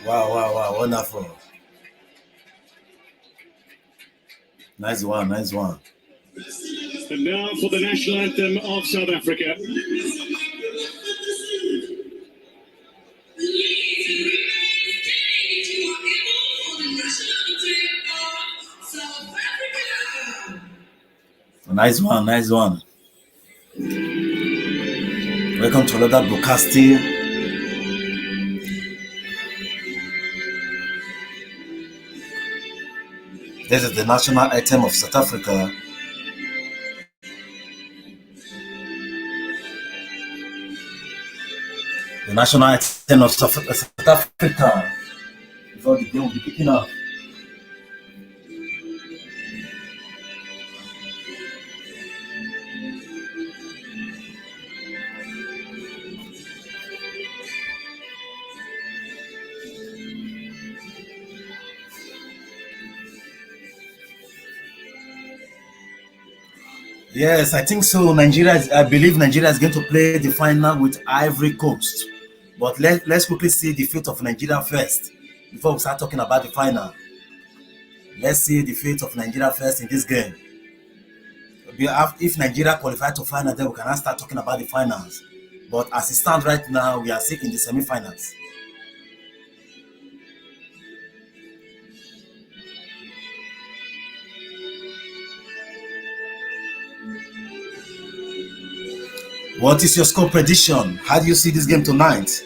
Wow, wow, wow, wonderful. Nice one, nice one. And now for the national anthem of South Africa. Nice one, nice one. Welcome to another broadcasting. This is the national anthem of South Africa. The national anthem of South Africa. Before the game will be picking up. Yes, I think so. I believe Nigeria is going to play the final with Ivory Coast. But let's quickly see the fate of Nigeria first before we start talking about the final. Let's see the fate of Nigeria first in this game. If Nigeria qualified to final, then we can start talking about the finals. But as it stands right now, we are still in the semi-finals. What is your score prediction? How do you see this game tonight?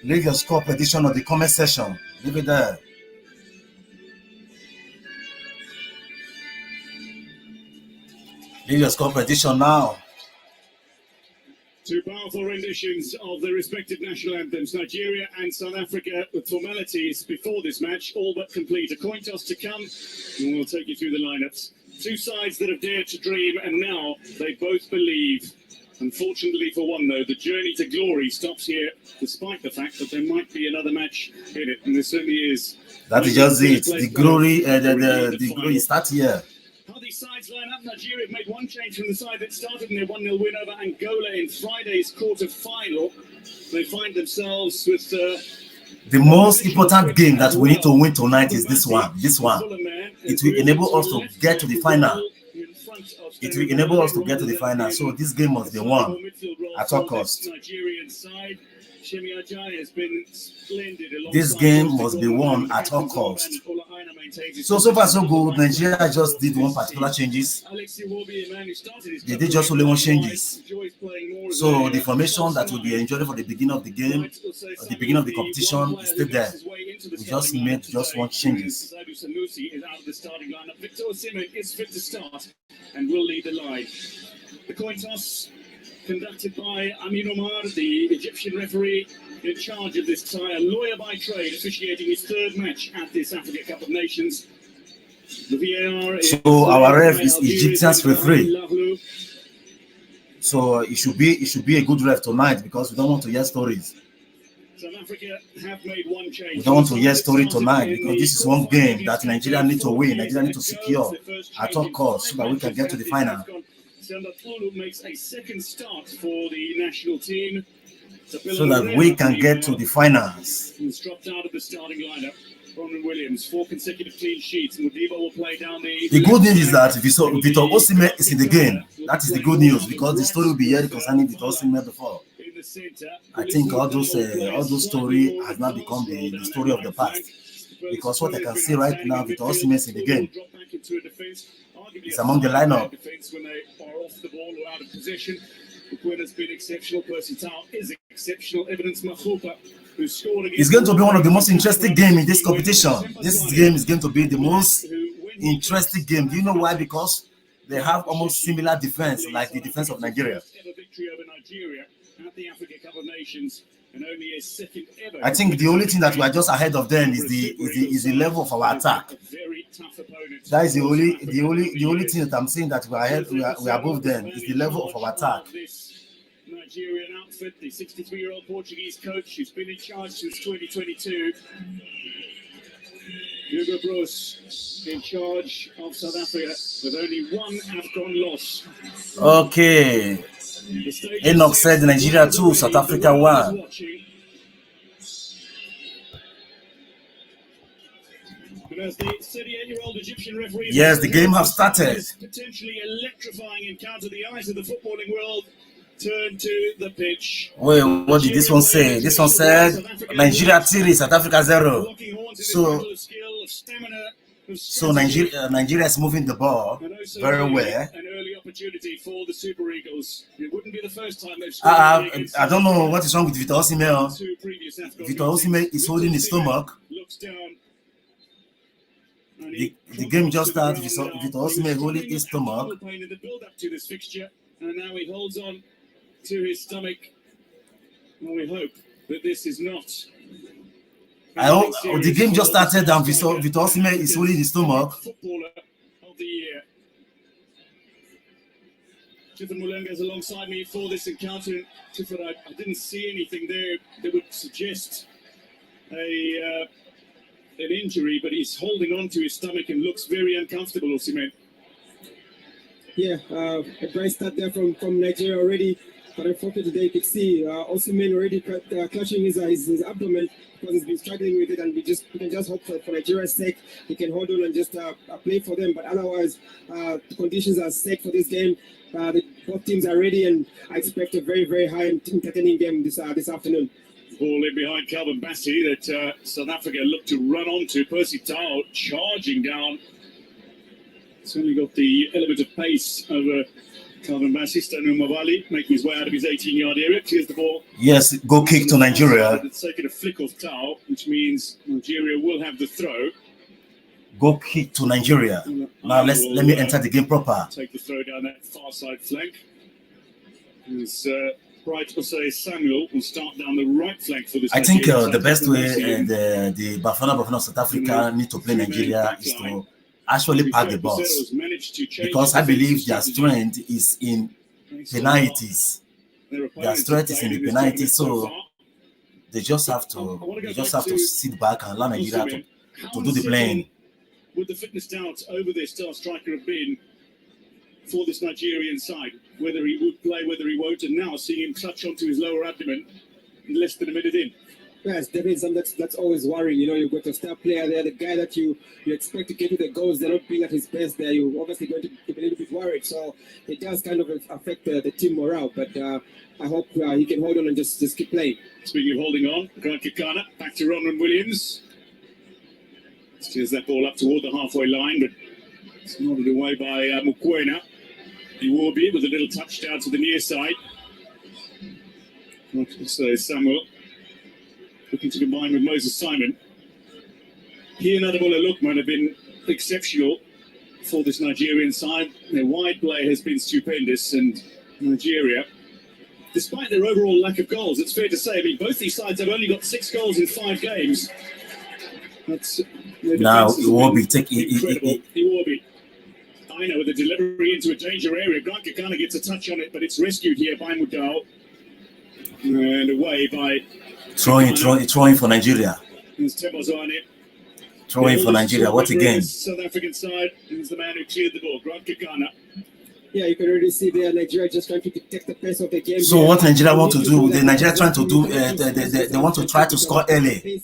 Leave your score prediction on the comment section. Leave it there. Leave your score prediction now. Two powerful renditions of the respective national anthems. Nigeria and South Africa, with formalities before this match all but complete. A coin toss to come, and we'll take you through the lineups. Two sides that have dared to dream, and now they both believe. Unfortunately for one, though, the journey to glory stops here, despite the fact that there might be another match in it, and there certainly is. That is just it. The glory, the glory starts here. How these sides line up? Nigeria have made one change from the side that started in their 1-0 win over Angola in Friday's quarter-final. They find themselves with the most important game that we need to win tonight is this one. This one. It will enable us to get to the final. It will enable us to get to the final. So this game must be won at all costs. This game must be won at all costs. So far so good. Nigeria just did one particular changes. They did just only one changes. So the formation that will be enjoyed for the beginning of the game, at the beginning of the competition, is still there. We just made just one changes. Victor Osimhen is fit to start and will lead the line. The coin toss conducted by Amin Omar, the Egyptian referee in charge of this tie, a lawyer by trade, officiating his third match at this Africa Cup of Nations. The VAR is so our ref is Egyptian's referee. So it should be a good ref tonight because we don't want to hear stories. South Africa have made one change. We don't want to hear story tonight because this is one game that Nigeria need to win. Nigeria need to secure at all costs so that we can get to the final. Makes a second start for the national team so that we can get to the finals. He's dropped out of the starting lineup. Ronald Williams, 4 consecutive clean sheets. Mudiba will play down the good news is that Victor Osimhen is in the game. That is the good news because the story will be here concerning Victor Osimhen before. I think all those story has now become the story of the past. Because what I can see right now, Victor Osimhen is in the game. It's among the lineup. When they are off the ball or out of position. The has been exceptional. Percy Tau is exceptional. Evidence Mahupa who scored It's going to be one of the most interesting games in this competition. This game is going to be the most interesting game. Do you know why? Because they have almost similar defense, like the defense of Nigeria. Victory over Nigeria at the Africa Cup of Nations, and only a second ever. I think the only thing that we are just ahead of them is the level of our attack. That is the only thing that I'm saying that we are ahead, we are above them is the level of our attack. Nigerian outfit, the 63-year-old Portuguese coach who's been in charge since 2022. Hugo Broos in charge of South Africa with only one Afcon loss. Okay. Enoch said Nigeria 2, South Africa 1. As the 38-year-old Egyptian referee, yes, the game has started. Potentially electrifying encounter, the eyes of the footballing world turn to the pitch. Wait, what did this one say? This one said Nigeria 3, South Africa 0. So Nigeria is moving the ball very well. An early opportunity for the Super Eagles. It wouldn't be the first time they've scored. I don't know what is wrong with Victor Osimhen. Victor Osimhen is holding his stomach. Looks down. The game just started. Victor Osimhen holding his stomach. In the build-up to this fixture, and now he holds on to his stomach. Well, we hope that this is not. I hope the game just started and Victor Osimhen is holding his stomach. Footballer of the year. Clifford Mulenga is alongside me for this encounter. Clifford, I didn't see anything there that would suggest an injury, but he's holding on to his stomach and looks very uncomfortable, Osimhen. Yeah, a great start there from Nigeria already. But unfortunately, you could see Osimhen already clutching his abdomen because he's been struggling with it, and we can just hope that for Nigeria's sake, he can hold on and just play for them. But otherwise, the conditions are set for this game. Both teams are ready, and I expect a very, very high and entertaining game this afternoon. Ball in behind Calvin Bassey that South Africa looked to run onto. Percy Tau charging down. Certainly got the element of pace over Calvin Bassey. Stanu Mavali making his way out of his 18-yard area. Here's the ball. Yes, go kick to Nigeria. It's taken a flick off Tau, which means Nigeria will have the throw. Go kick to Nigeria. Now let me enter the game proper. Take the throw down that far side flank. It's Bright Osei Samuel will start down the right flank for this. I think the best way the Bafana South Africa need to play Nigeria is to actually pack the balls, because I believe their strength is in penalties. Their strength is in the penalties, so they just have to sit back and allow Nigeria to do the playing. Would the fitness doubts over their star striker have been for this Nigerian side? Whether he would play, whether he won't, and now seeing him clutch onto his lower abdomen less than a minute in. Yes, definitely something that's always worrying. You know, you've got a star player there, the guy that you expect to get you the goals, they're not being at his best there. You're obviously going to be a little bit worried. So it does kind of affect the team morale. But I hope he can hold on and just keep playing. Speaking of holding on, Grant Kikana back to Ronwen Williams. Steers that ball up toward the halfway line, but it's nodded away by Mukwena. Iwobi with a little touchdown to the near side. So Samuel looking to combine with Moses Simon. He and Adebola Lookman have been exceptional for this Nigerian side. Their wide play has been stupendous, and Nigeria, despite their overall lack of goals, it's fair to say, I mean, both these sides have only got 6 goals in 5 games. That's now Iwobi take Iwobi. I know, with the delivery into a danger area. Grant Kikana gets a touch on it, but it's rescued here by Mudal. And away by... Throwing for Nigeria. There's Tebozwane. Throwing for Nigeria. What a game. South African side. He's the man who cleared the ball. Grant Kikana. Yeah, you can already see there Nigeria just trying to detect the pace of the game. So what Nigeria want to do? The Nigeria trying to do, they want to try to score early.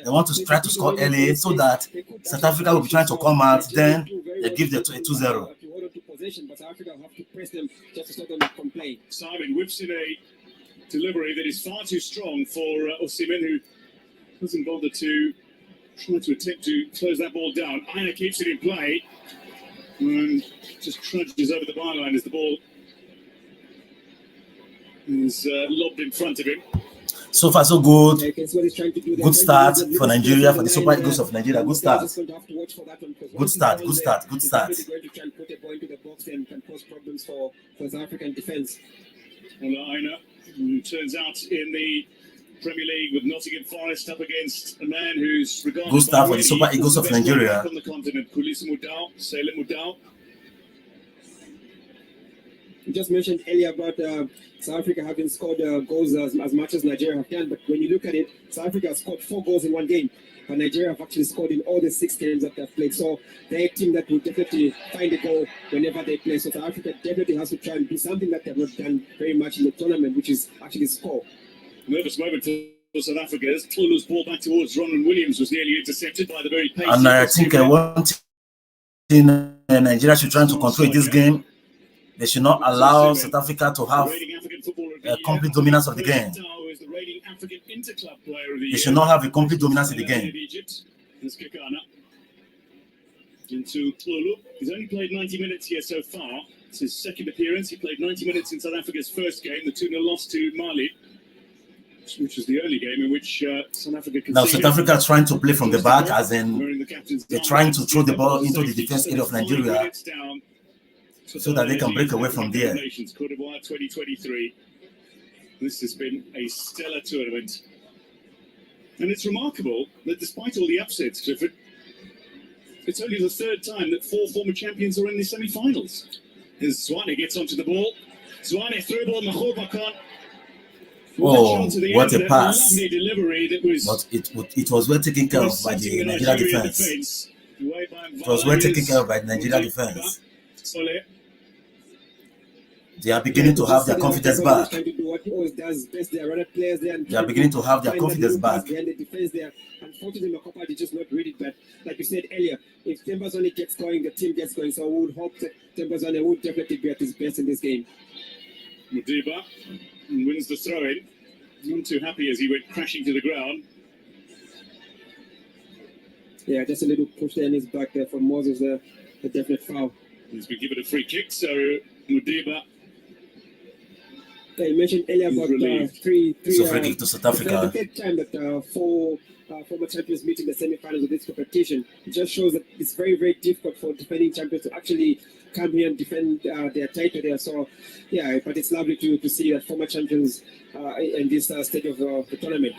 They want to try to score early so that South Africa will be trying to come out. Then they give the 2-0. Simon whips in a delivery that is far too strong for Osimhen, who doesn't bother to try to attempt to close that ball down. Aina keeps it in play and just trudges over the byline as the ball is lobbed in front of him. So far, so good. You can see what he's trying to do. Good start for Nigeria, for the Super Eagles of Nigeria. Good start. Good start. Good start. Good start. He's going to try and put a ball into the box and can cause problems for South African defense. Well, who turns out in the Premier League with Nottingham Forest up against a man who's regarded good start for the Super Eagles of Nigeria. On the continent, Kulisa Mudau, Salim Mudau. You just mentioned earlier about South Africa having scored goals as much as Nigeria have done, but when you look at it, South Africa has scored 4 goals in one game, but Nigeria have actually scored in all the 6 games that they've played. So they're a team that will definitely find a goal whenever they play. So South Africa definitely has to try and do something that they've not done very much in the tournament, which is actually score. Nervous moment for South Africa as Tulu's ball back towards Ronald Williams was nearly intercepted by the very pacey. And I think one thing Nigeria should try to control this game. They should not allow South Africa to have a complete dominance of the game. They should not have a complete dominance in the game. Into Tulu. He's only played 90 minutes here so far. It's his second appearance. He played 90 minutes in South Africa's first game, the 2-0 loss to Mali, which was the only game in which South Africa conceded. Now South Africa is trying to play from the back, as in they're trying to throw the ball into the defense area of Nigeria, so that they can break away from there. 2023. This has been a stellar tournament. And it's remarkable that despite all the upsets, Clifford, it's only the 3rd time that 4 former champions are in the semi-finals. As Zwane gets onto the ball. Zwane through ball, Mahobakon. Oh, what a pass. But it was well taken care of by the Nigeria defense. It was well taken care of by the Nigeria defense. They are beginning to have their confidence back. They are beginning to have their confidence back. Unfortunately, Makopa did just not read it, but like you said earlier, if Tembazone gets going, the team gets going. So we would hope that Tembazone would definitely be at his best in this game. Mudiba wins the throw-in. Not too happy as he went crashing to the ground. Yeah, just a little push there in his back there from Moses, a definite foul. He's been given a free kick, so Mudiba. Yeah, you mentioned earlier about free kick to South Africa. The 3rd time that 4 former champions meet in the semi-finals of this competition. It just shows that it's very, very difficult for defending champions to actually come here and defend their title there. So, yeah, but it's lovely to see that former champions in this stage of the tournament.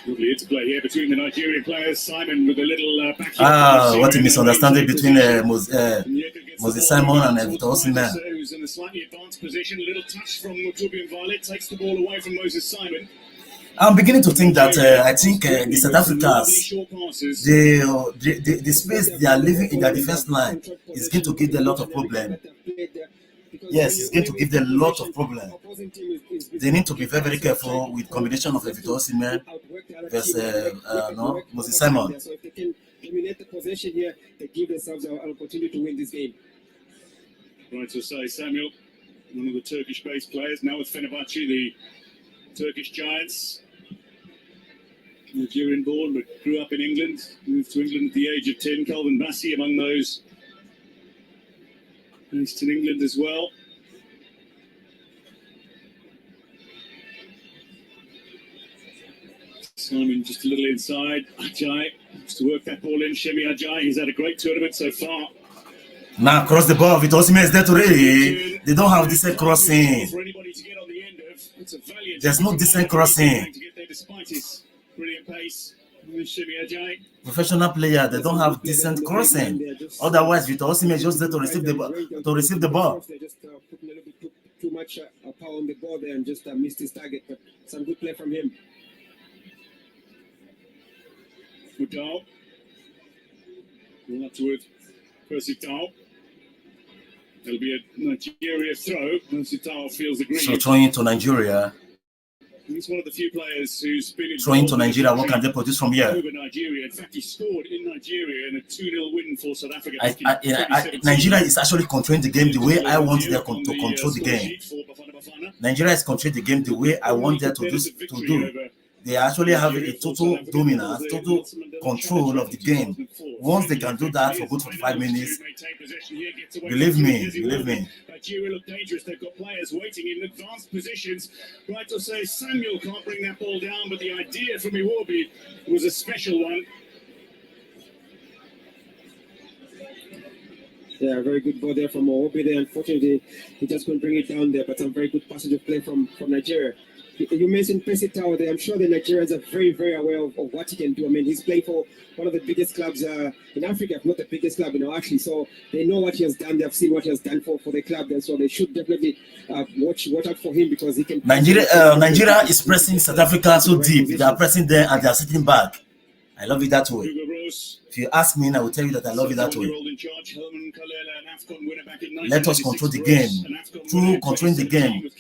Lovely interplay here between the Nigerian players. Simon with a little what a misunderstanding between Moses Simon and Osimhen. Who's in a slightly advanced position. A little touch from Mutubi and Violet takes the ball away from Moses Simon. I'm beginning to think that the South Africans, the space they are leaving in their defense line is going to give them a lot of problem. Yes, it's going to give them a lot of problem. They need to be very, very careful with combination of Victor Osimhen versus Moses Simon. So if they can dominate the possession here, they give themselves an opportunity to win this game. Right to say, Samuel, one of the Turkish-based players, now with Fenerbahce, the Turkish giants. Nigerian born, but grew up in England. Moved to England at the age of 10. Calvin Bassey among those based in England as well. Simon just a little inside. Ajay wants to work that ball in. Shemi Ajay, he's had a great tournament so far. Now cross the ball with Osimhen is there today. They don't have decent crossing. There's no decent crossing. Brilliant pace. Professional player, they don't have decent crossing. Otherwise, with Osimhen just there to receive the ball. They just put a little bit too much power on the ball there and just missed his target. But some good play from him. Mudau. Well, up towards Percy Tau. It'll be a Nigeria throw. Percy Tau feels aggrieved. So throwing to Nigeria. He's one of the few players who's been throwing to Nigeria. What can they produce from here? Over Nigeria. In fact, he scored in Nigeria in a 2-0 win for South Africa. Nigeria is actually controlling the game the way I want them to control the game. Nigeria is controlling the game the way I want them to do. They actually have a total dominance, total control of the game Once they can do that for good 45 minutes, believe me. Nigeria look dangerous. They've got players waiting in advanced positions. Right to say Samuel can't bring that ball down, but the idea from Iwobi was a special one. Yeah, very good ball there from Iwobi there. Unfortunately, he just couldn't bring it down there, but some very good passage of play from Nigeria. You mentioned Percy Tau there. I'm sure the Nigerians are very, very aware of what he can do. I mean, he's playing for one of the biggest clubs in Africa, if not the biggest club, actually. So they know what he has done. They've seen what he has done for the club. And so they should definitely watch out for him because he can... Nigeria is pressing South Africa so deep. They are pressing there and they are sitting back. I love it that way. If you ask me, I will tell you that I love it that way. Let us control the game. Through controlling the game,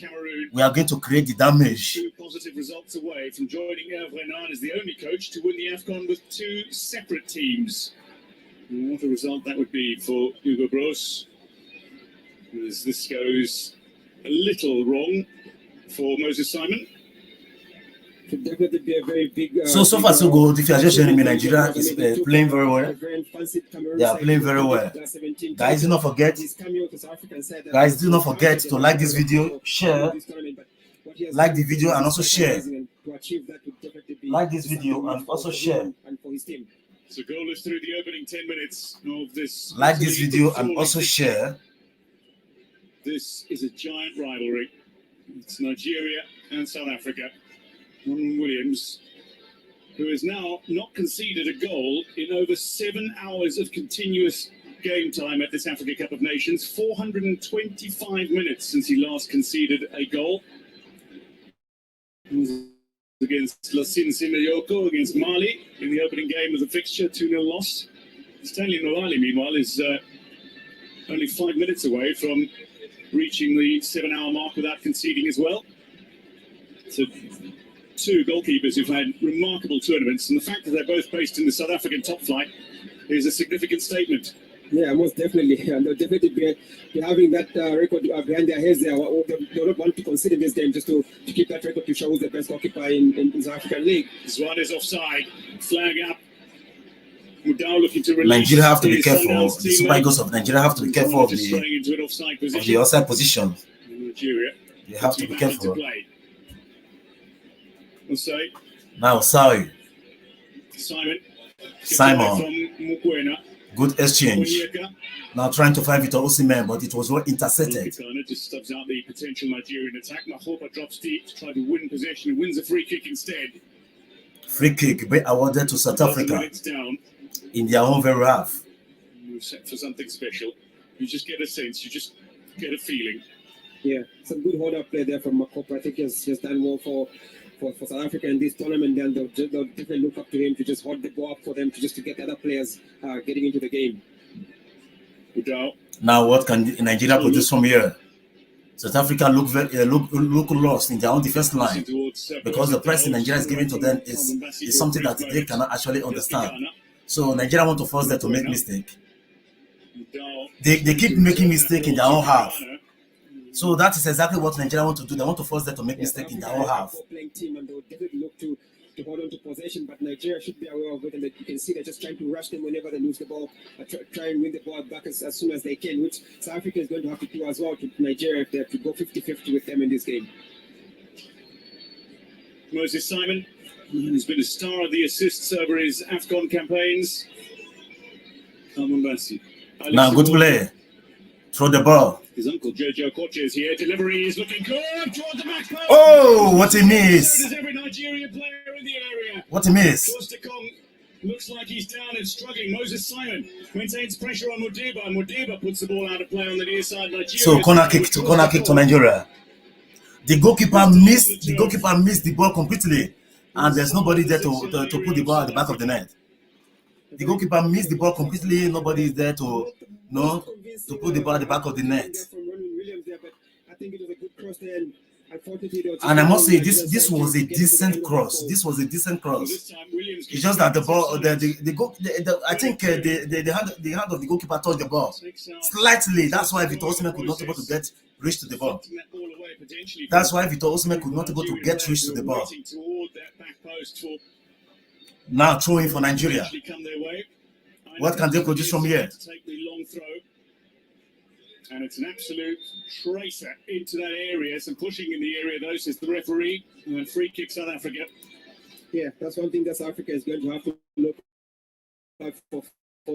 we are going to create the damage. 2 positive results away from joining Hervé Renard as the only coach to win the Afcon with 2 separate teams. And what a result that would be for Hugo Broos, as this goes a little wrong for Moses Simon. Could definitely be a very big... So far so good. If you are just joining me, Nigeria is playing very well. They are playing very well. Guys, do not forget to like this video, share, like the video and also share. Like this video and also share. So goalless through the opening 10 minutes of this. Like this video and also share. This is a giant rivalry. It's Nigeria and South Africa. Williams, who has now not conceded a goal in over 7 hours of continuous game time at this Africa Cup of Nations. 425 minutes since he last conceded a goal. Against Lassine Simeyoko against Mali in the opening game of the fixture, 2-0 loss. Stanley Nolali, meanwhile, is only 5 minutes away from reaching the 7-hour mark without conceding as well. So 2 goalkeepers who've had remarkable tournaments, and the fact that they're both based in the South African top flight is a significant statement. Yeah, most definitely. And they'll definitely be having that record behind their heads there. They don't want to consider this game just to keep that record to show who's the best goalkeeper in the South African League. This one is offside. Flag up. Mudau looking to release. Nigeria have to be careful. The Super Eagles of Nigeria have to be careful of the offside position. Nigeria. They have to be careful. Say. Now, sorry. Simon. Good exchange. Now trying to find Victor Osimhen, but it was well intercepted. Just stubs out the potential Nigerian attack. Mahopa drops deep to try to win possession. Wins a free kick instead. Free kick be awarded to South Africa in their own very half. You're set for something special. You just get a sense. You just get a feeling. Yeah, some good hold-up play there from Mahopa. I think he's done well for South Africa in this tournament. Then they'll definitely look up to him to just hold the ball up for them to get other players getting into the game. Now, what can Nigeria produce from here? South Africa look lost in their own defense line because the press in Nigeria is giving to them is something that they cannot actually understand. So Nigeria want to force them to make mistake. They keep making mistake in their own half. So that is exactly what Nigeria want to do. They want to force them to make mistake in their own half. Playing team, and they'll definitely look to hold on to possession, but Nigeria should be aware of it, and you can see they're just trying to rush them whenever they lose the ball, try and win the ball back as soon as they can, which South Africa is going to have to do as well to Nigeria if they have to go 50-50 with them in this game. Moses Simon has been a star of the assists over his Afcon campaigns. Now, good play. Throw the ball. His uncle Jojo Koche is here. Delivery is looking good. Toward the back post. Oh, what a miss! Every Nigerian player in the area. What a miss! Looks like he's down and struggling. Moses Simon maintains pressure on Modiba. Modiba puts the ball out of play on the near side. Nigeria. So corner kick to Nigeria. The goalkeeper missed the ball completely, and there's nobody there to put the ball at the back of the net. The goalkeeper missed the ball completely. Nobody is there to put the ball at the back of the net. And I must say, this was a decent cross. This was a decent cross. It's just that the ball, I think the hand of the goalkeeper touched the ball slightly. That's why Victor Osimhen could not able to reach to the ball. That's why Victor Osimhen could not able to reach to the ball. Now throwing for Nigeria. What can they produce from here? Take the long throw. And it's an absolute tracer into that area. Some pushing in the area, though, says the referee. And then free kick South Africa. Yeah, that's one thing that South Africa is going to have to look at for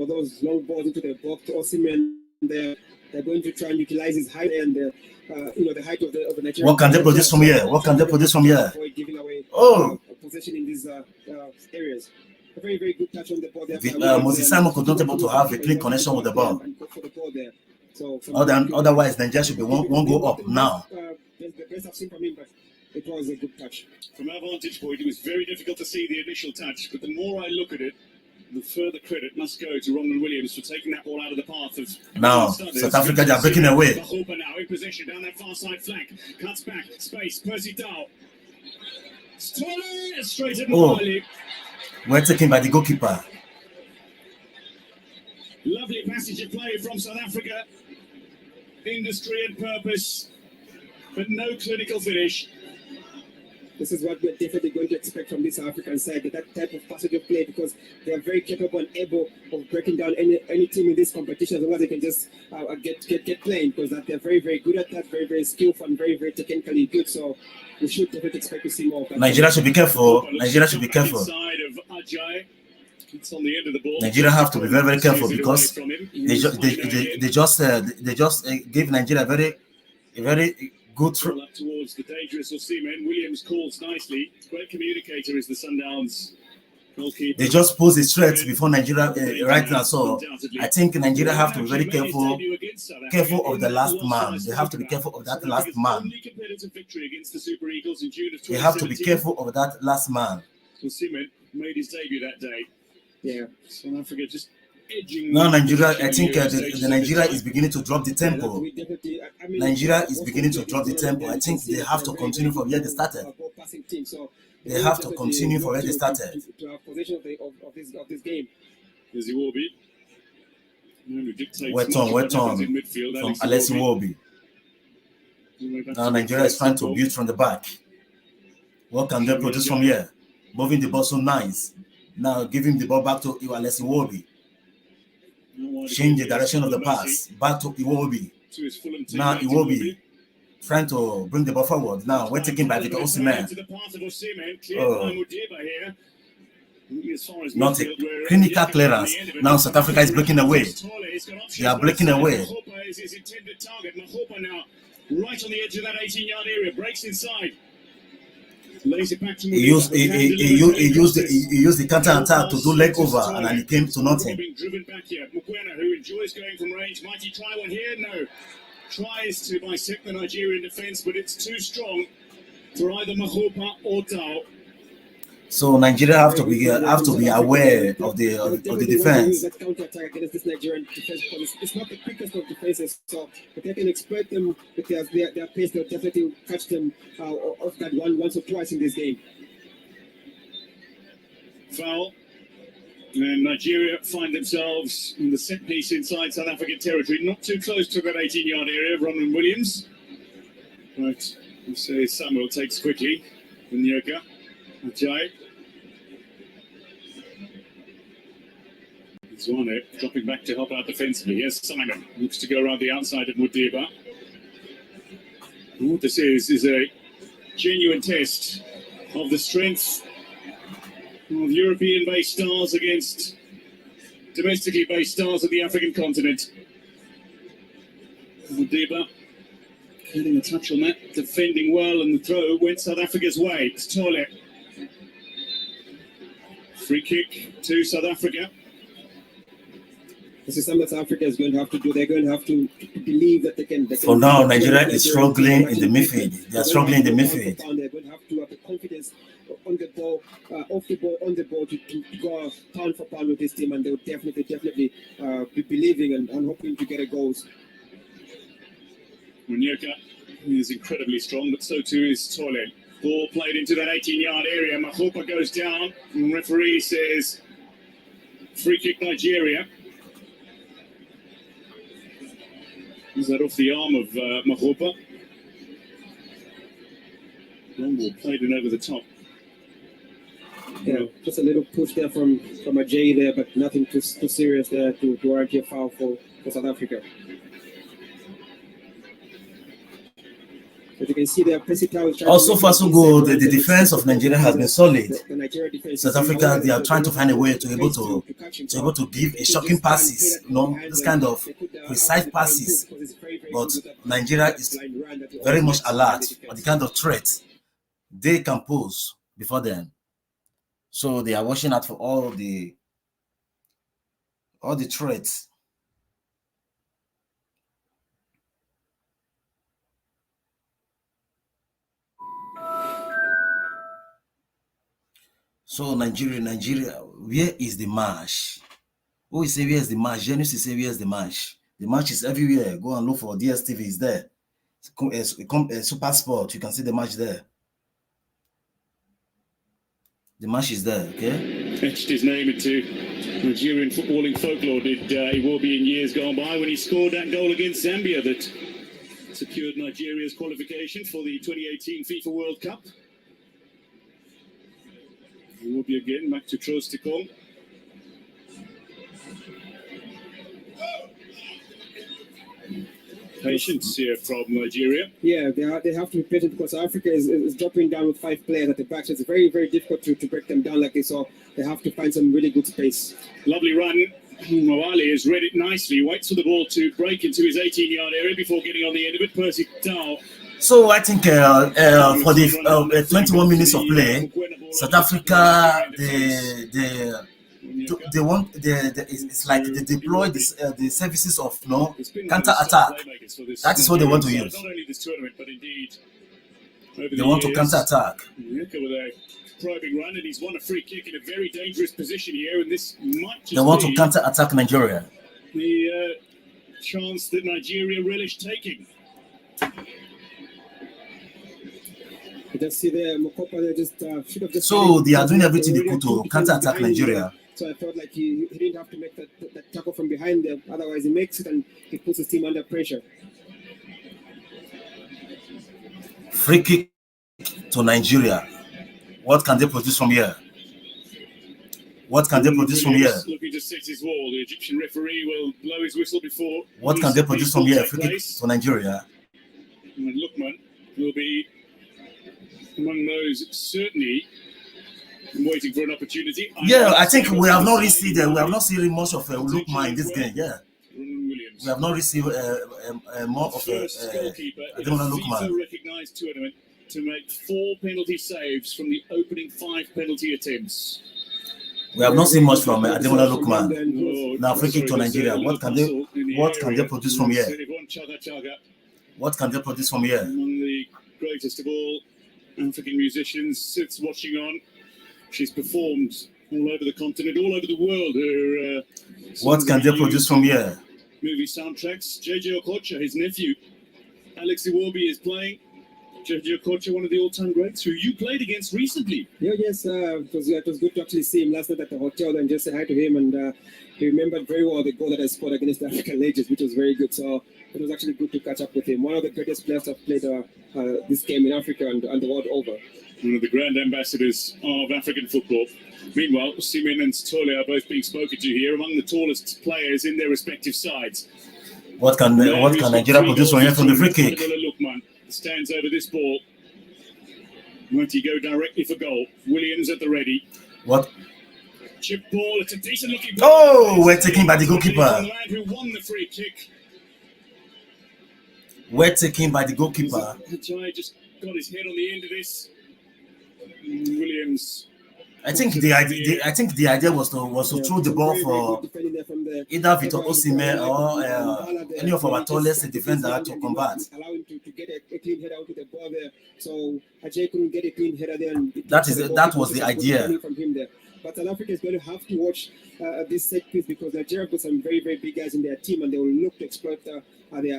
those long balls into the box. Osimhen, they're going to try and utilize his height and the height of the Nigerian. What can they produce from here? What can they produce from here? Avoid giving away possession in these areas. A very, very good touch on the ball. Moses Simon could not able to have a clean connection with the ball. So otherwise, Nigeria should be one go up now. The best I've seen from him, but it was a good touch. From our vantage point, it was very difficult to see the initial touch, but the more I look at it, the further credit must go to Ronald Williams for taking that ball out of the path of. Now, South Africa, they are breaking away. Mahopa now in position down that far side flank, cuts back, space, Percy Dow. Straight at Mali. We're taken by the goalkeeper. Lovely passage of play from South Africa. Industry and purpose, but no clinical finish. This is what we're definitely going to expect from this African side, that type of passage of play, because they are very capable and able of breaking down any team in this competition, as long as they can just get playing, because they're very, very good at that, very, very skillful and very, very technically good. So we should definitely expect to see more of that. Nigeria should be careful. Nigeria should be careful. It's on the end of the ball. Nigeria have to be very, very careful, because they just gave Nigeria a very good throw. Up towards the dangerous osimhen. Williams calls nicely. Great communicator is the Sundowns goalkeeper. They just pose a threat before Nigeria right now. So I think Nigeria have to be very careful of the last man. They have to be careful of that last man. They have to be careful of that last man. Osimhen made his debut that day. Yeah, South Africa just edging. Now Nigeria, I think the Nigeria is beginning to drop the tempo. Nigeria is beginning to drop the tempo. I think they have to continue from where they started. They have to continue from where they started. To have possession of this game. There's Iwobi. Wet on from Alessi Iwobi. Now Nigeria is trying to build from the back. What can they produce from here? Moving the ball so nice. Now giving the ball back to Alessi Iwobi. Change the direction of the pass. Back to Iwobi. Now Iwobi trying to bring the ball forward. Now we're taken by the osimhen. Not a clinical clearance. Now South Africa is breaking away. They are breaking away. Right on the edge of that 18-yard area, breaks inside. Lays it back to he used the counter attack to do leg over, and then he came to nothing. Being driven back here. Mukwena, who enjoys going from range, might he try one here? No. Tries to bisect the Nigerian defense, but it's too strong for either Mahopa or Dow. So Nigeria have to be aware of the defense. That counter-attack against this Nigerian defense, because it's not the quickest of defenses. So if they can exploit them with their pace, they'll definitely catch them off that once or twice in this game. Foul. And Nigeria find themselves in the set piece inside South African territory, not too close to that 18-yard area of Ronald Williams. Right, we say Samuel takes quickly. Nyoka, Ajay. Zwane dropping back to help out defensively. Here's Simon, looks to go around the outside of Mudiba. What this is a genuine test of the strength of European-based stars against domestically based stars of the African continent. Mudiba getting a touch on that, defending well, and the throw went South Africa's way. It's Tole. Free kick to South Africa. This is something that South Africa is going to have to do. They're going to have to believe that they can. For now, Nigeria is struggling in the midfield. They are struggling in the midfield. They're going to have to have the confidence on the ball, off the ball, on the ball to go pound for pound with this team, and they'll definitely be believing and hoping to get a goals. Nyoka is incredibly strong, but so too is Tole. Ball played into that 18-yard area. Mahopa goes down, and referee says free kick Nigeria. Is that off the arm of Mahopa? Long ball played in over the top. Yeah, just a little push there from Ajay there, but nothing too serious there to warrant a foul for South Africa. As you can see, they are so far so good. The defense of Nigeria has been solid. South Africa, they are trying to find a way to able to give a shocking passes, this kind of precise passes. But Nigeria is very much alert on the kind of threat they can pose before them. So they are watching out for all the threats. So Nigeria, where is the match? Who is say where is the match? Genius is say where is the match? The match is everywhere. Go and look for DSTV. It's there. Super Sport. You can see the match there. The match is there. Okay. Etched his name into Nigerian footballing folklore. He will be in years gone by when he scored that goal against Zambia that secured Nigeria's qualification for the 2018 FIFA World Cup. He will be again back to Trostikong. Patience here from Nigeria. Yeah, they have to be patient because Africa is dropping down with 5 players at the back. So it's very, very difficult to break them down like this. So they have to find some really good space. Lovely run. Mawali has read it nicely. Waits for the ball to break into his 18-yard area before getting on the end of it. Percy Tau. So I think for the 21 minutes of play, South Africa it's like they deploy the services of counter attack. That is what they want to use. Not only this tournament, but indeed They want to counter attack. Probing run, and he's won a free kick in a very dangerous position here, and this might just They want to counter attack Nigeria. The chance that Nigeria relish taking. You just see there, Mokopa, they just should have just. So they are doing everything they could to counter attack Nigeria. So I felt like he didn't have to make that tackle from behind there. Otherwise, he makes it and he puts his team under pressure. Free kick to Nigeria. What can they produce from here? What can they produce from here? Looking to set his wall. The Egyptian referee will blow his whistle before. What can they produce from here? Free kick to Nigeria. And Lookman will be among those certainly waiting for an opportunity. Yeah, I think we have not received much of a Lookman in this game. Yeah, we have not received more of a Lookman. Recognized tournament to make 4 penalty saves from the opening 5 penalty attempts. We have not seen much from Ademola Lookman. Now free kick to Nigeria. What can they produce from here? What can they produce from here? Among the greatest of all African musicians sits watching on. She's performed all over the continent, all over the world. Her what can they produce from here? Movie soundtracks. JJ Okocha, his nephew, Alex Iwobi is playing. JJ Okocha, one of the all-time greats, who you played against recently. Yeah, yes, it was good to actually see him last night at the hotel and just say hi to him. And he remembered very well the goal that I scored against the African Legends, which was very good. So it was actually good to catch up with him. One of the greatest players that played this game in Africa and the world over. One of the grand ambassadors of African football. Meanwhile, Osimhen and Tole are both being spoken to here, among the tallest players in their respective sides. What can Nigeria produce from here from the free kick? Lookman stands over this ball. Might he go directly for goal? Williams at the ready. What? Chip ball. It's a decent looking ball. Oh, we're taken by the goalkeeper. Who won the free kick? We're taken by the goalkeeper. Ajay just got his head on the end of this. Williams. I think the idea was to throw the ball for either Victor Osimhen or any of our tallest defenders to convert. Allow him to get a clean header out of the ball there. So Ajay couldn't get a clean header there. That was the idea. From him there. But South Africa is going to have to watch this set piece because Nigeria got some very, very big guys in their team and they will look to exploit their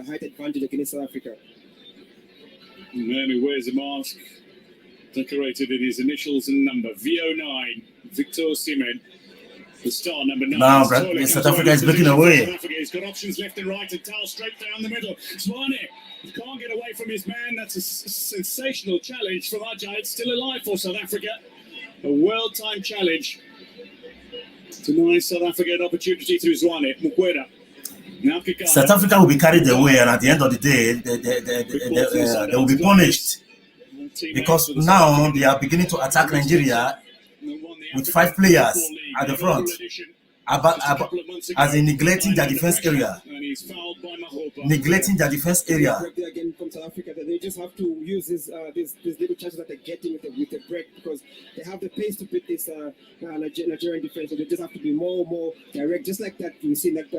height advantage against South Africa. The man who wears a mask, decorated in his initials and number, VO9, Victor Osimhen, the star number 9. Now, South Africa is breaking away. He's got options left and right, and Tal straight down the middle. Swane can't get away from his man. That's a sensational challenge from Ajay. It's still alive for South Africa. A well-timed challenge. Denies South Africa an opportunity through Zwane. Mukwena. Now Kikana. South Africa will be carried away, and at the end of the day, they will be punished because now they are beginning to attack Nigeria with 5 players at the front, as in neglecting their defense area. Neglecting their defense area. Again from South Africa, that they just have to use these little chances that they're getting with the break, because they have the pace to beat this Nigerian defense. So they just have to be more direct, just like that. You see that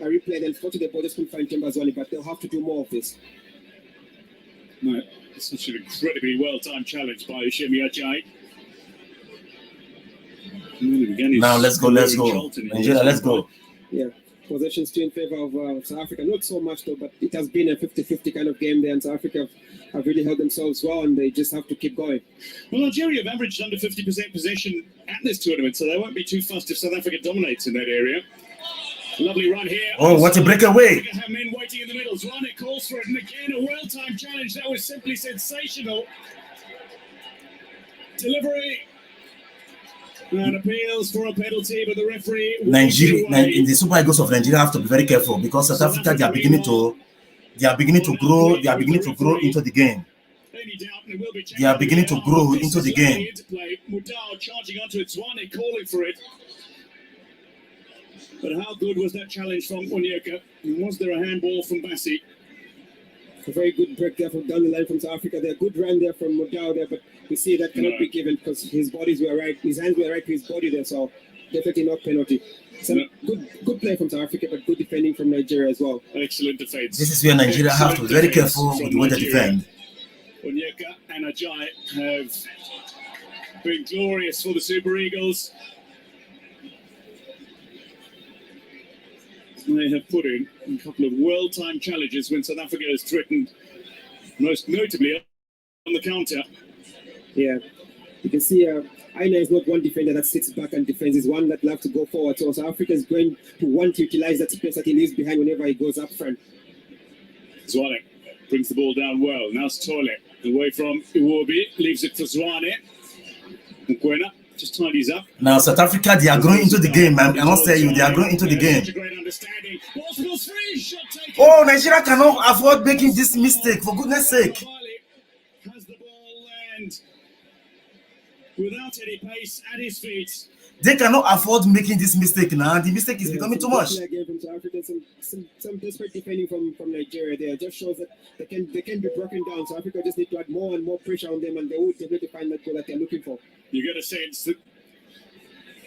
replay. Then fortunately, the ball just couldn't find Timber Zwane, but they'll have to do more of this. No, such an incredibly well-timed challenge by Osimhen Ajayi. Now let's go. Nigeria, let's go. Yeah. Possession still in favor of South Africa. Not so much though, but it has been a 50-50 kind of game there, and South Africa have really held themselves well, and they just have to keep going. Well, Nigeria have averaged under 50% possession at this tournament, so they won't be too fussed if South Africa dominates in that area. Lovely run here. Oh, what a breakaway! Have men waiting in the middle. Zwane calls for it, and again a well-timed challenge. That was simply sensational. Delivery. And appeals for a penalty, but the referee. Nigeria, in the Super Eagles of Nigeria, have to be very careful because South Africa they are beginning to grow into the game. They are beginning to grow into the game. Mudau charging onto it, Zwane calling for it. But how good was that challenge from Onyeka? Was there a handball from Bassi? A very good break there from down the line from South Africa. There, good run there from Mudau there, but we see that cannot be given because his hands were right to his body there, so definitely not penalty. Good play from South Africa, but good defending from Nigeria as well. Excellent defense. This is where Nigeria have to be very careful with the way they defend. Onyeka and Ajayi have been glorious for the Super Eagles. They have put in a couple of well-timed challenges when South Africa has threatened, most notably on the counter. Yeah, you can see Aina is not one defender that sits back and defends. He's one that loves to go forward. So South Africa is going to want to utilize that space that he leaves behind whenever he goes up front. Zwane brings the ball down well. Now Stole away from Iwobi, leaves it for Zwane. Mukwena just tidies up. Now South Africa, they are growing into the game, man. I must tell you, they are growing into the game. Oh, Nigeria cannot afford making this mistake, for goodness sake. Has the ball land without any pace at his feet. They cannot afford making this mistake now. The mistake is becoming too much. Again from South Africa, some desperate defending from Nigeria there. Just shows that they can be broken down. South Africa just need to add more and more pressure on them, and they will definitely find that goal that they're looking for. You get a sense that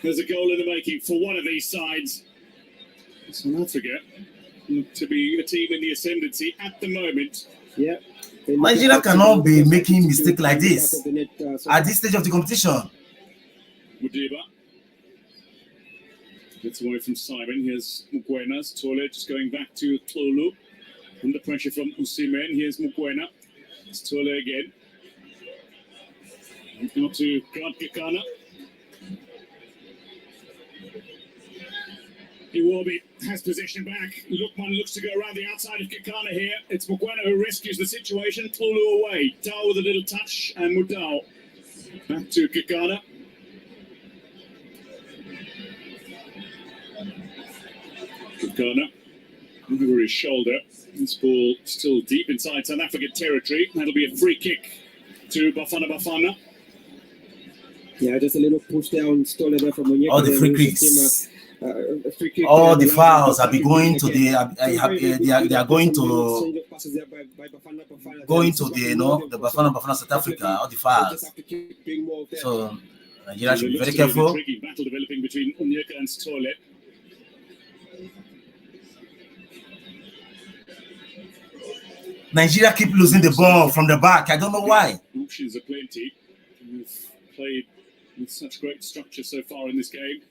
there's a goal in the making for one of these sides. South Africa to be a team in the ascendancy at the moment. Yeah. Nigeria cannot be making mistake like this at this stage of the competition. Mudiba gets away from Simon. Here's Mukwena. Stole just going back to Tolu. Under pressure from Osimhen. Here's Mukwena. Stole again. Now to Grant Kikana. Iwobi has possession back. Lookman looks to go around the outside of Kikana here. It's Mukwena who rescues the situation. Tolu away. Dao with a little touch, and Mudau back to Kikana. Kikana over his shoulder. This ball still deep inside South African territory. That'll be a free kick to Bafana. Yeah, just a little push down, Stole there from Onyeka. All the free kicks. All the fouls are going to the. They are going to the Bafana South Africa. All the fouls. So Nigeria should be very careful. Battle developing between Onyeka and Stole. Nigeria keep losing the ball from the back. I don't know why. Options are plenty. We've played with such great structure so far in this game.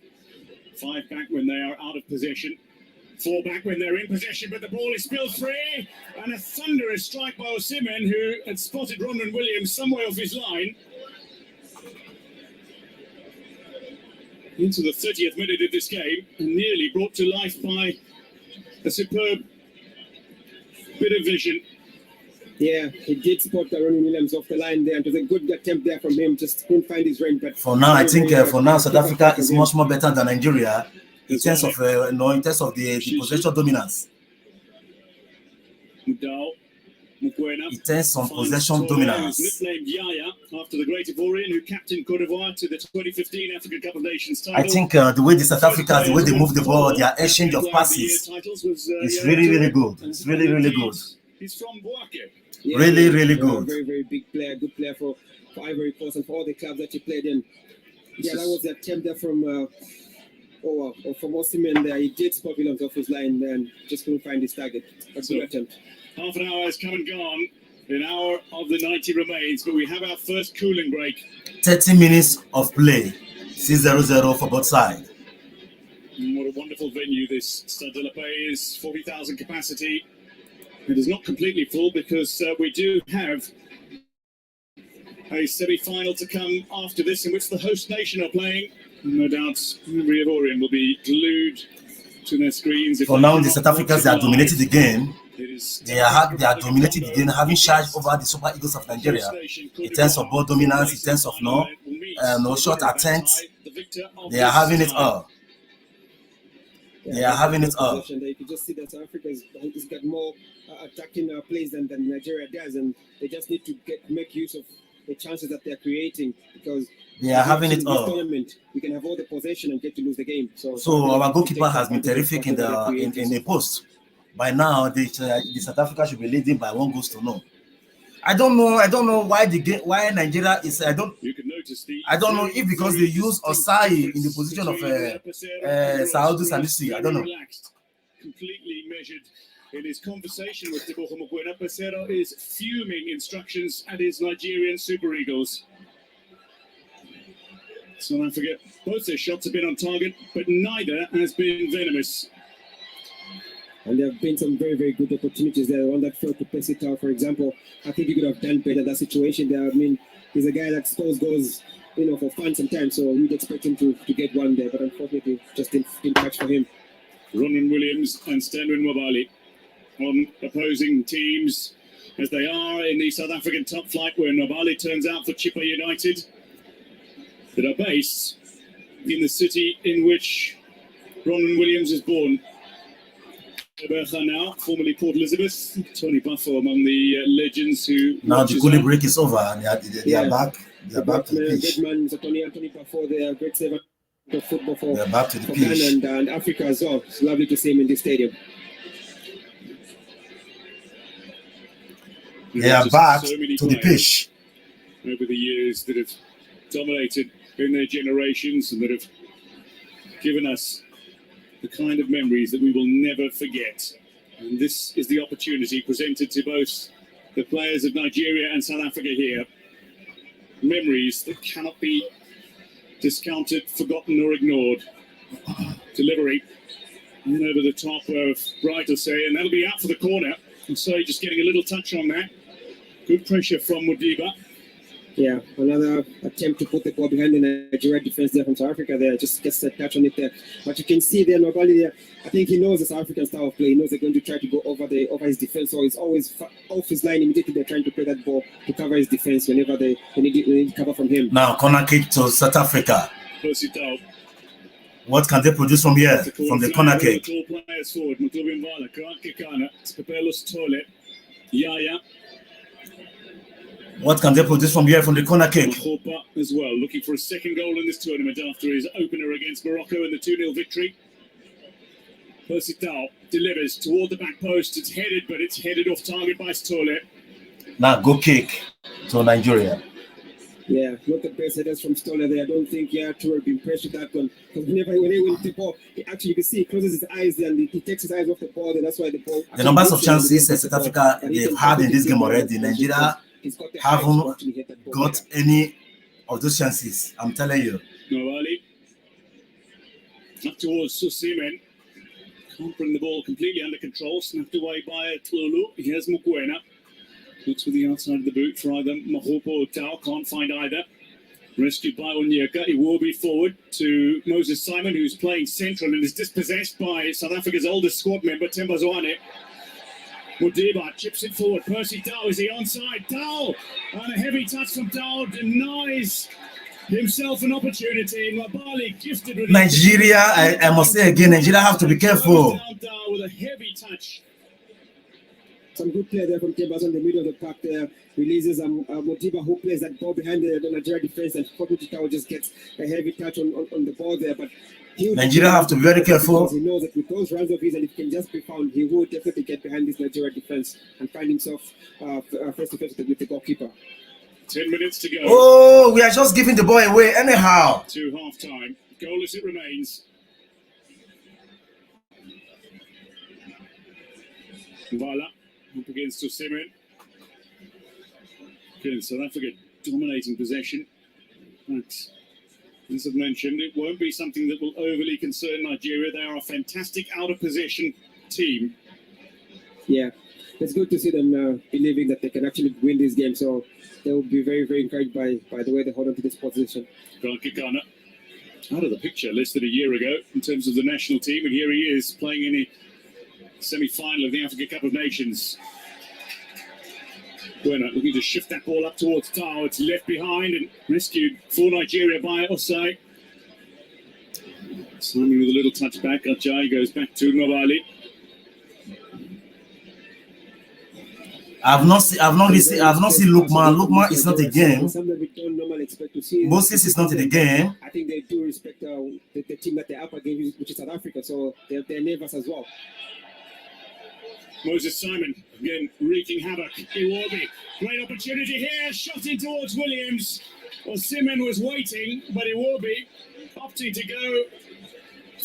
5 back when they are out of possession. 4 back when they're in possession, but the ball is still free. And a thunderous strike by Osimhen, who had spotted Ronwen Williams somewhere off his line. Into the 30th minute of this game, and nearly brought to life by a superb bit of vision. Yeah, he did spot Ronnie Williams off the line there. It was a good attempt there from him. Just couldn't find his range. But for now, I think for now, South Africa is much more better than Nigeria in terms of in terms of the possession dominance. It turns on possession dominance. Nicknamed Yaya after the great Ivorian who captained Cote d'Ivoire to the 2015 African Cup of Nations title. I think the way the South Africans, the way they move the ball, their exchange of passes is really, really good. It's really, really good. He's from Bouake. Yeah, really, really good. Very, very big player, good player for Ivory Coast and for all the clubs that he played in. Yeah, that was the attempt there from from osimhen there. He did spot Williams off his line and just couldn't find his target. A good attempt. Half an hour has come and gone. An hour of the 90 remains, but we have our first cooling break. 30 minutes of play. 6-0-0 for both sides. What a wonderful venue this Stade de la Paix is. 40,000 capacity. It is not completely full because we do have a semi-final to come after this in which the host nation are playing. No doubt Ivorian will be glued to their screens. For now, the South Africans, they are dominating the game. They are dominating the game, having charged over the Super Eagles of Nigeria in terms of ball dominance, in terms of no short attempts. They are having it all. They are having it all. You can just see that South Africa has got more attacking plays than Nigeria does, and they just need to make use of the chances that they're creating because they are having it all. Tournament, we can have all the possession and get to lose the game. So our goalkeeper has been terrific in the post. By now, the South Africa should be leading by 1-0. I don't know why Nigeria is. I don't know if because they use Osai in the position of Saudi Sanusi. I don't know. Completely measured in his conversation with Teboho Mokoena. Pesero is fuming instructions at his Nigerian Super Eagles. South Africa, both their shots have been on target, but neither has been venomous. And there have been some very, very good opportunities there. One that fell to Pesita, for example. I think he could have done better that situation there. I mean, he's a guy that scores goals, for fun sometimes. So we'd expect him to get one there, but unfortunately, just didn't catch for him. Ronwen Williams and Stanwin Mwabali on opposing teams as they are in the South African top flight, where Mwabali turns out for Chippa United, that are based in the city in which Ronwen Williams is born. Now, formerly Port Elizabeth, Tony Buffo among the legends who. Now the cooling break is over and they are back. They are back to the pitch. Great man, Tony Buffo, they are great saver of football for pitch. Ghana and Africa as well. It's lovely to see him in this stadium. They are back to the pitch. Over the years that have dominated in their generations and that have given us the kind of memories that we will never forget. And this is the opportunity presented to both the players of Nigeria and South Africa here. Memories that cannot be discounted, forgotten or ignored. Delivery. And over the top of Bright Osei, and that'll be out for the corner. And so just getting a little touch on that. Good pressure from Modiba. Yeah, another attempt to put the ball behind the Nigeria defense there from South Africa there. Just gets a touch on it there. But you can see there, Nwabali there, I think he knows the South African style of play. He knows they're going to try to go over his defense. So he's always off his line immediately. They're trying to play that ball to cover his defense whenever they need cover from him. Now, corner kick to South Africa. What can they produce from here, from the corner kick? Players forward. Yaya. What can they produce from here, from the corner kick? As well, looking for a second goal in this tournament after his opener against Morocco in the 2-0 victory. Percy Tau delivers toward the back post. It's headed, but it's headed off target by Stole. Now, go kick to Nigeria. Yeah, look at base headers from Stoller there. I don't think Tour will be impressed with that one. Because when he wins the ball, you can see he closes his eyes and he takes his eyes off the ball, and that's why the ball. The numbers of chances South Africa they've had in this game already, Nigeria haven't got any of those chances. I'm telling you. Nwabali up towards Osimhen. Can't bring the ball completely under control. Snapped away by Tlulu. Here's Mokoena. Looks with the outside of the boot for either Mahopo or Tau. Can't find either. Rescued by Onyeka. He will be forward to Moses Simon, who's playing central and is dispossessed by South Africa's oldest squad member, Themba Zwane. Modiba chips it forward. Percy Dow, is he onside? Dow! And a heavy touch from Dow denies himself an opportunity. Mabali gifted with Nigeria, I must say again, Nigeria have to be careful. Dow with a heavy touch. Some good play there from Kebas on the middle of the park there. Releases Modiba, who plays that ball behind the Nigeria defense, and Kokuchitawa just gets a heavy touch on the ball there. But Nigeria have to be very careful. He knows that with those runs of his, and if he can just be found, he will definitely get behind this Nigeria defense and find himself face to face with the goalkeeper. 10 minutes to go. Oh, we are just giving the ball away anyhow. To half time. Goalless it remains. Vala up against osimhen. Again, South Africa dominating possession. But as I've mentioned, it won't be something that will overly concern Nigeria. They are a fantastic out-of-position team. Yeah, it's good to see them believing that they can actually win this game. So they will be very, very encouraged by the way they hold on to this position. Kikana, out of the picture, less than a year ago in terms of the national team, and here he is playing in the semi-final of the Africa Cup of Nations. Bueno looking to shift that ball up towards Tao. It's left behind and rescued for Nigeria by Osai. Simon with a little touch back. Ajay goes back to Mabali. I've not seen Lookman. Lookman is not a game. Something we don't normally expect to see. Moses is not in the game. I think they do respect the team that they're up against, which is South Africa. So they're nervous as well. Moses Simon again wreaking havoc. Iwobi, great opportunity here. Shot in towards Williams. Osimhen was waiting, but Iwobi opting to go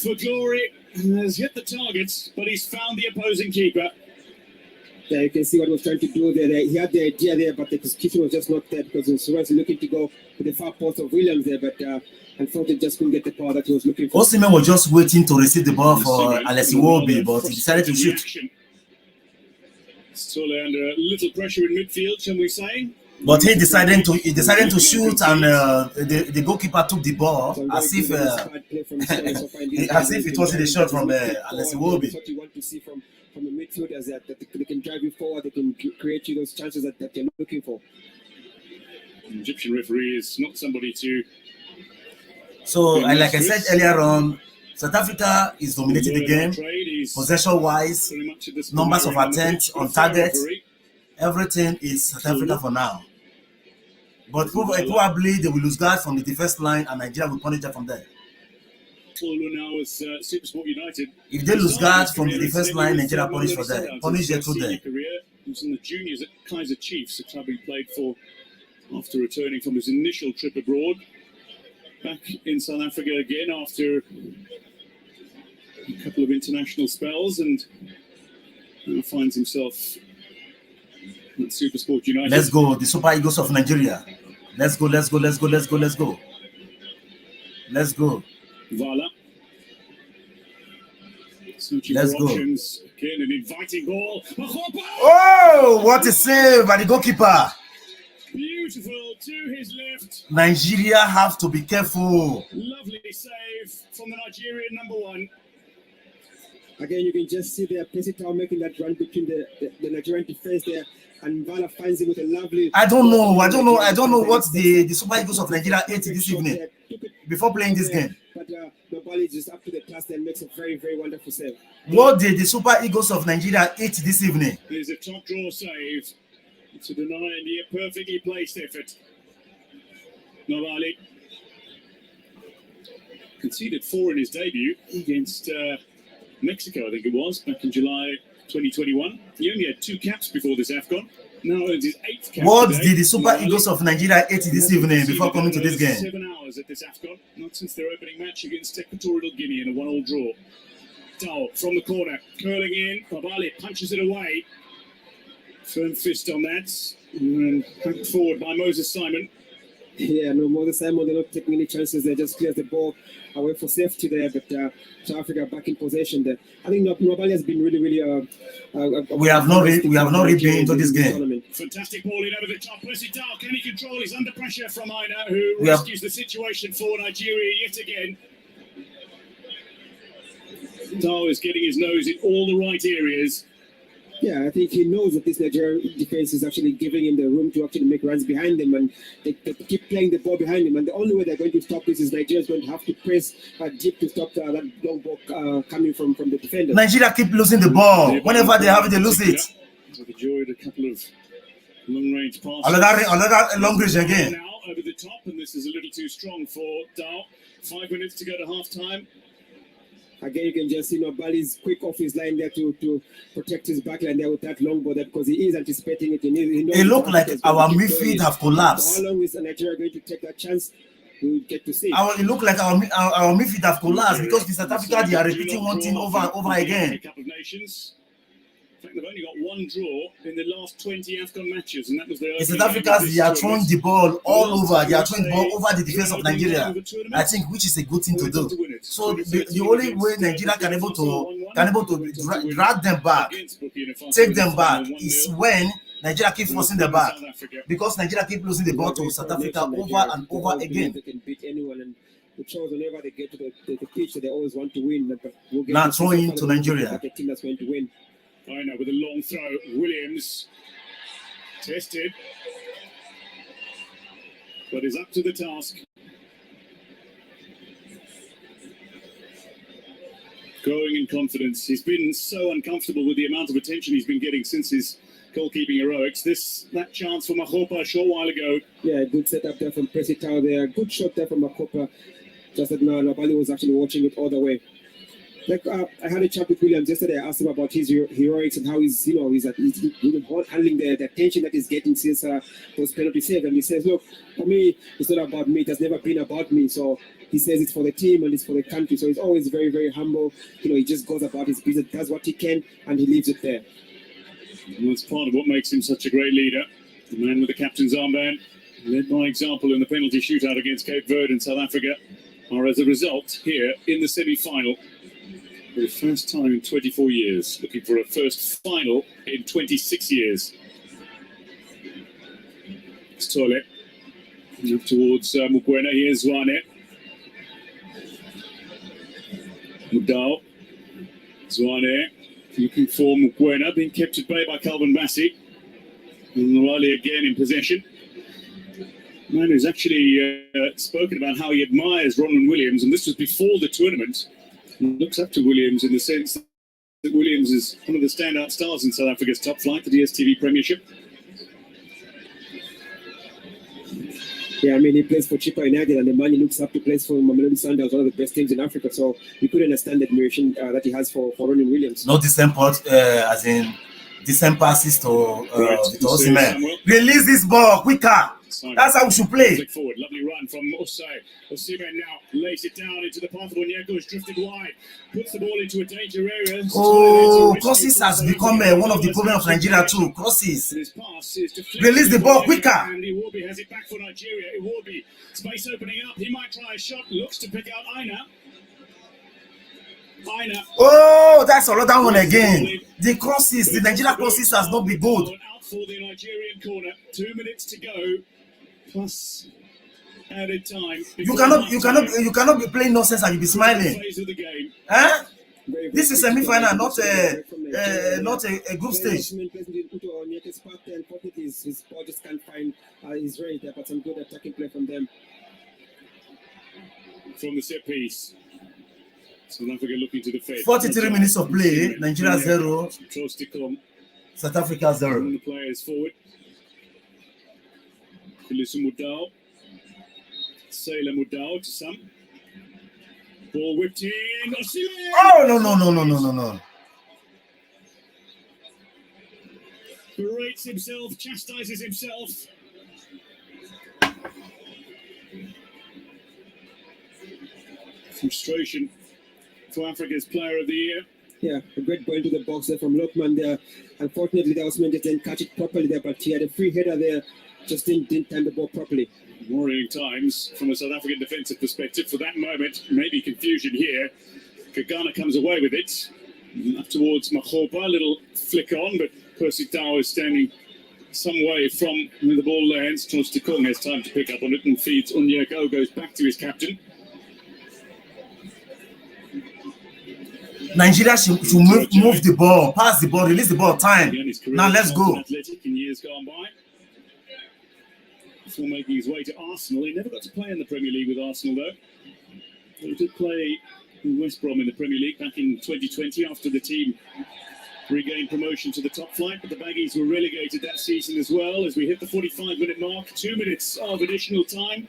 for glory. Has hit the targets, but he's found the opposing keeper. Yeah, you can see what he was trying to do there. He had the idea there, but the execution was just not there because he was looking to go to the far post of Williams there, but unfortunately just couldn't get the power that he was looking for. Osimhen was just waiting to receive the ball for Alex Iwobi, but he decided to shoot. Still under a little pressure in midfield, shall we say? But he decided to shoot, and the goalkeeper took the ball as if it wasn't a shot from Alex Iwobi. What you want to see from the midfielders that they can drive you forward, they can create you those chances that you're looking for. The Egyptian referee is not somebody to. So, like I said earlier on, South Africa is dominating the game, possession-wise, numbers of attempts on target. Everything is South Africa for now. But probably they will lose guard from the defense line and Nigeria will punish them from there. Now with SuperSport United. If they lose guard from the defense line, Nigeria punish for them. Punish them through there. He was in the juniors at Kaiser Chiefs, a club he played for after returning from his initial trip abroad. Back in South Africa again after a couple of international spells, and now finds himself at SuperSport United. Let's go, the Super Eagles of Nigeria. Let's go, let's go, let's go, let's go, let's go. Let's go. Vala. Let's go. Again, an inviting ball. Oh, what a save by the goalkeeper. Beautiful to his left. Nigeria have to be careful. Lovely save from the Nigerian number one. Again, you can just see there, Percy Tau making that run between the Nigerian defense there, and Vala finds him with a lovely. I don't know what the Super Eagles of Nigeria ate this evening before playing this game. But Mabali is just up to the task and makes a very, very wonderful save. What did the Super Eagles of Nigeria eat this evening? There's a top draw save to deny a perfectly placed effort. Mabali conceded 4 in his debut against Mexico, I think it was, back in July 2021. He only had 2 caps before this Afcon. Now earns his 8th cap. What did the Super Eagles of Nigeria eat this evening before coming to this game? 7 hours at this Afcon, not since their opening match against Equatorial Guinea in a 1-1 draw. Tao from the corner, curling in. Babali punches it away. Firm fist on that, and backed forward by Moses Simon. Yeah, no, Moses Simon, they're not taking any chances. They just clears the ball away for safety there, but South Africa back in possession there. I think Mabali has been really, really. We have not really been into this game. Fantastic ball in over the top. Percy Tau, can he control? He's under pressure from Aina, who rescues the situation for Nigeria yet again. Tau is getting his nose in all the right areas. Yeah, I think he knows that this Nigerian defense is actually giving him the room to actually make runs behind them, and they keep playing the ball behind him. And the only way they're going to stop this is Nigeria's going to have to press deep to stop that long ball coming from the defender. Nigeria keep losing the ball. Whenever they have it, they lose it. I've enjoyed a couple of long-range passes. Another long range again. Now over the top, and this is a little too strong for Dow. 5 minutes to go to half-time. Again, you can just see Bali's quick off his line there to protect his back line there with that long ball there, because he is anticipating it. It looked like our midfield have collapsed. How long is Nigeria going to take that chance? We'll get to see. It looked like our midfield have collapsed because the South Africa, they are repeating one thing over and over again. A couple of nations. In fact, they've only got one draw in the last 20 Afcon matches, and that was the South Africans, they are throwing the ball all over. They are throwing the ball over the defense of Nigeria. I think, which is a good thing to do. So the only way Nigeria can able to drag them back, take them back, is when Nigeria keep forcing them back, because Nigeria keep losing the ball to South Africa over and over again. They can beat anyone, and it shows whenever they get to the pitch that they always want to win. Now throwing to Nigeria. The team that's going to win. I know, with a long throw, Williams tested, but is up to the task. Growing in confidence. He's been so uncomfortable with the amount of attention he's been getting since his goalkeeping heroics. That chance for Makopa a short while ago. Yeah, good setup there from Presitao there. Good shot there from Makopa. Just that Nabali was actually watching it all the way. I had a chat with Williams yesterday. I asked him about his heroics and how he's handling the attention that he's getting since those penalty saves. And he says, look, for me, it's not about me. It has never been about me. So he says it's for the team and it's for the country. So he's always very, very humble. He just goes about his business, does what he can, and he leaves it there. Well, that's part of what makes him such a great leader. The man with the captain's armband, led by example in the penalty shootout against Cape Verde and South Africa, are as a result here in the semi-final. For the first time in 24 years, looking for a first final in 26 years. It's Tole. Up towards Mokoena. Here's Zwane. Mudao. Zwane looking for Mokoena, being kept at bay by Calvin Bassey. And Nwali again in possession. Man who's actually spoken about how he admires Ronwen Williams, and this was before the tournament. He looks up to Williams in the sense that Williams is one of the standout stars in South Africa's top flight, the DStv Premiership. Yeah, I mean, he plays for Chippa United, and the man he looks up to plays for Mamelodi Sundowns, one of the best teams in Africa. So you could understand the admiration that he has for Ronwen Williams. No disemport, as in decent passes to osimhen. Release this ball quicker. That's how we should play. Flick forward, lovely run from Osimhen now lays it down into the path of Onyeko, who's drifted wide, puts the ball into a danger area. Crosses has become one of the problems of Nigeria too. Crosses. Release the ball quicker. And Iwobi has it back for Nigeria. Iwobi, space opening up. He might try a shot. Looks to pick out Aina. Oh, that's another one again. The crosses, the Nigeria crosses has not been good. Out for the Nigerian corner. 2 minutes to go. Plus added time. You cannot be playing nonsense and you be smiling. Huh? This is semi-final, not a group stage. His ball just can't find his range there, but some good attacking play from them. From the set piece. South Africa looking to defend. 43 minutes of play. Nigeria 0. South Africa 0. The players forward. Philisu Mudao. Sailor Mudao to some. Ball whipped in. Oh, no. Berates himself, chastises himself. Frustration for Africa's Player of the Year. Yeah, a great ball into the box there from Lookman there. Unfortunately, the osimhen just didn't catch it properly there, but he had a free header there, just didn't time the ball properly. Worrying times from a South African defensive perspective. For that moment, maybe confusion here. Kagana comes away with it. Up towards Makhopa, a little flick on, but Percy Dow is standing some way from where the ball lands. Charles Tikong has time to pick up on it and feeds Onyeko, goes back to his captain. Nigeria should move the ball, pass the ball, release the ball. Time. Now let's go. Athletic in years gone by. Before making his way to Arsenal, he never got to play in the Premier League with Arsenal though. He did play in West Brom in the Premier League back in 2020 after the team regained promotion to the top flight, but the Baggies were relegated that season as well. As we hit the 45-minute mark, 2 minutes of additional time.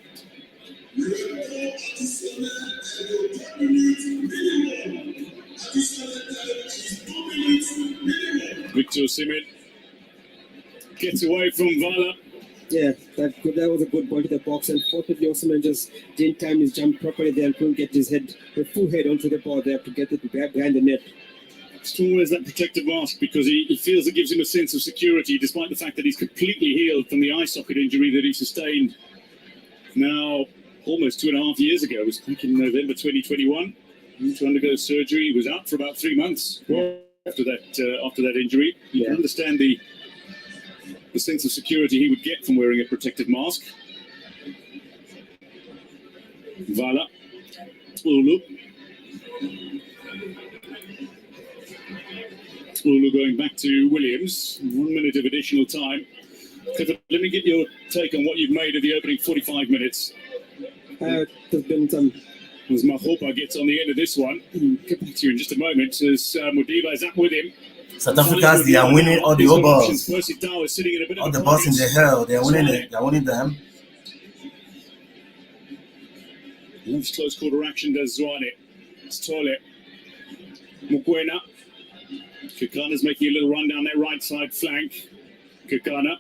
Victor Osimhen gets away from Vala. Yeah, that was a good ball to the box. Unfortunately, Osimhen just didn't time his jump properly there and couldn't get his full head onto the ball there to get it behind the net. Still wears that protective mask because he feels it gives him a sense of security, despite the fact that he's completely healed from the eye socket injury that he sustained now almost 2.5 years ago. It was back in November 2021. To undergo surgery. He was out for about 3 months after that injury. You can understand the sense of security he would get from wearing a protective mask. Vala. Ulu going back to Williams. 1 minute of additional time. Clifford, let me get your take on what you've made of the opening 45 minutes. There's been some... As Mahopa gets on the end of this one, get back to you in just a moment, as Modiba is up with him. South Africa, they are winning all the balls. All the balls in the hell, they are winning it. They are winning them. Moves close quarter action does Zwane. It's Tole. Mukwena. Kekana's making a little run down that right side flank. Kekana.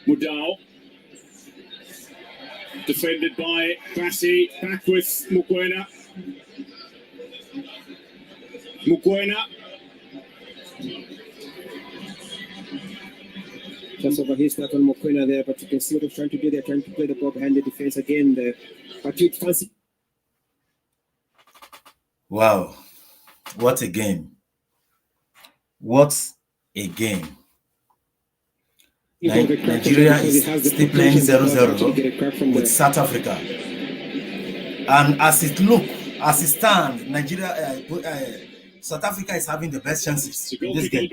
Mudao. Defended by Bassi, back with Mukwena. Just over his start on Mukwena there, but you can see what he's trying to do. They're trying to play the ball behind the defense again there. But you fancy. Wow, what a game! What a game! Nigeria is still playing 0-0 with South Africa, and as it stands, Nigeria, South Africa is having the best chances in this game.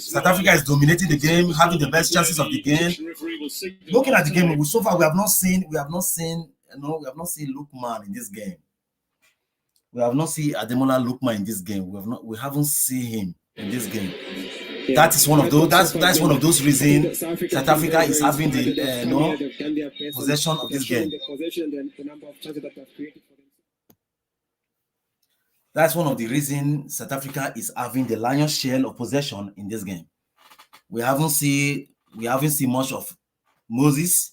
South Africa is dominating the game, having the best chances of the game. Looking at the game, so far we have not seen Lookman in this game. We have not seen Ademola Lookman in this game. We haven't seen him in this game. Yeah. That is one of those. That's one of those reasons South Africa is having the possession of this game. That's one of the reasons South Africa is having the lion's share of possession in this game. We haven't seen much of Moses.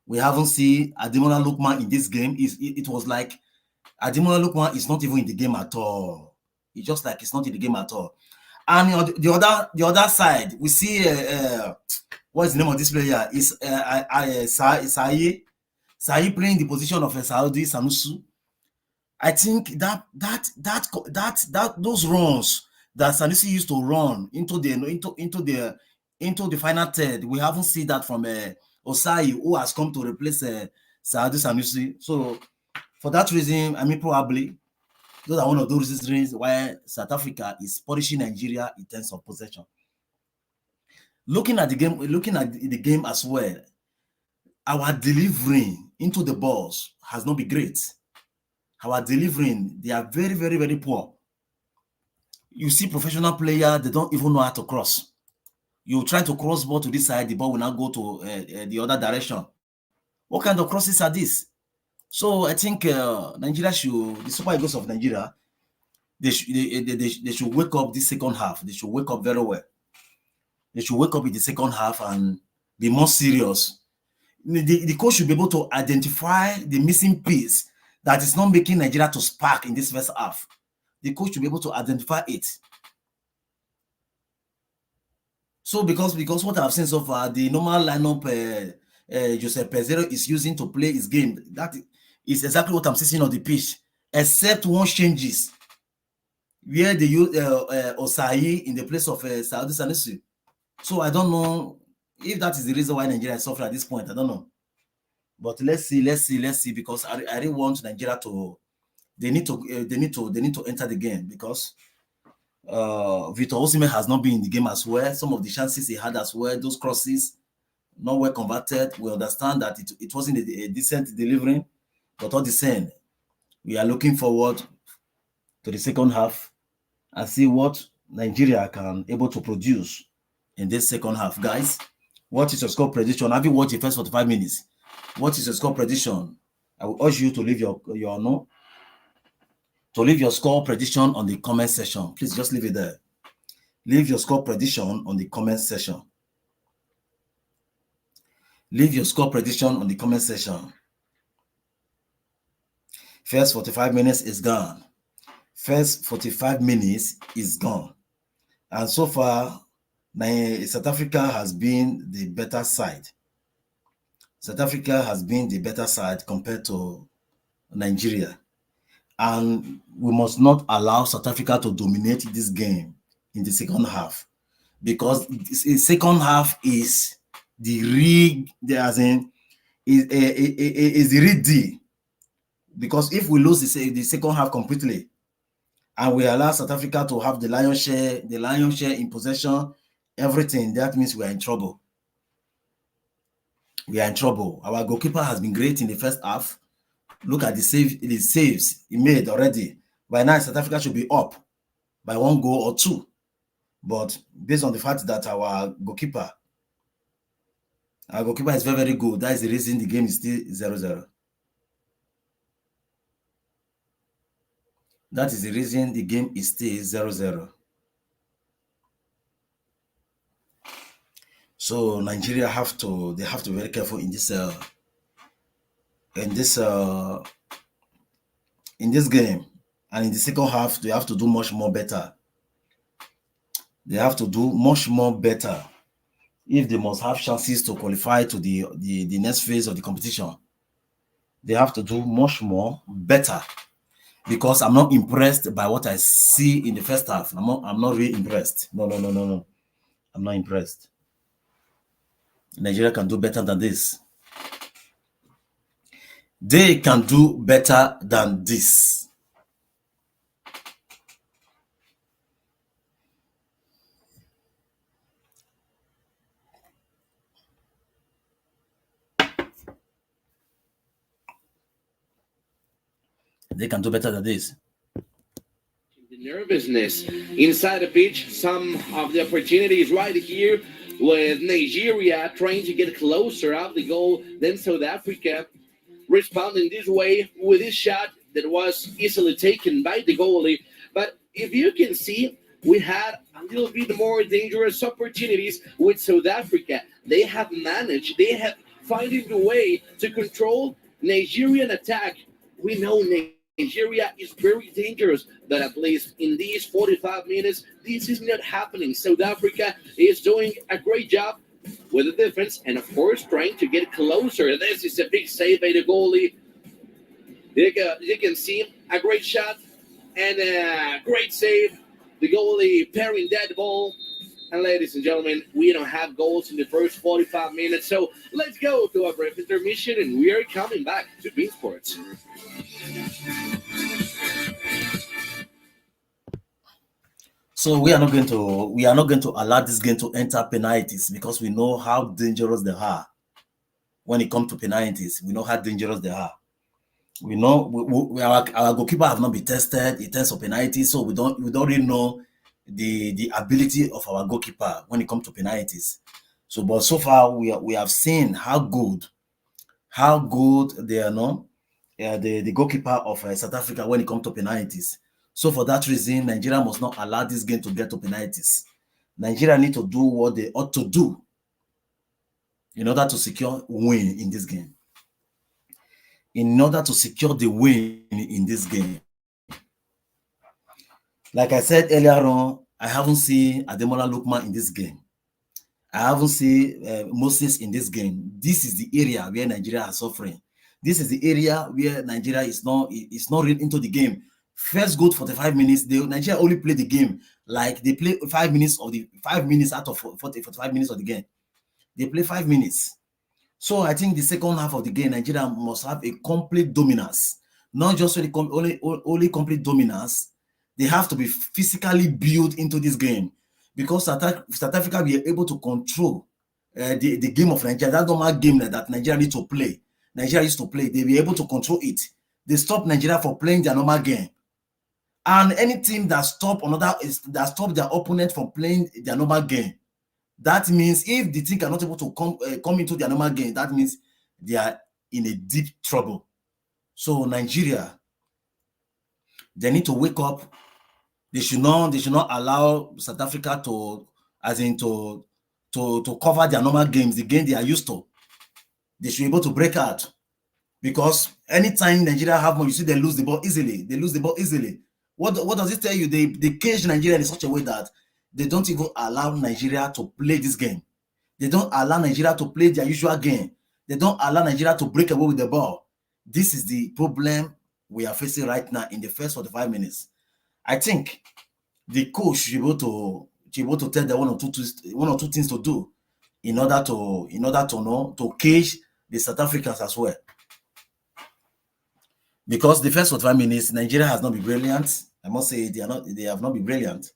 We haven't seen Ademola Lookman in this game. It was like Ademola Lookman is not even in the game at all. It's just like it's not in the game at all. And on the other side, we see what is the name of this player? Is Sahi playing the position of Saudi Sanusi. I think that those runs that Sanusi used to run into the final third, we haven't seen that from Osai, who has come to replace Saudi Sanusi. So for that reason, I mean, probably those are one of those reasons why South Africa is punishing Nigeria in terms of possession. Looking at the game as well, our delivering into the balls has not been great. Our delivering, they are very, very, very poor. You see professional players, they don't even know how to cross. You try to cross ball to this side, the ball will not go to the other direction. What kind of crosses are these? So I think Nigeria the Super Eagles of Nigeria, they should wake up this second half. They should wake up very well. They should wake up in the second half and be more serious. The coach should be able to identify the missing piece that is not making Nigeria to spark in this first half. The coach should be able to identify it. So because what I've seen so far, the normal lineup Joseph Pereira is using to play his game, that is exactly what I'm seeing on the pitch, except one changes where they use Osai in the place of Saudi Sanusi. So I don't know if that is the reason why Nigeria is suffering at this point. I don't know. But let's see, because I really want Nigeria to they need to enter the game, because Victor Osimhen has not been in the game as well. Some of the chances he had as well, those crosses, not well converted. We understand that it wasn't a decent delivering, but all the same, we are looking forward to the second half and see what Nigeria can able to produce in this second half. Guys, what is your score prediction? Have you watched the first 45 minutes? What is your score prediction? I will urge you to leave your score prediction on the comment section. Please just leave it there. Leave your score prediction on the comment section. Leave your score prediction on the comment section. First 45 minutes is gone. First 45 minutes is gone. And so far, South Africa has been the better side. South Africa has been the better side compared to Nigeria. And we must not allow South Africa to dominate this game in the second half, because the second half is the real, is the real deal. Because if we lose the second half completely, and we allow South Africa to have the lion's share in possession, everything, that means we are in trouble. We are in trouble. Our goalkeeper has been great in the first half. Look at the saves he made already. By now, South Africa should be up by 1 goal or 2. But based on the fact that our goalkeeper is very, very good, that is the reason the game is still 0-0. That is the reason the game is still 0-0. So Nigeria have to be very careful in this game, and in the second half they have to do much more better. They have to do much more better if they must have chances to qualify to the next phase of the competition. They have to do much more better, because I'm not impressed by what I see in the first half. I'm not really impressed. No. I'm not impressed. Nigeria can do better than this. They can do better than this. They can do better than this. The nervousness inside the pitch, some of the opportunities right here with Nigeria trying to get closer up the goal, then South Africa responding this way with this shot that was easily taken by the goalie. But if you can see, we had a little bit more dangerous opportunities with South Africa. They have finding a way to control Nigerian attack. We know Nigeria is very dangerous, but at least in these 45 minutes, this is not happening. South Africa is doing a great job with the defense and, of course, trying to get closer. This is a big save by the goalie. You can see a great shot and a great save. The goalie parrying that ball. And ladies and gentlemen, we don't have goals in the first 45 minutes. So let's go to a brief intermission, and we are coming back to Bean Sports. So we are not going to allow this game to enter penalties, because we know how dangerous they are. When it comes to penalties, we know how dangerous they are. We know our goalkeeper have not been tested in terms of penalties, so we don't really know the ability of our goalkeeper when it comes to penalties. So, but so far we have seen how good they are. The goalkeeper of South Africa when it comes to penalties. So for that reason, Nigeria must not allow this game to get to penalties. Nigeria need to do what they ought to do in order to secure win in this game. In order to secure the win in this game. Like I said earlier on, I haven't seen Ademola Lookman in this game. I haven't seen Moses in this game. This is the area where Nigeria is suffering. This is the area where Nigeria is not really into the game. First goal 45 minutes. Nigeria only play the game like they play 5 minutes out of 45 minutes of the game. They play 5 minutes. So I think the second half of the game, Nigeria must have a complete dominance. not just only complete dominance. They have to be physically built into this game, because South Africa be able to control the game of Nigeria. That normal game that Nigeria need to play. Nigeria used to play. They be able to control it. They stop Nigeria from playing their normal game. And any team that stop their opponent from playing their normal game, that means if the team cannot able to come into their normal game, that means they are in a deep trouble. So Nigeria, they need to wake up. They should not allow South Africa to cover their normal games, the game they are used to. They should be able to break out, because anytime Nigeria have more, you see they lose the ball easily. What does it tell you? They cage Nigeria in such a way that they don't even allow Nigeria to play this game. They don't allow Nigeria to play their usual game. They don't allow Nigeria to break away with the ball. This is the problem we are facing right now in the first 45 minutes. I think the coach should be able to tell them one or two things to do in order to cage the South Africans as well. Because the first 45 minutes, Nigeria has not been brilliant. I must say they have not been brilliant.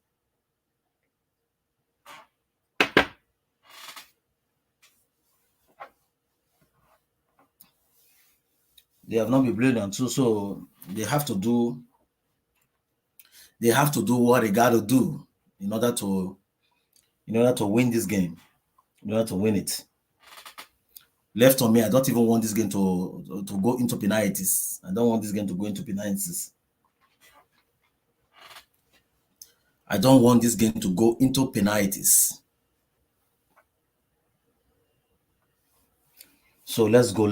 They have not been brilliant too, so they have to do what they gotta do in order to win this game, in order to win it. Left on me, I don't even want this game to go into penalties. I don't want this game to go into penalties. I don't want this game to go into penalties. So let's go.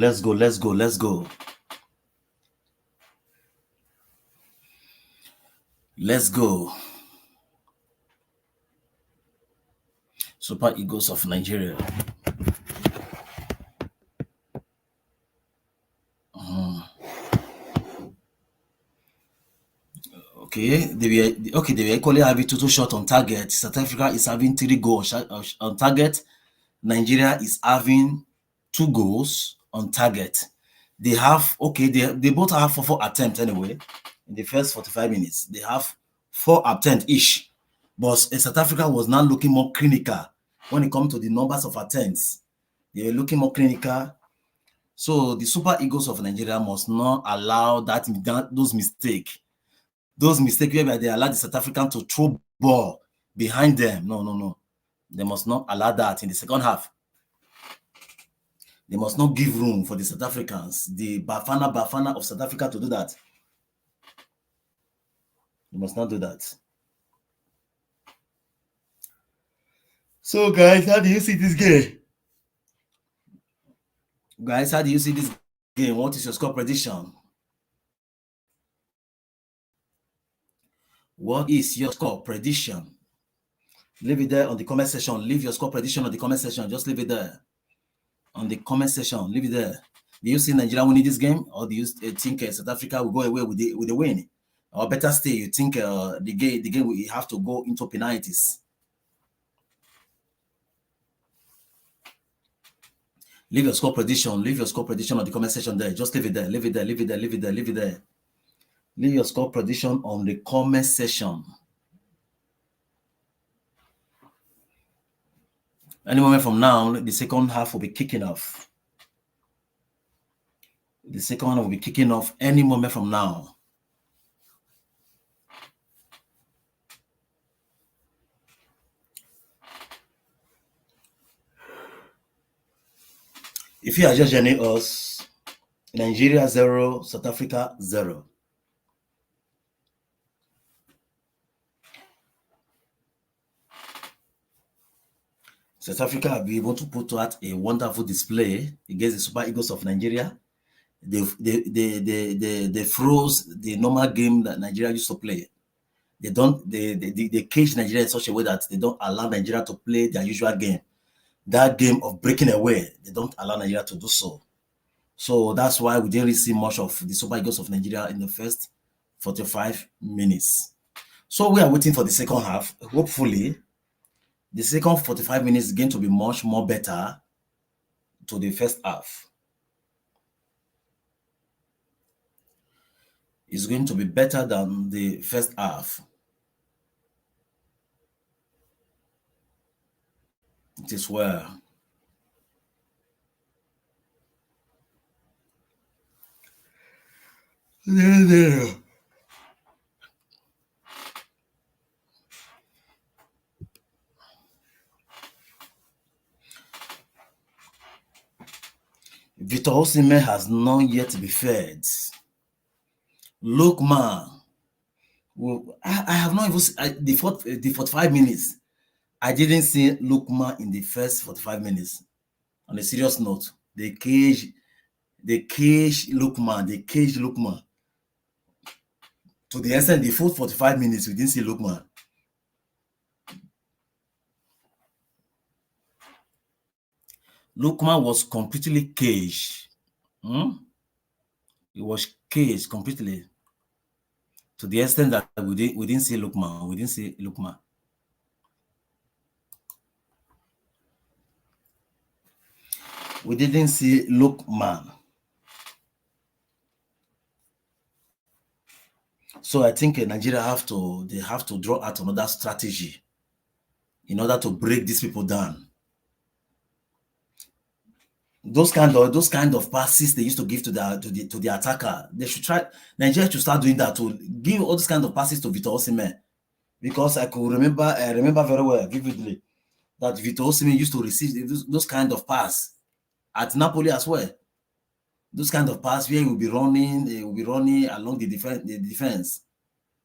Let's go. Super Eagles of Nigeria. Okay, they were equally having 2 shot on target. South Africa is having 3 goals on target. Nigeria is having 2 goals on target. They both have 4 attempts anyway. In the first 45 minutes, they have 4 attempts each. But South Africa was now looking more clinical when it comes to the numbers of attempts. They were looking more clinical. So the Super Eagles of Nigeria must not allow those mistakes. Those mistakes where they allow the South African to throw ball behind them. No. They must not allow that in the second half. They must not give room for the South Africans, the Bafana of South Africa, to do that. You must not do that. So, guys, how do you see this game? What is your score prediction? What is your score prediction? Leave it there on the comment section. Leave your score prediction on the comment section. Just leave it there on the comment section. Leave it there. Do you see Nigeria winning this game, or do you think South Africa will go away with the win? Or better still, you think the game will have to go into penalties? Leave your score prediction on the comment section there. Just leave it there. Leave it there. Leave your score prediction on the comment section. Any moment from now, the second half will be kicking off. The second half will be kicking off any moment from now. If you are just joining us, Nigeria 0, South Africa 0. South Africa have been able to put out a wonderful display against the Super Eagles of Nigeria. They froze the normal game that Nigeria used to play. They cage Nigeria in such a way that they don't allow Nigeria to play their usual game. That game of breaking away, they don't allow Nigeria to do so. So that's why we didn't really see much of the Super Eagles of Nigeria in the first 45 minutes. So we are waiting for the second half. Hopefully, the second 45 minutes is going to be much more better to the first half. is going to be better than the first half. It is well. Victor Osimhen has not yet been fed. Lookman, well, I have not even the 45 minutes. I didn't see Lookman in the first 45 minutes. On a serious note, they caged Lookman. To the extent the full 45 minutes, we didn't see Lookman. Lookman was completely caged. He was caged completely. To the extent that we didn't see Lookman. We didn't see Lookman. We didn't see Lookman. So I think Nigeria have to draw out another strategy in order to break these people down. Those kind of passes they used to give to the attacker, they should try. Nigeria should start doing that, to give all those kind of passes to Victor Osimhen, because I remember very well, vividly, that Victor Osimhen used to receive those kind of pass at Napoli as well. Those kind of pass where he will be running along the defense.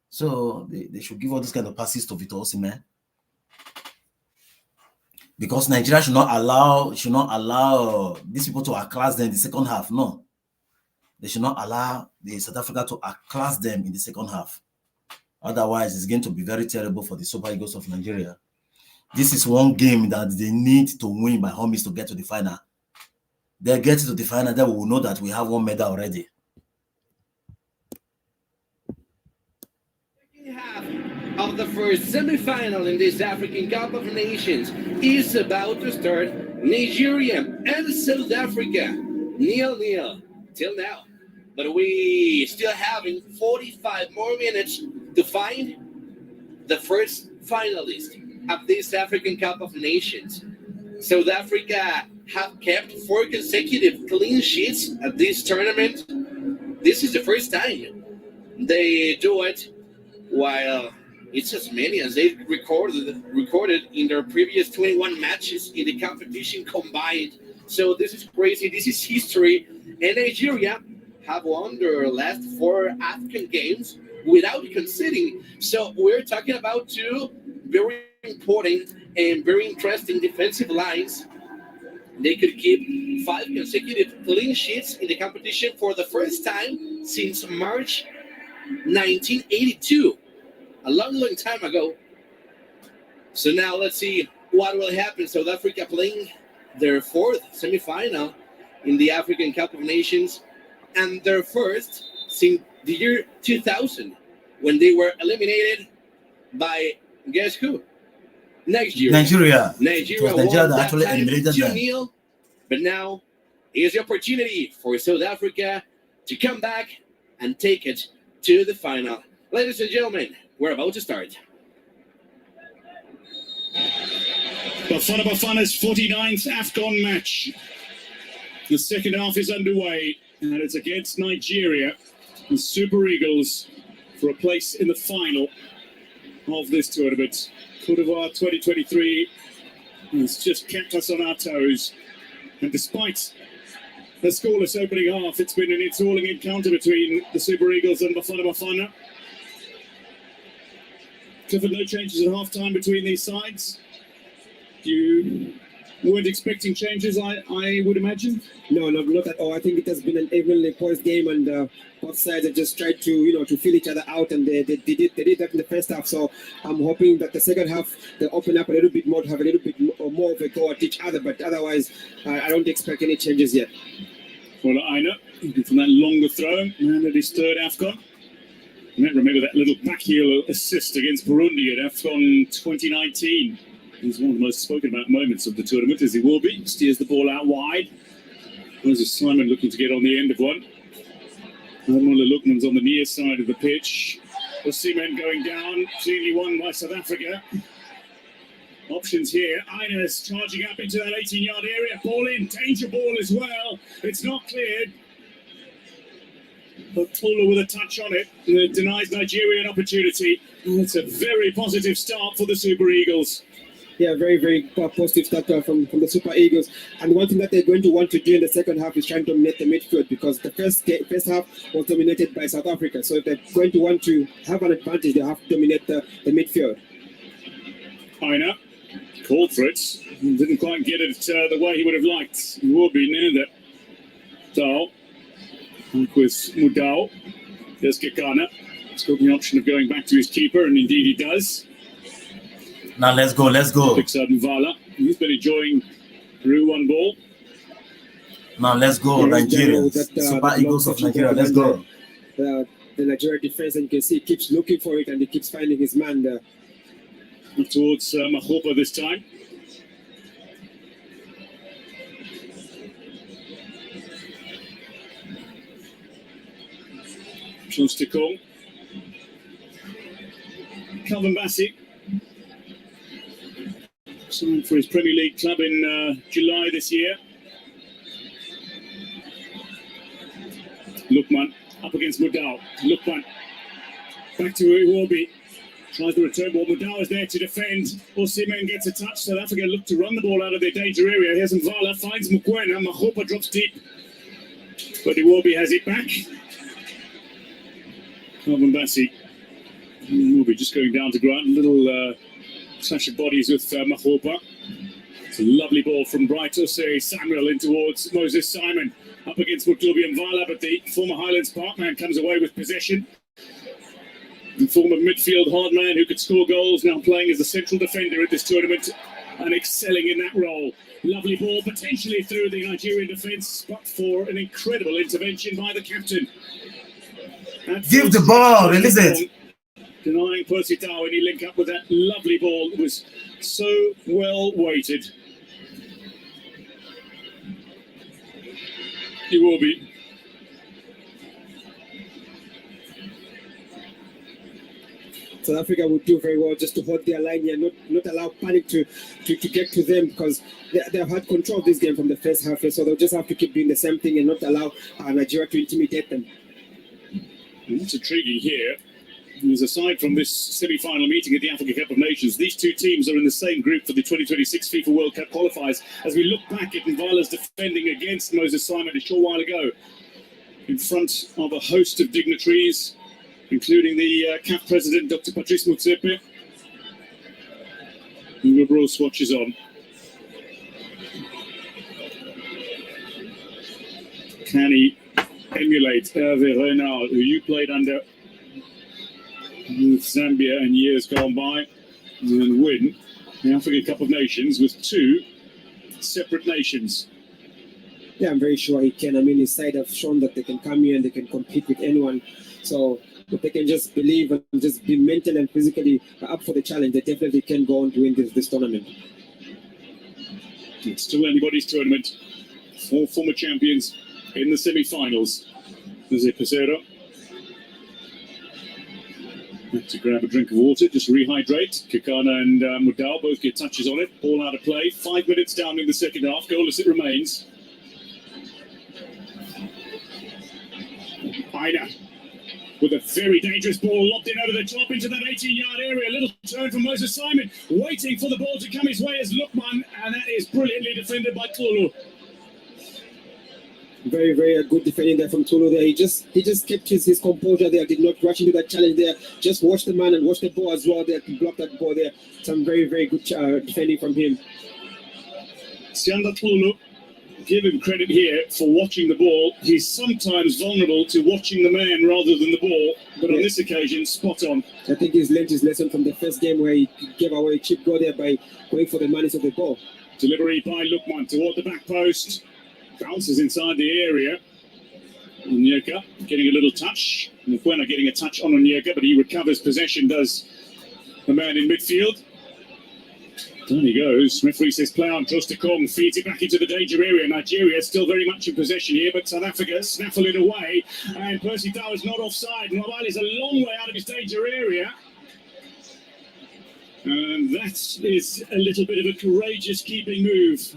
So they should give all those kind of passes to Victor Osimhen, because Nigeria should not allow these people to outclass them in the second half. No, they should not allow the South Africa to outclass them in the second half. Otherwise, it's going to be very terrible for the Super Eagles of Nigeria. This is one game that they need to win by all means to get to the final. They get to the final, then we will know that we have one medal already. Half of the first semi-final in this African Cup of Nations is about to start. Nigeria and South Africa 0-0 till now, but we still having 45 more minutes to find the first finalist of this African Cup of Nations. South Africa have kept 4 consecutive clean sheets at this tournament. This is the first time they do it, while it's as many as they recorded in their previous 21 matches in the competition combined. So this is crazy. This is history. And Nigeria have won their last 4 Afcon games without conceding. So we're talking about 2 very important and very interesting defensive lines. They could keep 5 consecutive clean sheets in the competition for the first time since March 1982. A long time ago. So now let's see what will happen. South Africa playing their 4th semi-final in the African Cup of Nations, and their first since the year 2000, when they were eliminated by, guess who? Nigeria. Nigeria that actually eliminated them. 2-0, but now here's the opportunity for South Africa to come back and take it to the final. Ladies and gentlemen, we're about to start. Bafana's 49th Afcon match. The second half is underway, and it's against Nigeria, the Super Eagles, for a place in the final of this tournament. Cote d'Ivoire 2023 has just kept us on our toes, and despite the scoreless opening half, it's been an enthralling encounter between the Super Eagles and Bafana. Clifford, no changes at half-time between these sides. You weren't expecting changes, I would imagine? No, not at all. I think it has been an evenly poised game, and both sides have just tried to feel each other out, and they did that in the first half. So I'm hoping that the second half they open up a little bit more, to have a little bit more of a go at each other. But otherwise, I don't expect any changes yet. Well, I know from that longer throw, and at his 3rd Afcon. Remember that little backheel assist against Burundi at Afcon 2019. He's one of the most spoken about moments of the tournament, as he will be. Steers the ball out wide. There's Simon looking to get on the end of one. Mola Lookman's on the near side of the pitch. Osimhen going down, clearly won by South Africa. Options here. Ina's charging up into that 18-yard area. Ball in, danger ball as well. It's not cleared. But Tulu with a touch on it denies Nigeria an opportunity. It's a very positive start for the Super Eagles. Yeah, very, very positive start from the Super Eagles. And one thing that they're going to want to do in the second half is try and dominate the midfield, because the first half was dominated by South Africa. So if they're going to want to have an advantage, they have to dominate the midfield. Ina called for it. Didn't quite get it the way he would have liked. He will be near that. Dao. With Mudao. There's Kekana. He's got the option of going back to his keeper, and indeed he does. Now let's go. Picks out Mvala. He's been enjoying through one ball. Now let's go, Nigeria. Super Eagles of Nigeria, let's go. The Nigeria defense, and you can see he keeps looking for it, and he keeps finding his man there. Towards Mahopa this time. Chance to Kong. Calvin Bassey. Signed for his Premier League club in July this year. Lookman up against Mudao. Lookman back to Iwobi. Tries the return ball. Mudao is there to defend. Osimhen gets a touch. South Africa look to run the ball out of their danger area. Here's Mvala, finds Mukwena. Mahopa drops deep. But Iwobi has it back. Calvin Bassey. Iwobi just going down to ground. Little clash of bodies with Mahopa. It's a lovely ball from Bright Osei Samuel in towards Moses Simon. Up against Mutlubi and Mvala, but the former Highlands Park man comes away with possession. The former midfield hard man who could score goals, now playing as a central defender at this tournament and excelling in that role. Lovely ball, potentially through the Nigerian defence, but for an incredible intervention by the captain. Give the ball, release it. Denying Percy Tau when he linked up with that lovely ball. It was so well weighted. He will be. South Africa would do very well just to hold their line here, not allow panic to get to them, because they've had control of this game from the first half here, so they'll just have to keep doing the same thing and not allow Nigeria to intimidate them. What's intriguing here is, aside from this semi-final meeting at the Africa Cup of Nations, these two teams are in the same group for the 2026 FIFA World Cup qualifiers. As we look back at Mvala's defending against Moses Simon a short while ago, in front of a host of dignitaries, including the CAF president, Dr. Patrice Motsepe. Hugo Bros watches on. Can he emulate Hervé Renard, who you played under with Zambia in years gone by, and win the African Cup of Nations with two separate nations? Yeah, I'm very sure he can. I mean, his side have shown that they can come here and they can compete with anyone. So if they can just believe and just be mentally and physically up for the challenge, they definitely can go on to win this tournament. It's still anybody's tournament. 4 former champions in the semi-finals. Jose Pesero. To grab a drink of water, just rehydrate. Kekana and Mudao both get touches on it. Ball out of play. 5 minutes down in the second half. Goalless it remains. Ina with a very dangerous ball lobbed in over the top into that 18-yard area. A little turn from Moses Simon, waiting for the ball to come his way as Lookman, and that is brilliantly defended by Tulu. Very, very good defending there from Tulu there. He just kept his composure there, did not rush into that challenge there. Just watch the man and watch the ball as well there to block that ball there. Some very, very good defending from him. Sianda Tulu, give him credit here for watching the ball. He's sometimes vulnerable to watching the man rather than the ball, but on this occasion, spot on. I think he's learned his lesson from the first game where he gave away a cheap goal there by going for the malice of the ball. Delivery by Lookman toward the back post. Bounces inside the area. Onyeka getting a little touch. Mukwena getting a touch on Onyeka, but he recovers possession, does the man in midfield. Down he goes. Referee says play on. Draws to Kong. Feeds it back into the danger area. Nigeria still very much in possession here, but South Africa snaffle it away. And Percy Tau is not offside. Nwabali is a long way out of his danger area. And that is a little bit of a courageous keeping move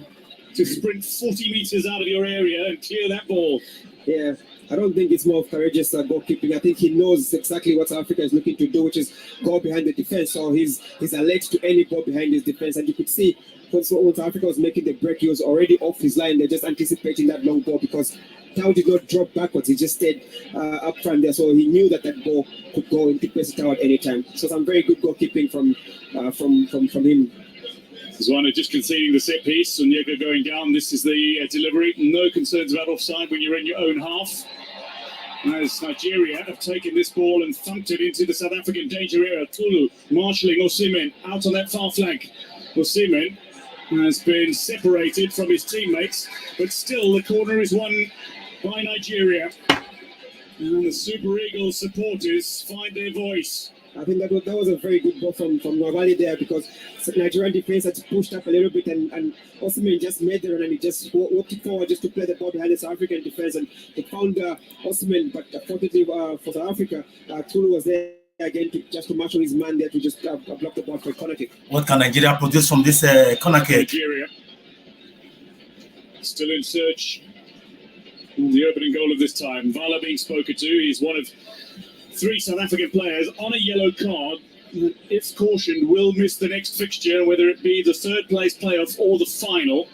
to sprint 40 meters out of your area and clear that ball. Yeah, I don't think it's more of courageous goalkeeping. I think he knows exactly what South Africa is looking to do, which is go behind the defense. So he's alert to any ball behind his defense. And you could see when South Africa was making the break, he was already off his line. They're just anticipating that long ball because Tau did not drop backwards. He just stayed up front there. So he knew that ball could go into Percy Tau at any time. So some very good goalkeeping from him. Zwana just conceding the set piece. Onyeka going down. This is the delivery. No concerns about offside when you're in your own half. As Nigeria have taken this ball and thumped it into the South African danger area. Tulu marshalling Osimhen out on that far flank. Osimhen has been separated from his teammates, but still the corner is won by Nigeria. And the Super Eagles supporters find their voice. I think that was a very good ball from Nwabali there because Nigerian defense had pushed up a little bit and Osimhen just made the run and he just walked it forward just to play the ball behind the South African defense and they found Osimhen, but fortunately for South Africa, Tulu was there again to marshal his man there to just block the ball for a corner kick. What can Nigeria produce from this corner kick? Nigeria still in search of the opening goal of this time. Vala being spoken to. He's one of 3 South African players on a yellow card. If cautioned, will miss the next fixture, whether it be the 3rd place playoff or the final.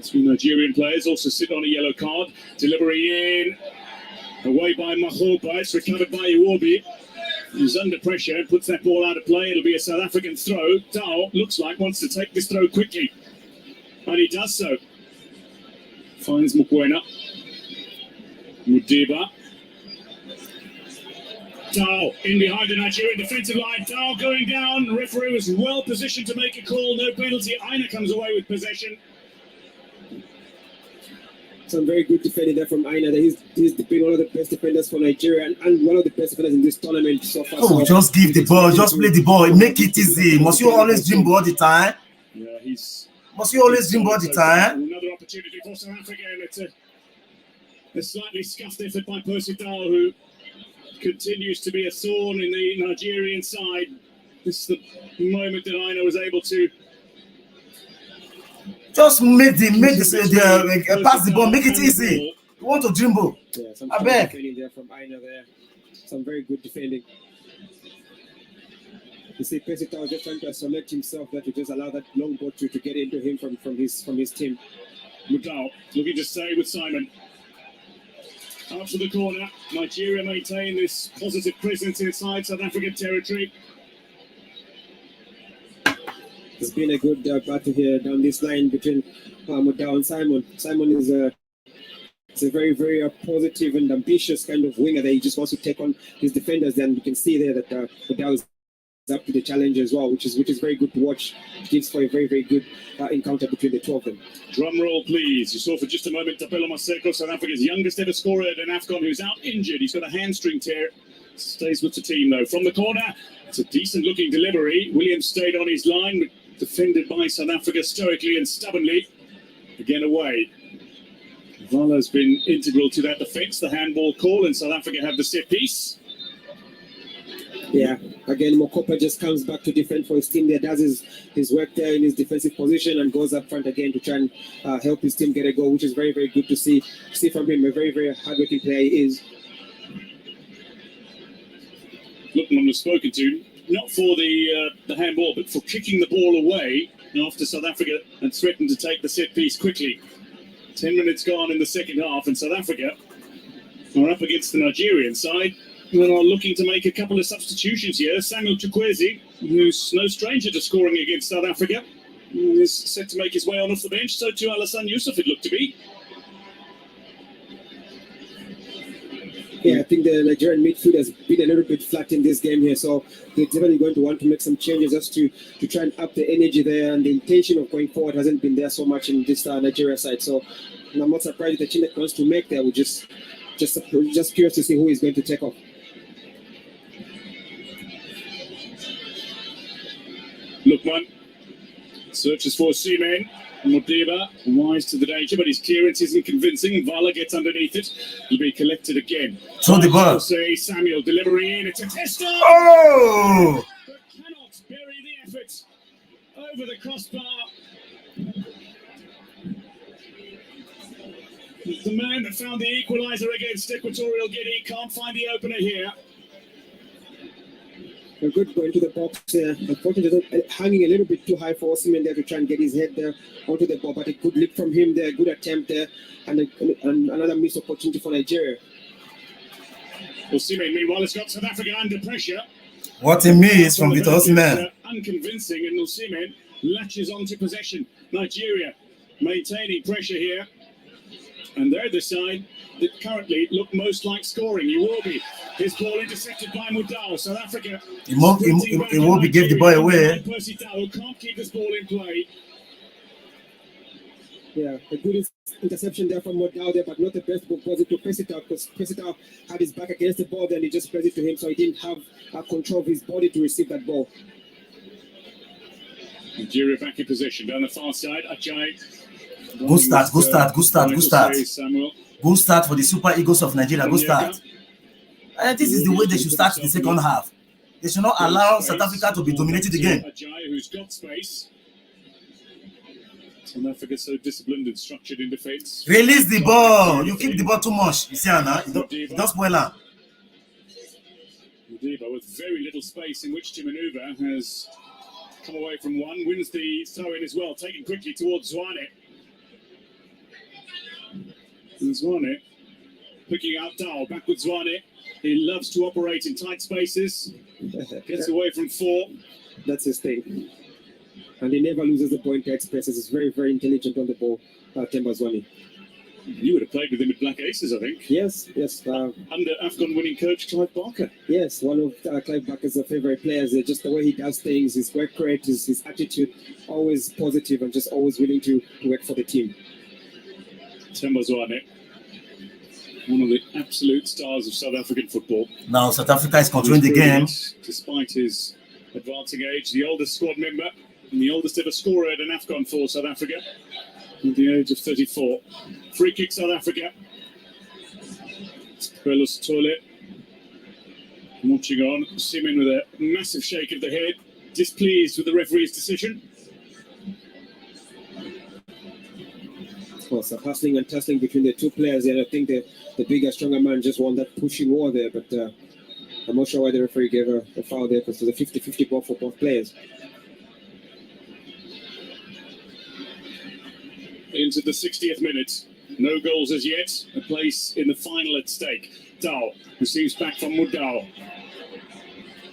2 Nigerian players also sit on a yellow card. Delivery in. Away by Mahoba. It's recovered by Iwobi. He's under pressure and puts that ball out of play. It'll be a South African throw. Tau looks like wants to take this throw quickly. And he does so. Finds Mukwena. Mudiba. Tau in behind the Nigerian defensive line. Tau going down. The referee was well positioned to make a call. No penalty. Aina comes away with possession. Some very good defending there from Aina. He's been one of the best defenders for Nigeria and one of the best defenders in this tournament so far. Oh, just give the ball. Just play the ball. Make it easy. Must you always dream ball all the time? Yeah, Must you always dream ball all the time? Another opportunity for South Africa. And it's a slightly scuffed effort by Percy Tau, who continues to be a thorn in the Nigerian side. This is the moment that Aina was able to just pass the ball, make it easy. You want to dream ball? Yeah, some I beg. defending there from Aina there. Some very good defending. You see, Percy Tau just trying to select himself there to just allow that long ball to get into him from his team. Mudau looking to stay with Simon. Out to the corner. Nigeria maintain this positive presence inside South African territory. It's been a good battle here down this line between Mudau and Simon. Simon is a very, very positive and ambitious kind of winger that he just wants to take on his defenders. Then you can see there that Mudau is up to the challenge as well, which is very good to watch. It gives for a very, very good encounter between the 2 of them. Drum roll, please. You saw for just a moment Tapelo Maseko, South Africa's youngest ever scorer at an Afcon, who's out injured. He's got a hamstring tear. Stays with the team though. From the corner, it's a decent looking delivery. Williams stayed on his line, but defended by South Africa stoically and stubbornly. Again away. Vala's been integral to that defence. The handball call, and South Africa have the set piece. Yeah, again, Mokopa just comes back to defend for his team there, does his work there in his defensive position and goes up front again to try and help his team get a goal, which is very, very good to see from him. A very, very hard-working player he is. Lookman was spoken to, not for the handball, but for kicking the ball away after South Africa had threatened to take the set piece quickly. 10 minutes gone in the second half, and South Africa are up against the Nigerian side. And are looking to make a couple of substitutions here. Samuel Chukwueze, who's no stranger to scoring against South Africa, is set to make his way on off the bench. So too Alassane Yusuf, it looked to be. Yeah, I think the Nigerian midfield has been a little bit flat in this game here, so they're definitely going to want to make some changes just to try and up the energy there, and the intention of going forward hasn't been there so much in this Nigeria side. So I'm not surprised the change that wants to make there. We're just curious to see who is going to take off. Lookman Searches for osimhen. Modiba, wise to the danger, but his clearance isn't convincing. Vala gets underneath it. He'll be collected again. Throw the ball. Say Samuel delivery in. It's a tester. Oh! But cannot bury the effort over the crossbar. The man that found the equaliser against Equatorial Guinea can't find the opener here. A good going to the box there. Unfortunately, hanging a little bit too high for Osimhen there to try and get his head there onto the ball, but a good leap from him there, good attempt there, and another missed opportunity for Nigeria. Osimhen, meanwhile, has got South Africa under pressure. What a miss from Victor Osimhen. Unconvincing, and Osimhen latches onto possession. Nigeria maintaining pressure here. And they're the side that currently look most like scoring. He will be. His ball intercepted by Mudau. South Africa. He will be give the ball away. Percy Tau can't keep this ball in play. Yeah, a good interception there from Mudau there, but not the best was it to Percy Tau, because Percy Tau had his back against the ball, then he just pressed it to him, so he didn't have control of his body to receive that ball. Nigeria back in position down the far side. Ajay. Good start. Samuel. Good start for the Super Eagles of Nigeria. Good start. This is the way they should start the second half. They should not allow South Africa to be dominating the game. Ajay, who's got space. South Africa so disciplined and structured in defence. Release the ball. You keep the ball too much. You see, Anna? You don't spoil her. Modiba, with very little space in which to manoeuvre, has come away from one. Wins the throw-in as well. Taken quickly towards Zwane. And Zwane picking out Dao, back with Zwane. He loves to operate in tight spaces. Gets away from four. That's his thing. And he never loses the point to express. He's very, very intelligent on the ball, Themba Zwane. You would have played with him at Black Aces, I think. Yes. Under Afcon winning coach Clive Barker. Yes, one of Clive Barker's favourite players. Just the way he does things, his work rate, his attitude, always positive and just always willing to work for the team. Themba Zwane, one of the absolute stars of South African football. Now South Africa is controlling the game. Despite his advancing age, the oldest squad member and the oldest ever scorer at an Afcon for South Africa, at the age of 34. Free kick South Africa. Carlos Tole watching on. Osimhen with a massive shake of the head, displeased with the referee's decision. Of course, a hustling and tussling between the two players, and I think the bigger, stronger man just won that pushing war there, but I'm not sure why the referee gave a foul there, because it was a 50-50 ball for both players. Into the 60th minute. No goals as yet. A place in the final at stake. Dao receives back from Mudau.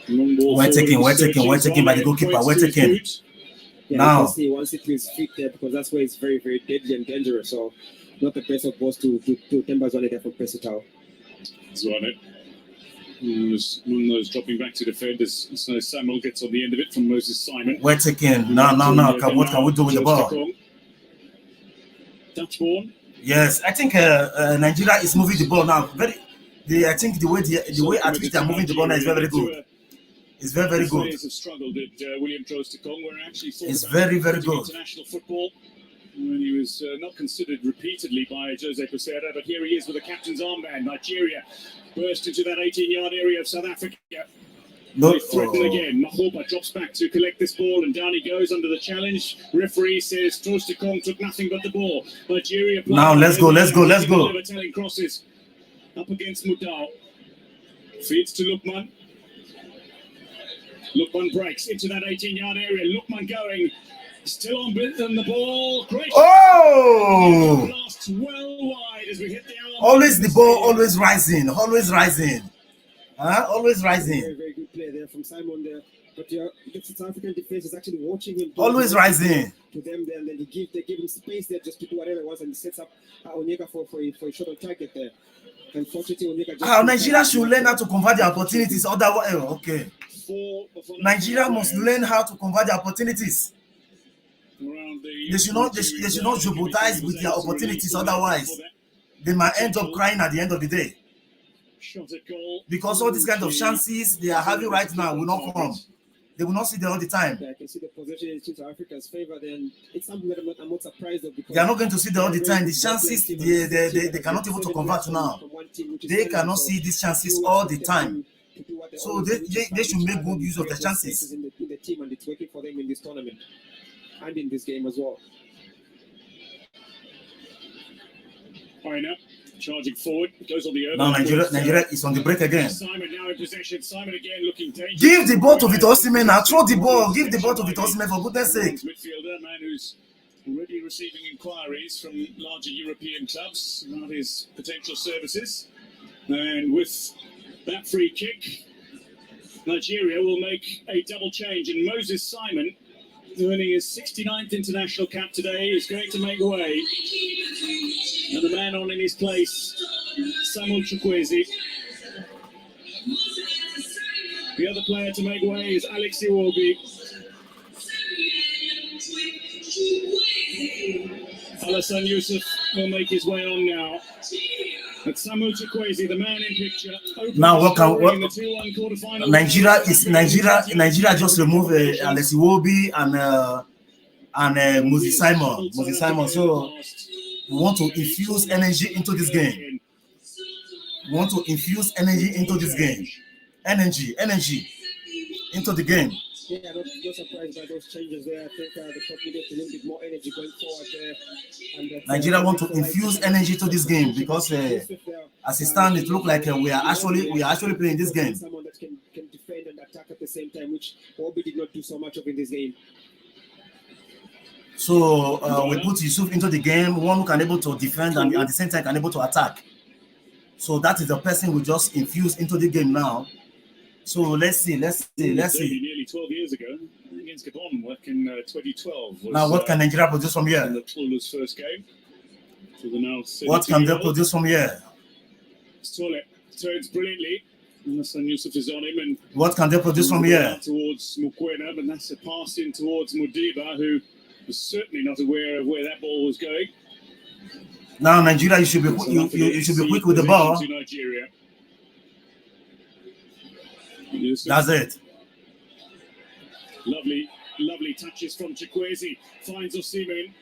We're taking by the goalkeeper. We're taking. Yeah, now he wants it to his feet there, because that's where it's very, very deadly and dangerous. So, not the best of balls to Themba Zwane there from Percy Tau. Zwane. Those dropping back to defenders. So Samuel gets on the end of it from Moses Simon. We're taking. Now. What can we do with the ball? Dutchborn. Yes, I think Nigeria is moving the ball now. I think the way at which they are moving the ball now is very, very good. It's very, very good. Have struggled at William Troost-Ekong, where actually it's very, very good. International football, when he was not considered repeatedly by Jose Peseira, but here he is with a captain's armband. Nigeria burst into that 18-yard area of South Africa. They threaten again. Mahoba drops back to collect this ball, and down he goes under the challenge. Referee says Troost-Ekong took nothing but the ball. Nigeria. Now let's go. Telling crosses up against Mudau. Feeds to Lookman. Lookman breaks into that 18-yard area. Lookman going. Still on the ball. Great. Oh! Blast well wide as we hit the arm. Always the ball, always rising. Always rising. Very, very good play there from Simon there. But the South African defense is actually watching him. Always rising. To them there, and then they give him space there just to do whatever he wants, and he sets up Onyeka for a shot on target there. Unfortunately, Onyeka just... Nigeria should learn how to convert the opportunities. Otherwise, okay. Nigeria must learn how to convert the opportunities. They should not jeopardize with their opportunities. Otherwise, they might end up crying at the end of the day. Because all these kind of chances they are having right now will not come. They will not see them all the time. Yeah, I can see the possession in South Africa's favor. Then it's something that I'm not surprised of, because They are not going to see them all the time. The chances, they cannot even to convert now. They cannot see these chances all the time. So they should make good use of the chances. In the team, and it's working for them in this tournament and in this game as well. Pioneer charging forward, goes on the over. Now Nigeria is on the break again. Simon now in possession. Simon again looking dangerous. Give the ball to Osimhen now. Throw the ball. Give the ball to Osimhen, for goodness sake. Midfielder, man who's already receiving inquiries from larger European clubs about his potential services. And with that free kick, Nigeria will make a double change, and Moses Simon, earning his 69th international cap today, is going to make way. And the man on in his place, Samuel Chukwueze. The other player to make way is Alex Iwobi. Alassane Youssef will make his way on now. But Samuel Chukwueze, the man in picture. Now what Nigeria just remove Alex Iwobi and Moses Simon. So we want to infuse energy into this game. Energy into the game. Yeah, not surprised by those changes there. I think the club needed a little bit more energy going forward there. And Nigeria want to infuse energy to this game, because as it stands, it looks like we are actually playing this game. Someone that can defend and attack at the same time, which Obi did not do so much of in this game. So we put Yusuf into the game, one who can able to defend and at the same time can able to attack. So that is the person we just infused into the game now. So let's see. Nearly 12 years ago against Gabon, back in 2012. Now what can Nigeria produce from here? The Tolu's first game. What can they produce from here? Stole turns brilliantly. Alassane Youssef is on him, and what can they produce from here? Towards Mukwena, but that's a pass in towards Mudiba, who was certainly not aware of where that ball was going. Now Nigeria, you should be quick with the ball. Nigeria. That's it. Lovely touches from Chukwueze. Finds Osimhen.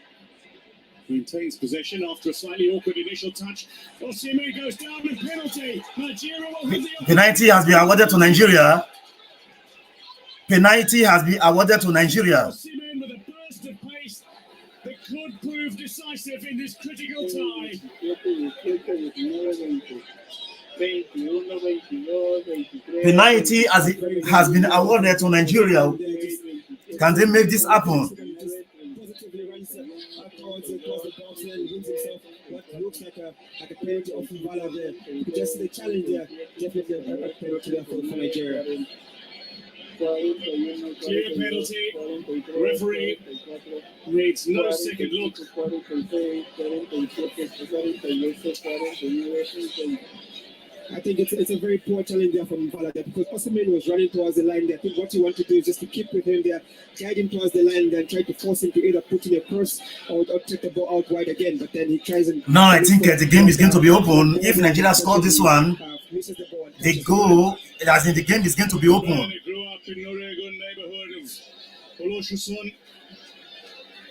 Maintains possession after a slightly awkward initial touch. Osimhen goes down with penalty. Nigeria will have the penalty has been awarded to Nigeria. Penalty has been awarded to Nigeria. Osimhen with a burst of pace that could prove decisive in this critical tie. Penalty has been awarded to Nigeria. Can they make this happen? Looks like a penalty of Bafana there. Just the challenge there, definitely a penalty there for Nigeria. Clear penalty. Referee needs no second look. I think it's a very poor challenge there from Bafana there, because Osimhen was running towards the line there. I think what you want to do is just to keep with him there, guide him towards the line, then try to force him to either put in a cross or take the ball out wide again. But then he tries and... Now I think the game is going to be open. If Nigeria score this one, they go, as in the game is going to be open. He grew up in Oregon neighborhood of Oloshoson,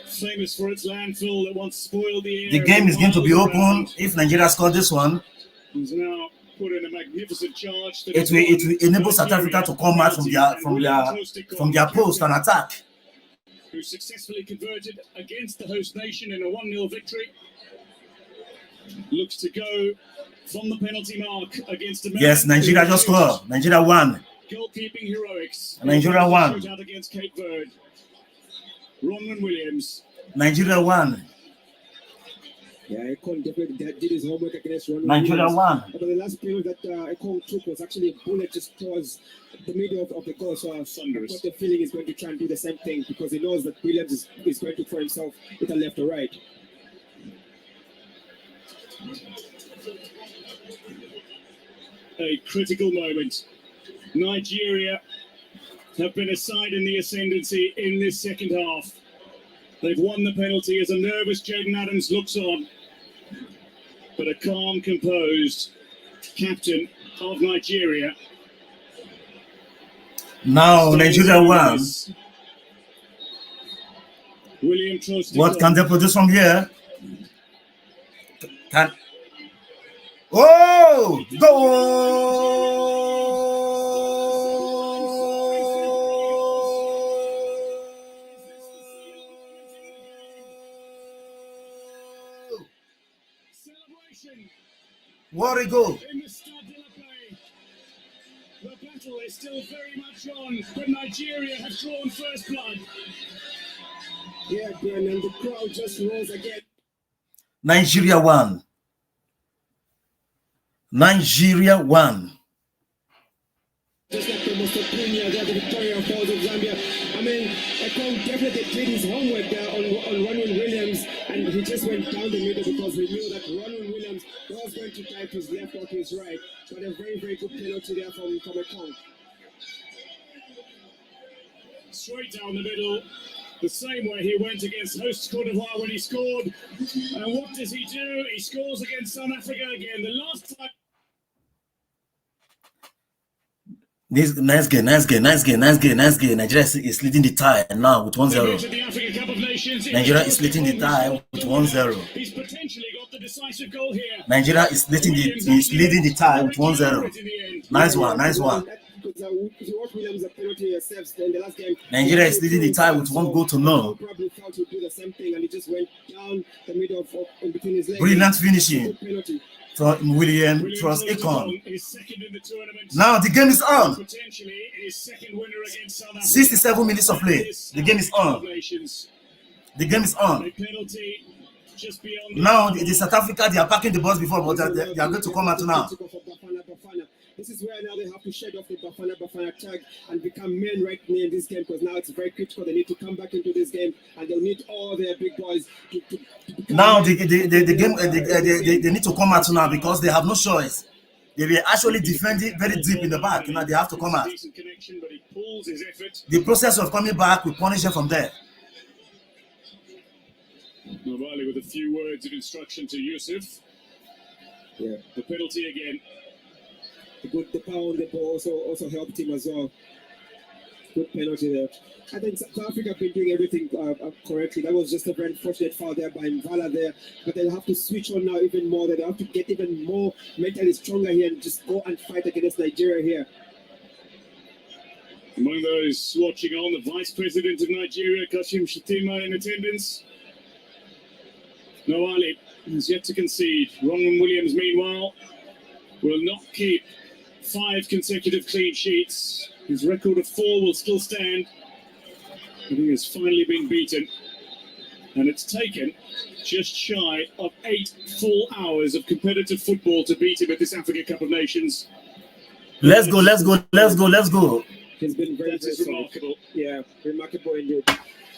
famous for its landfill that once spoiled the air. The game is going to be open if Nigeria score this one. He's now put in a magnificent charge. It will enable South Africa to come out from their post and attack. Who successfully converted against the host nation in a 1-0 victory. Looks to go from the penalty mark against America. Yes, Nigeria just scored. Nigeria won. Goalkeeping heroics. Nigeria won. Shootout against Cape Verde. Ronwen Williams. Nigeria won. Yeah, Ekon definitely did his homework against Ronwen. Nigeria won. But the last penalty that Ekon took was actually a bullet just towards the middle of the goal. So I've got the feeling he's going to try and do the same thing, because he knows that Williams is going to throw himself either left or right. A critical moment. Nigeria have been a side in the ascendancy in this second half. They've won the penalty as a nervous Jaden Adams looks on. But a calm, composed captain of Nigeria Now Nigeria won. William Trust. What can they produce from here? Can oh Celebration what a goal! in the Stade de la Paix. The battle is still very much on, but Nigeria have drawn first blood. Yeah, Brian, and the crowd just rose again. Nigeria won. Nigeria won. Just like the most opinion that the Victoria Falls of Zambia. I mean, Ekong definitely did his homework there on Ronwen Williams, and he just went down the middle because he knew that Ronwen Williams was going to dive to his left or to his right. But a very, very good penalty there from Ekong. Straight down the middle, the same way he went against host Cote d'Ivoire when he scored. And what does he do? He scores against South Africa again. The last time. Nice game. Nigeria is leading the tie now with 1-0. The African Cup of Nations. Nigeria is leading the tie with 1-0. He's potentially got the decisive goal here. Nigeria is leading the tie with 1-0. Nice one. Nigeria is leading the tie with 1-0. Probably felt to do the same thing, and he just went down the middle of in between his legs. Brilliant finishing from William Trust Ekong. Now the game is on. Potentially his second winner against South Africa. 67 minutes of play. The game is on. The game is on. A penalty just beyond. Now the South Africa, they are packing the bus before, but they are going to come out now. This is where now they have to shed off the Bafana tag and become men right now in this game, because now it's very critical. They need to come back into this game, and they'll need all their big boys to now the game they need to come out now because they have no choice. They were actually defending very deep in the back. Now they have to come out. The process of coming back will punish them from there. Novali with a few words of instruction to Yusuf. Yeah, the penalty again. The power on the ball also helped him as well. Good penalty there. I think South Africa have been doing everything correctly. That was just a very unfortunate foul there by Mvala there. But they'll have to switch on now even more. They'll have to get even more mentally stronger here and just go and fight against Nigeria here. Among those watching on, the Vice President of Nigeria, Kashim Shettima, in attendance. Noali has yet to concede. Ronwen Williams, meanwhile, will not keep 5 consecutive clean sheets. His record of 4 will still stand, but he has finally been beaten. And it's taken just shy of 8 full hours of competitive football to beat him at this Africa Cup of Nations. Let's go. He's been very remarkable. Yeah, remarkable indeed.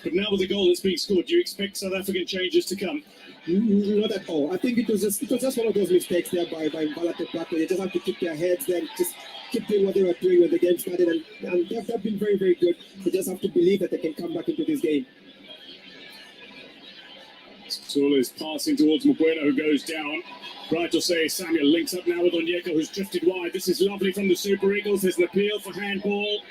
But now with the goal that's being scored, do you expect South African changes to come? Not at all. I think it was just one of those mistakes there by Mbala Tepato. They just have to keep their heads there, just keep doing what they were doing when the game started, and they've been very, very good. They just have to believe that they can come back into this game. Tula is passing towards Mbuena, who goes down. Right to say, Samuel links up now with Onyeka, who's drifted wide. This is lovely from the Super Eagles. There's an appeal for handball.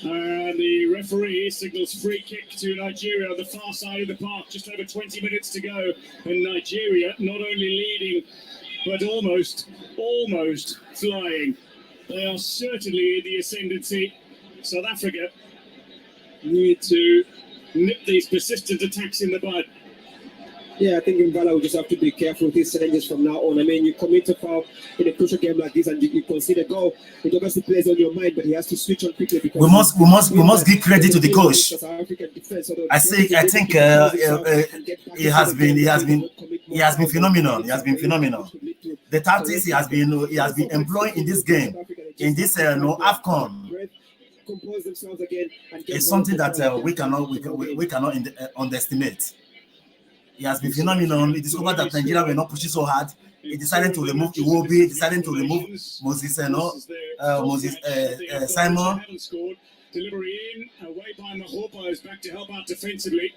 And the referee signals free kick to Nigeria on the far side of the park. Just over 20 minutes to go. And Nigeria not only leading, but almost flying. They are certainly in the ascendancy. South Africa need to nip these persistent attacks in the bud. Yeah, I think Mbala will just have to be careful with his challenges from now on. I mean, you commit a foul in a crucial game like this and you concede a goal. It obviously plays on your mind, but he has to switch on quickly. Because we must give credit to the coach. I think he has been phenomenal. The tactics he has been employing in this game, in this Afcon, is something that we cannot underestimate. He has been phenomenal. He discovered that Nigeria were not pushing so hard. He decided to remove Iwobi, decided to remove Moses Simon. Delivery in, away by Mahopa, who's back to help out defensively.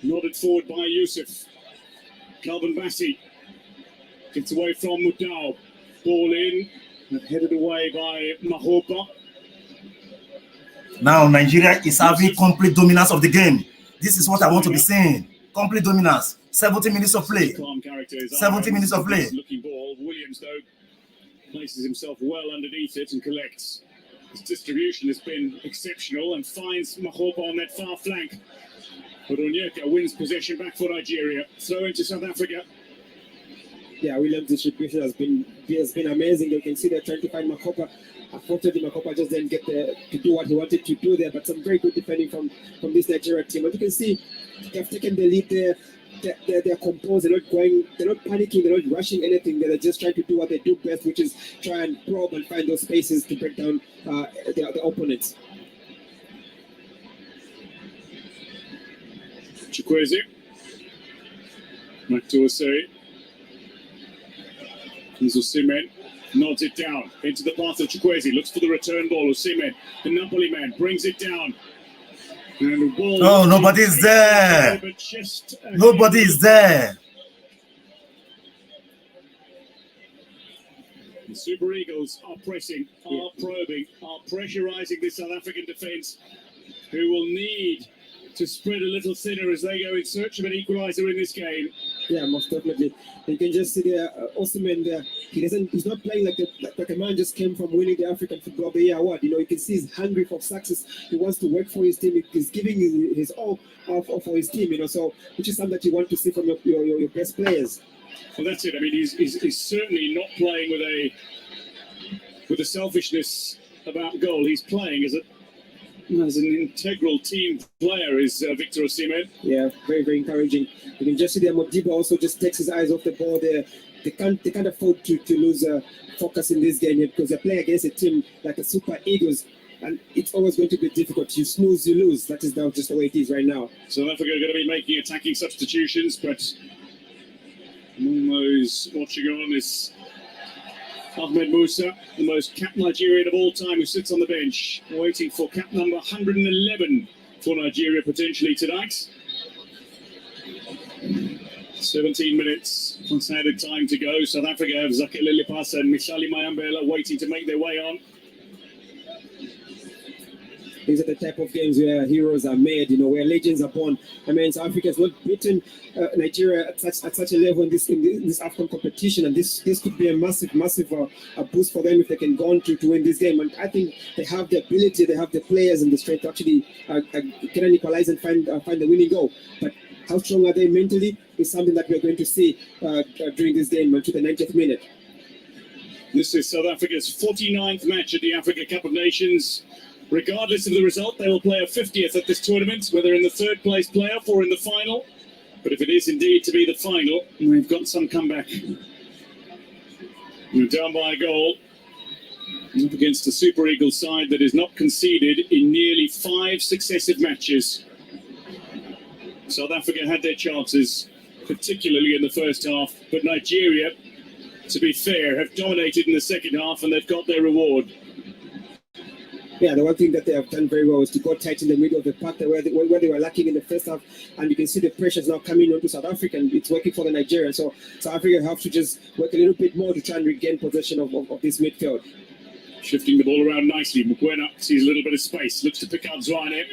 Nodded forward by Yusuf. Calvin Bassi gets away from Mudau. Ball in, and headed away by Mahopa. Now Nigeria is having complete dominance of the game. This is what I want to be seeing. Complete dominance. 70 minutes of play. 70 minutes of play. Looking ball. Williams, though, places himself well underneath it and collects. His distribution has been exceptional and finds Mahopa on that far flank. But Onyeka wins possession back for Nigeria. Throw into South Africa. Yeah, Williams' distribution has been amazing. You can see they're trying to find Mahopa. Unfortunately, Mahopa just didn't get to do what he wanted to do there, but some very good defending from this Nigeria team. But you can see they've taken the lead there. They're composed. They're not panicking. They're not rushing anything. They're just trying to do what they do best, which is try and probe and find those spaces to break down the opponents. Chukwueze. Back to Osei. Osimhen nods it down into the path of Chukwueze. Looks for the return ball. Osimhen, the Napoli man, brings it down. And the ball. Oh, nobody's there. Nobody is there. The Super Eagles are pressing, are probing, are pressurizing the South African defense, who will need to spread a little thinner as they go in search of an equalizer in this game. Yeah, most definitely. You can just see there, Osimhen there. He's not playing like a man just came from winning the African Football of the Year award. You can see he's hungry for success. He wants to work for his team. He's giving his all for his team. So which is something that you want to see from your best players. Well, that's it. I mean, he's certainly not playing with a selfishness about goal. He's playing as an integral team player is Victor Osimhen. Yeah, very, very encouraging. You can just see that Modiba also just takes his eyes off the ball there. They can't afford to lose focus in this game here because they're playing against a team like a Super Eagles, and it's always going to be difficult. You snooze, you lose. That is now just the way it is right now. South Africa are going to be making attacking substitutions, but among those watching on is Ahmed Musa, the most capped Nigerian of all time, who sits on the bench, waiting for cap number 111 for Nigeria potentially tonight. 17 minutes added time to go. South Africa have Zake Lilipasa and Mishali Mayambela waiting to make their way on. These are the type of games where heroes are made, where legends are born. I mean, South Africa has not beaten Nigeria at such a level in this Afcon competition, and this could be a massive boost for them if they can go on to win this game. And I think they have the ability, they have the players and the strength to actually get an equalizer and find the winning goal. But how strong are they mentally is something that we're going to see during this game until the 90th minute. This is South Africa's 49th match at the Africa Cup of Nations. Regardless of the result, they will play a 50th at this tournament, whether in the third place playoff or in the final. But if it is indeed to be the final, we've got some comeback. We're down by a goal up against a Super Eagles side that is not conceded in nearly 5 successive matches. South Africa had their chances, particularly in the first half, but Nigeria, to be fair, have dominated in the second half and they've got their reward. Yeah, the one thing that they have done very well is to go tight in the middle of the park where they were lacking in the first half, and you can see the pressures now coming onto South Africa, and it's working for the Nigerians. So South Africa have to just work a little bit more to try and regain possession of this midfield. Shifting the ball around nicely, Mukwena sees a little bit of space, looks to pick out Zwane,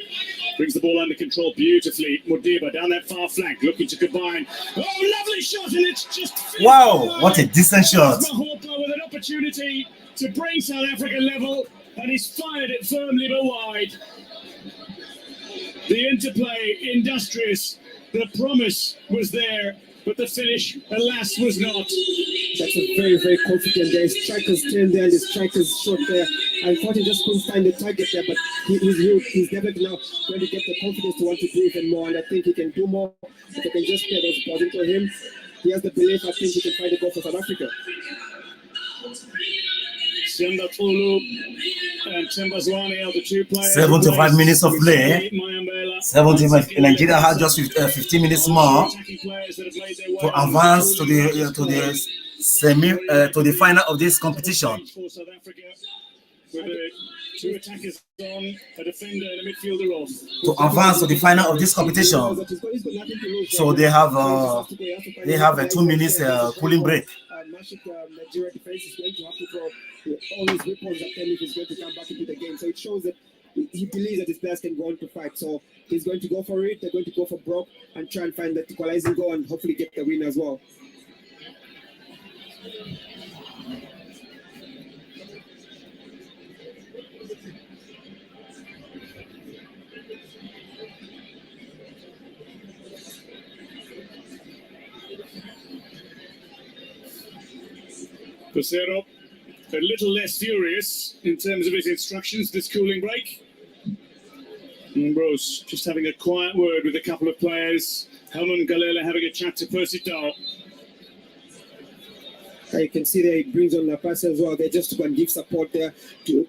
brings the ball under control beautifully. Modiba down that far flank, looking to combine. Oh, lovely shot, and it's just... Wow, what a decent shot. Mahopa with an opportunity to bring South Africa level, and he's fired it firmly but wide. The interplay, industrious. The promise was there, but the finish, alas, was not. That's a very, very confident there. His striker's turn there, and the striker's shot there. Unfortunately, just couldn't find the target there, but he's definitely now going to get the confidence to want to do even more, and I think he can do more. If they can just play those balls into him, he has the belief, I think he can find a goal for South Africa. Senda Tulu and Temba Zwane are the two players. 75 minutes of play. 75. Nigeria had just 15 minutes more to advance to the final of this competition. Two attackers on, a defender and a midfielder off. To advance to the final of this competition. So they have a 2 minutes cooling break. Nigeria defense is going to have to throw all his weapons at him if he's going to come back into the game. So it shows that he believes that his players can go on to fight. So he's going to go for it. They're going to go for broke and try and find that equalizing goal and hopefully get the win as well. Pesero, a little less furious in terms of his instructions this cooling break. Ambrose just having a quiet word with a couple of players. Helmut Galele having a chat to Percy Dow. You can see that he brings on La Paz as well. They just go and give support there to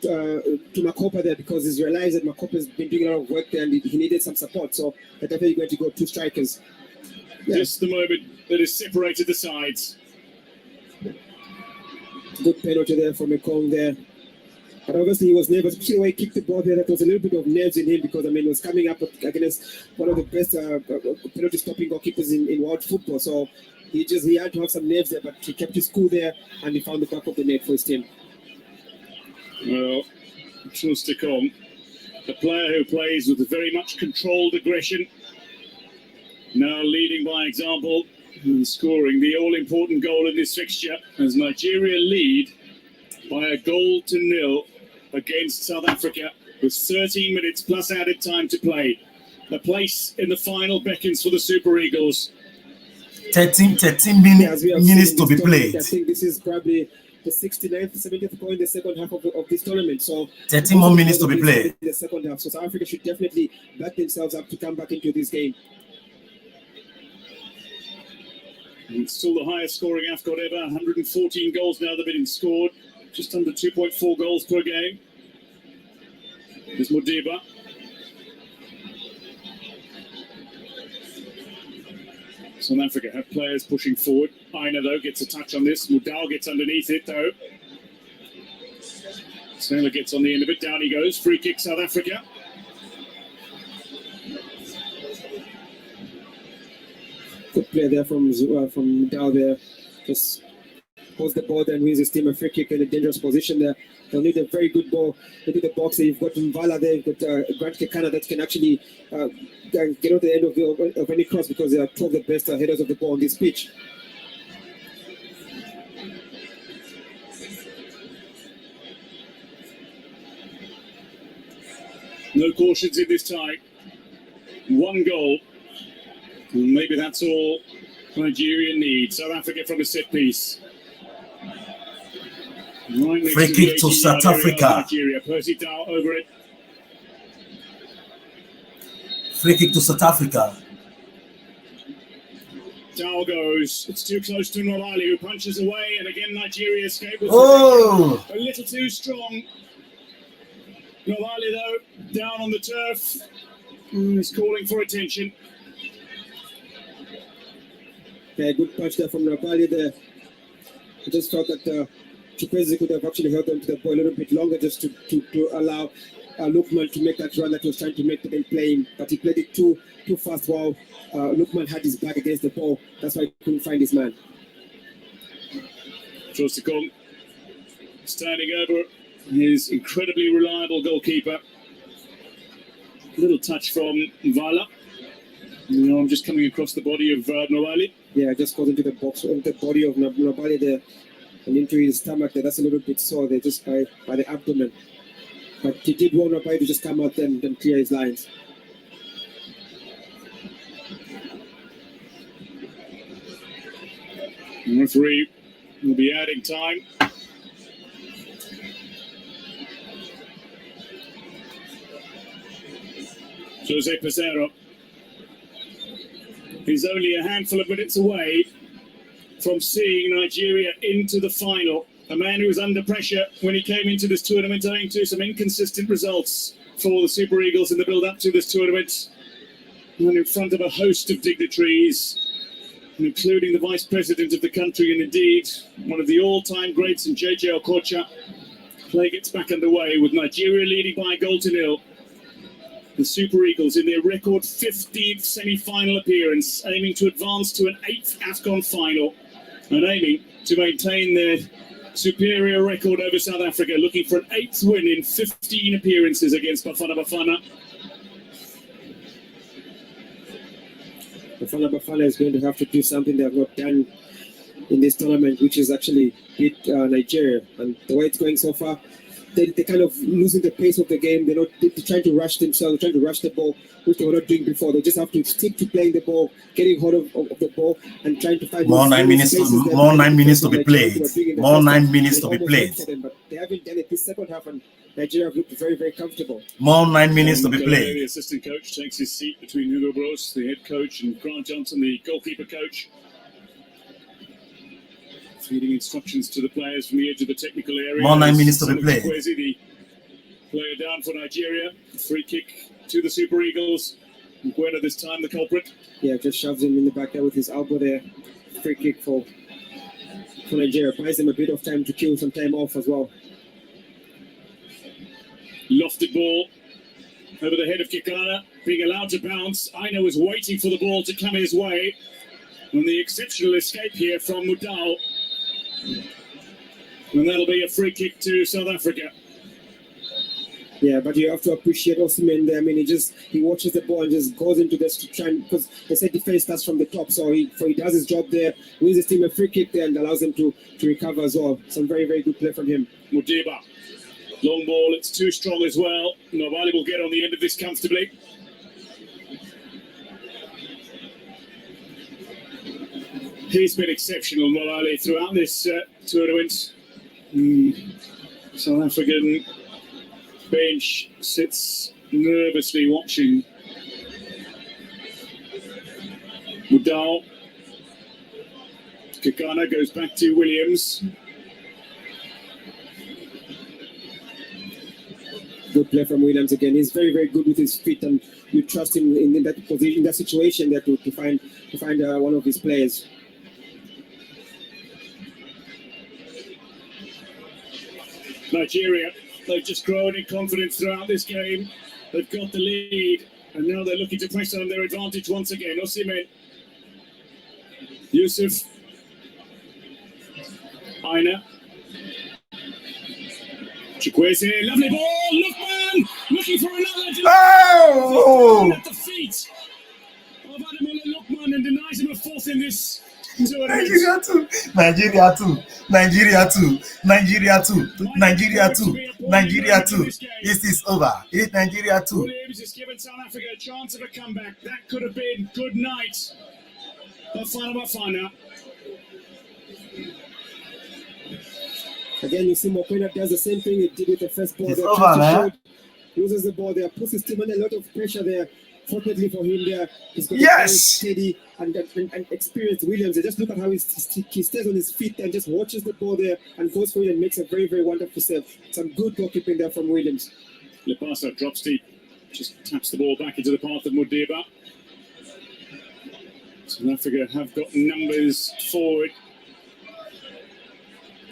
Makopa there, because he's realized that Makopa's been doing a lot of work there and he needed some support. So they're definitely going to go 2 strikers. Yeah. Just the moment that has separated the sides. Good penalty there from Mekong there. But obviously he was nervous. Especially when he kicked the ball there, that was a little bit of nerves in him, because I mean, he was coming up against one of the best penalty stopping goalkeepers in world football. So he had to have some nerves there, but he kept his cool there and he found the back of the net for his team. Well, Trusticom, a player who plays with very much controlled aggression, now leading by example and scoring the all-important goal in this fixture as Nigeria lead by a 0-0 against South Africa with 13 minutes plus added time to play. A place in the final beckons for the Super Eagles. 13 minutes to be played. I think this is probably the 69th, 70th goal in the second half of this tournament. So 13 more minutes to be played in the second half. So South Africa should definitely back themselves up to come back into this game. It's still the highest scoring Afcon ever. 114 goals now that have been scored. Just under 2.4 goals per game. There's Modiba. South Africa have players pushing forward. Aina, though, gets a touch on this. Mudal gets underneath it, though. Snella gets on the end of it. Down he goes. Free kick, South Africa. Good play there from Mudal there. Just holds the ball and wins his team a free kick in a dangerous position there. They'll need a very good ball into the box. You've got Mvala there, you've got Grant Kekana that can actually get out the end of any cross, because they are 2 of the best headers of the ball on this pitch. No cautions in this tie. 1 goal. Maybe that's all Nigeria needs. South Africa from a set piece. Right, free kick to South Africa. Nigeria. Percy Dow over it. Free kick to South Africa. Dow goes. It's too close to Nwabali, who punches away, and again Nigeria escape. Oh! A little too strong. Nwabali, though, down on the turf. He's calling for attention. Yeah, good punch there from Nwabali there. I just felt that Chukwueze could have actually held on to the ball a little bit longer, just to allow Lookman to make that run that he was trying to make the game playing, but he played it too fast while Lookman had his back against the ball. That's why he couldn't find his man. Trostikong standing over his incredibly reliable goalkeeper. Little touch from Vala. I'm just coming across the body of Nwabali. Yeah, just goes into the box, the body of Nwabali there, and into his stomach there. That's a little bit sore there, just by the abdomen. But he did want Nwabali to just come out there and clear his lines. The referee will be adding time. Jose Pesero. He's only a handful of minutes away from seeing Nigeria into the final. A man who was under pressure when he came into this tournament, owing to some inconsistent results for the Super Eagles in the build-up to this tournament. And in front of a host of dignitaries, including the Vice President of the country, and indeed one of the all-time greats in JJ Okocha. Play gets back underway with Nigeria leading by 0-0. The Super Eagles in their record 15th semi-final appearance, aiming to advance to an 8th Afcon final and aiming to maintain their superior record over South Africa, looking for an 8th win in 15 appearances against Bafana. Bafana is going to have to do something they have not done in this tournament, which is actually beat Nigeria. And the way it's going so far, they're kind of losing the pace of the game. They're trying to rush themselves, trying to rush the ball, which they were not doing before. They just have to stick to playing the ball, getting hold of the ball, and trying to find more 9 minutes. More 9 minutes to be played. More 9 minutes to be played. But they haven't done it this second half, and Nigeria have looked very, very comfortable. More 9 minutes to be played. The assistant coach takes his seat between Hugo Bros, the head coach, and Grant Johnson, the goalkeeper coach. Feeding instructions to the players from the edge of the technical area. More 9 minutes to be played. The player down for Nigeria. Free kick to the Super Eagles. Mkwena this time the culprit. Yeah, just shoves him in the back there with his elbow there. Free kick for Nigeria. Buys them a bit of time to kill some time off as well. Lofted ball over the head of Kekana, being allowed to bounce. Aina was waiting for the ball to come his way. And the exceptional escape here from Mudau. And that'll be a free kick to South Africa. Yeah, but you have to appreciate osimhen there. I mean, he watches the ball and just goes into this to try, because they said defense starts from the top, so he does his job there, wins his team a free kick there and allows them to recover as well. Some very, very good play from him. Modiba, long ball, it's too strong as well. Nobali will get on the end of this comfortably. He's been exceptional, Nobali, throughout this tournament. South African bench sits nervously watching. Mudau. Kekana goes back to Williams. Good play from Williams again. He's very, very good with his feet, and you trust him in that position, in that situation there to find one of his players. Nigeria, they've just grown in confidence throughout this game. They've got the lead, and now they're looking to press on their advantage once again. Osimhen, Yusuf, Aina, Chukwueze, lovely ball, Lookman, looking for another. Oh! At the feet of Ademola Lookman and denies him a fourth in this tournament. Nigeria 2. This is over. It's Nigeria 2. Williams has given South Africa a chance of a comeback. That could have been good night. Bafana. Again, you see Mkwena does the same thing he did with the first ball. It's over, man. Loses the ball there, puts his team under a lot of pressure there. Fortunately for him there, he's got a very steady and experienced Williams. Just look at how he stays on his feet and just watches the ball there and goes for it and makes a very, very wonderful save. Some good goalkeeping there from Williams. Lepasa drops deep, just taps the ball back into the path of Modiba. South Africa have got numbers forward.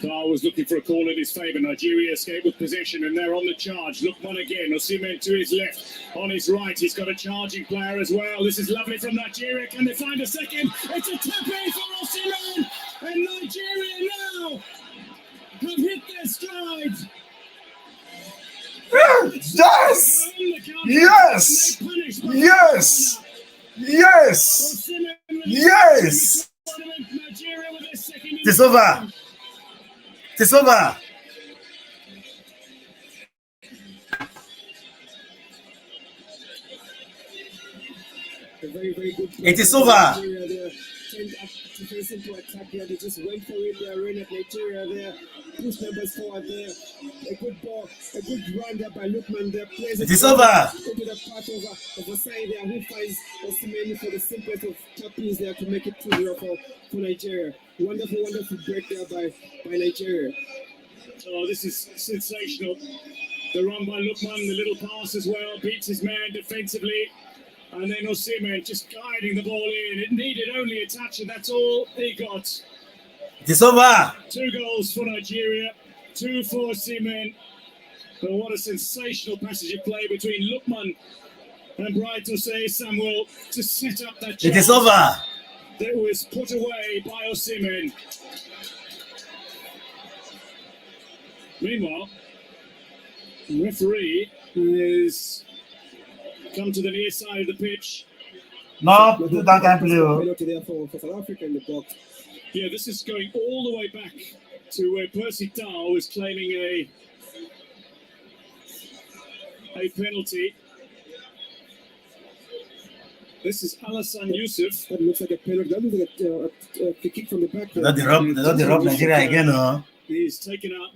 Carr was looking for a call in his favour. Nigeria escaped with possession and they're on the charge. Lookman again. Osimhen to his left. On his right, he's got a charging player as well. This is lovely from Nigeria. Can they find a second? It's a tap-in for Osimhen. And Nigeria now have hit their stride. Yes! Yes! Yes! Yes! Yes! It's over. It's over. Very, very good. It is over. Into attack here. They just went for it. They ran at Nigeria there. Push numbers forward there. A good ball, a good run there by Lookman there. It is over. Into the part of Osai there, who finds Osimhen for the simplest of tap-ins there to make it 2-0 for Nigeria. Wonderful, wonderful break there by Nigeria. Oh, this is sensational. The run by Lookman, the little pass as well, beats his man defensively. And then Osimhen just guiding the ball in. It needed only a touch, and that's all he got. It's over. 2 goals for Nigeria, 2 for Osimhen. But what a sensational passage of play between Lookman and Bright Osei Samuel to set up that chance. It is over. That was put away by Osimhen. Meanwhile, the referee has come to the near side of the pitch. No, do that kind of play. Penalty there for South Africa in the box. Yeah, this is going all the way back to where Percy Tau was claiming a penalty. This is Alassane Youssef. That looks like a penalty. That looks like a kick from the back. They don't rob Nigeria again, huh? He's taken out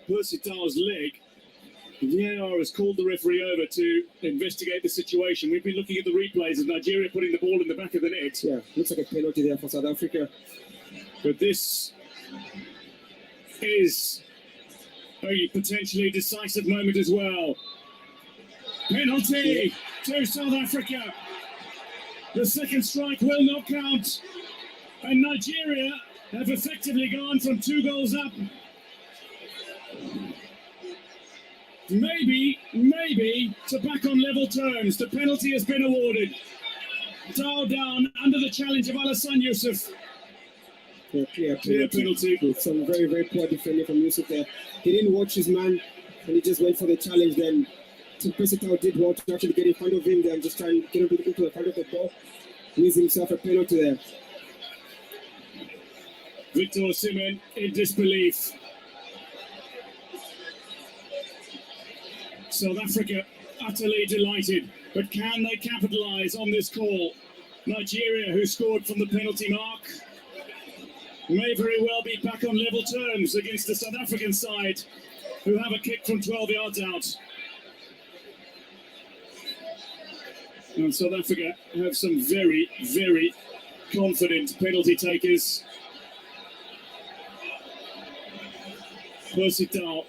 Percy Tau's leg. The VAR has called the referee over to investigate the situation. We've been looking at the replays of Nigeria putting the ball in the back of the net. Yeah, looks like a penalty there for South Africa. But this is a potentially decisive moment as well. Penalty to South Africa. The second strike will not count. And Nigeria have effectively gone from 2 goals up. Maybe to back on level terms. The penalty has been awarded. Tau down under the challenge of Alassane Youssef. Clear penalty. Some very, very poor defending from Youssef there. He didn't watch his man and he just went for the challenge then. Percy Tau did want to actually get in front of him there and just try and get him into the front of the ball. Lose himself a penalty there. Victor Osimhen in disbelief. South Africa utterly delighted, but can they capitalise on this call? Nigeria, who scored from the penalty mark, may very well be back on level terms against the South African side, who have a kick from 12 yards out. And South Africa have some very, very confident penalty takers. Percy Tau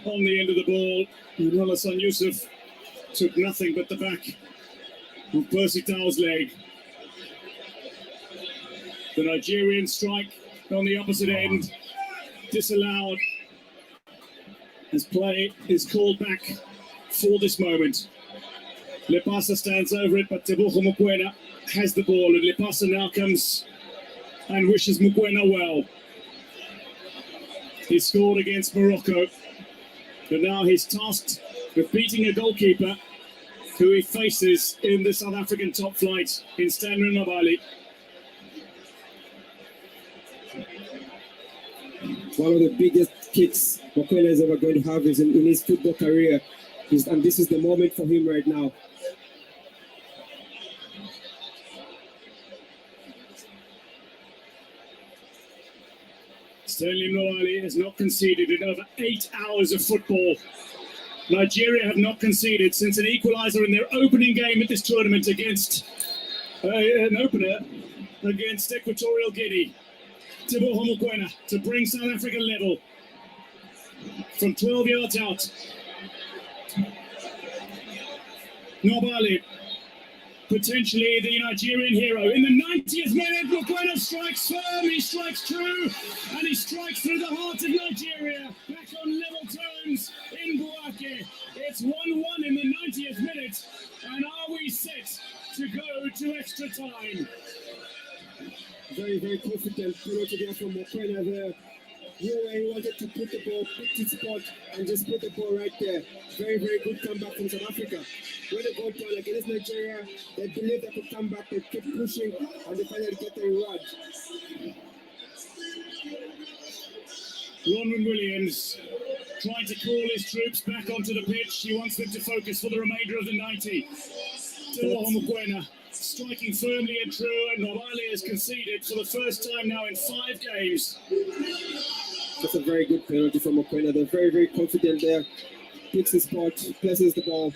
on the end of the ball, and Alassane Youssef took nothing but the back of Percy Tau's leg. The Nigerian strike on the opposite end, disallowed as play is called back for this moment. Lepasa stands over it, but Teboho Mokoena has the ball, and Lepasa now comes and wishes Mokoena well. He scored against Morocco, but now he's tasked with beating a goalkeeper who he faces in the South African top flight in Stanley Nabali. One of the biggest kicks Mokoena is ever going to have is in his football career. And this is the moment for him right now. Stanley Nabali has not conceded in over 8 hours of football. Nigeria have not conceded since an equaliser in their opening game at this tournament against an opener against Equatorial Guinea. Teboho Mokoena to bring South Africa level from 12 yards out. Nabali, potentially the Nigerian hero. In the 90th minute, Mokoena strikes firm, he strikes true, and he strikes through the heart of Nigeria. Back on level terms in Buake. It's 1-1 in the 90th minute, and are we set to go to extra time? Very, very confident penalty there from Mokoena there. He wanted to put the ball, pick his spot, and just put the ball right there. Very, very good comeback from South Africa. When they go down against Nigeria, they believe they could come back, they keep pushing, and they finally get the reward. Ronwen Williams trying to call his troops back onto the pitch. He wants them to focus for the remainder of the 90. Teboho Mokoena striking firmly and true, and Nabali has conceded for the first time now in 5 games. That's a very good penalty from Mokoena. They're very, very confident there. Picks the spot, places the ball,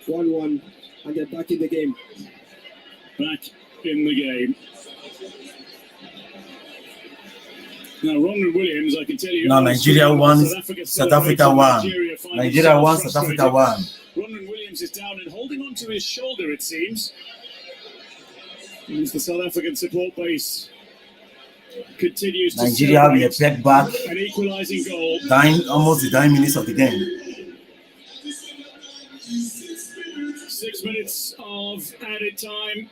1-1, and they're back in the game. Back in the game. Now, Ronwen Williams, I can tell you. No, Nigeria won, South Africa won. Nigeria won, South Africa won. Ronwen Williams is down and holding on to his shoulder, it seems. As the South African support base continues to Nigeria will be peg back. an equalising goal. Almost the 9 minutes of the game. 6 minutes of added time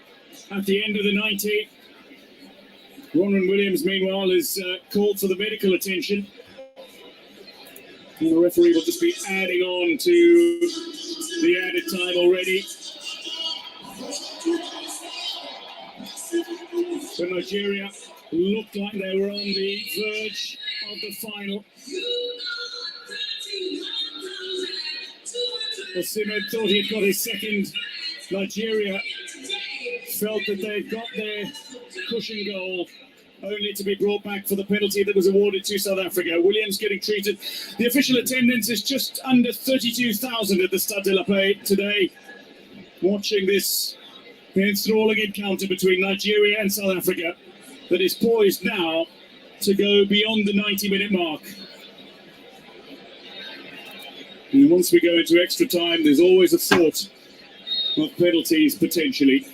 at the end of the 90. Ronald Williams, meanwhile, is called for the medical attention. And the referee will just be adding on to the added time already. So Nigeria looked like they were on the verge of the final. Osimhen thought he had got his second. Nigeria felt that they'd got their cushion goal, only to be brought back for the penalty that was awarded to South Africa. Williams getting treated. The official attendance is just under 32,000 at the Stade de la Paix today, watching this enthralling encounter between Nigeria and South Africa that is poised now to go beyond the 90-minute mark. And once we go into extra time, there's always a thought of penalties potentially.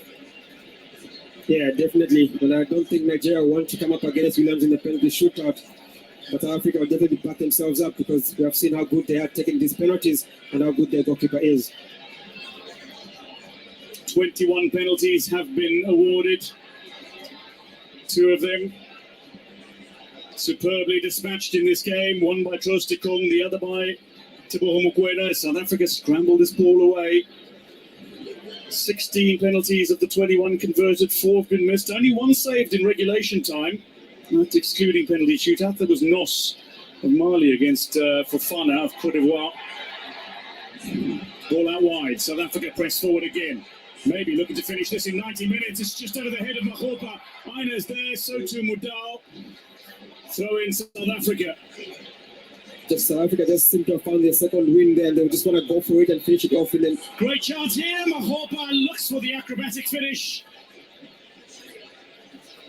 Yeah, definitely. But I don't think Nigeria want to come up against Williams in the penalty shootout. But South Africa will definitely back themselves up because we have seen how good they are taking these penalties and how good their goalkeeper is. 21 penalties have been awarded. 2 of them superbly dispatched in this game. One by Trostikong, the other by Teboho Mokoena. South Africa scrambled this ball away. 16 penalties of the 21 converted, 4 have been missed. Only 1 saved in regulation time. That's excluding penalty shootout. That was Nos of Mali against Bafana of Cote d'Ivoire. Ball out wide. South Africa press forward again. Maybe looking to finish this in 90 minutes. It's just over the head of Mahopa. Ina's there, so too Mudal. Throw in South Africa. South Africa just seem to have found their second win there, and they just want to go for it and finish it off. And then great chance here. Mahopa looks for the acrobatic finish.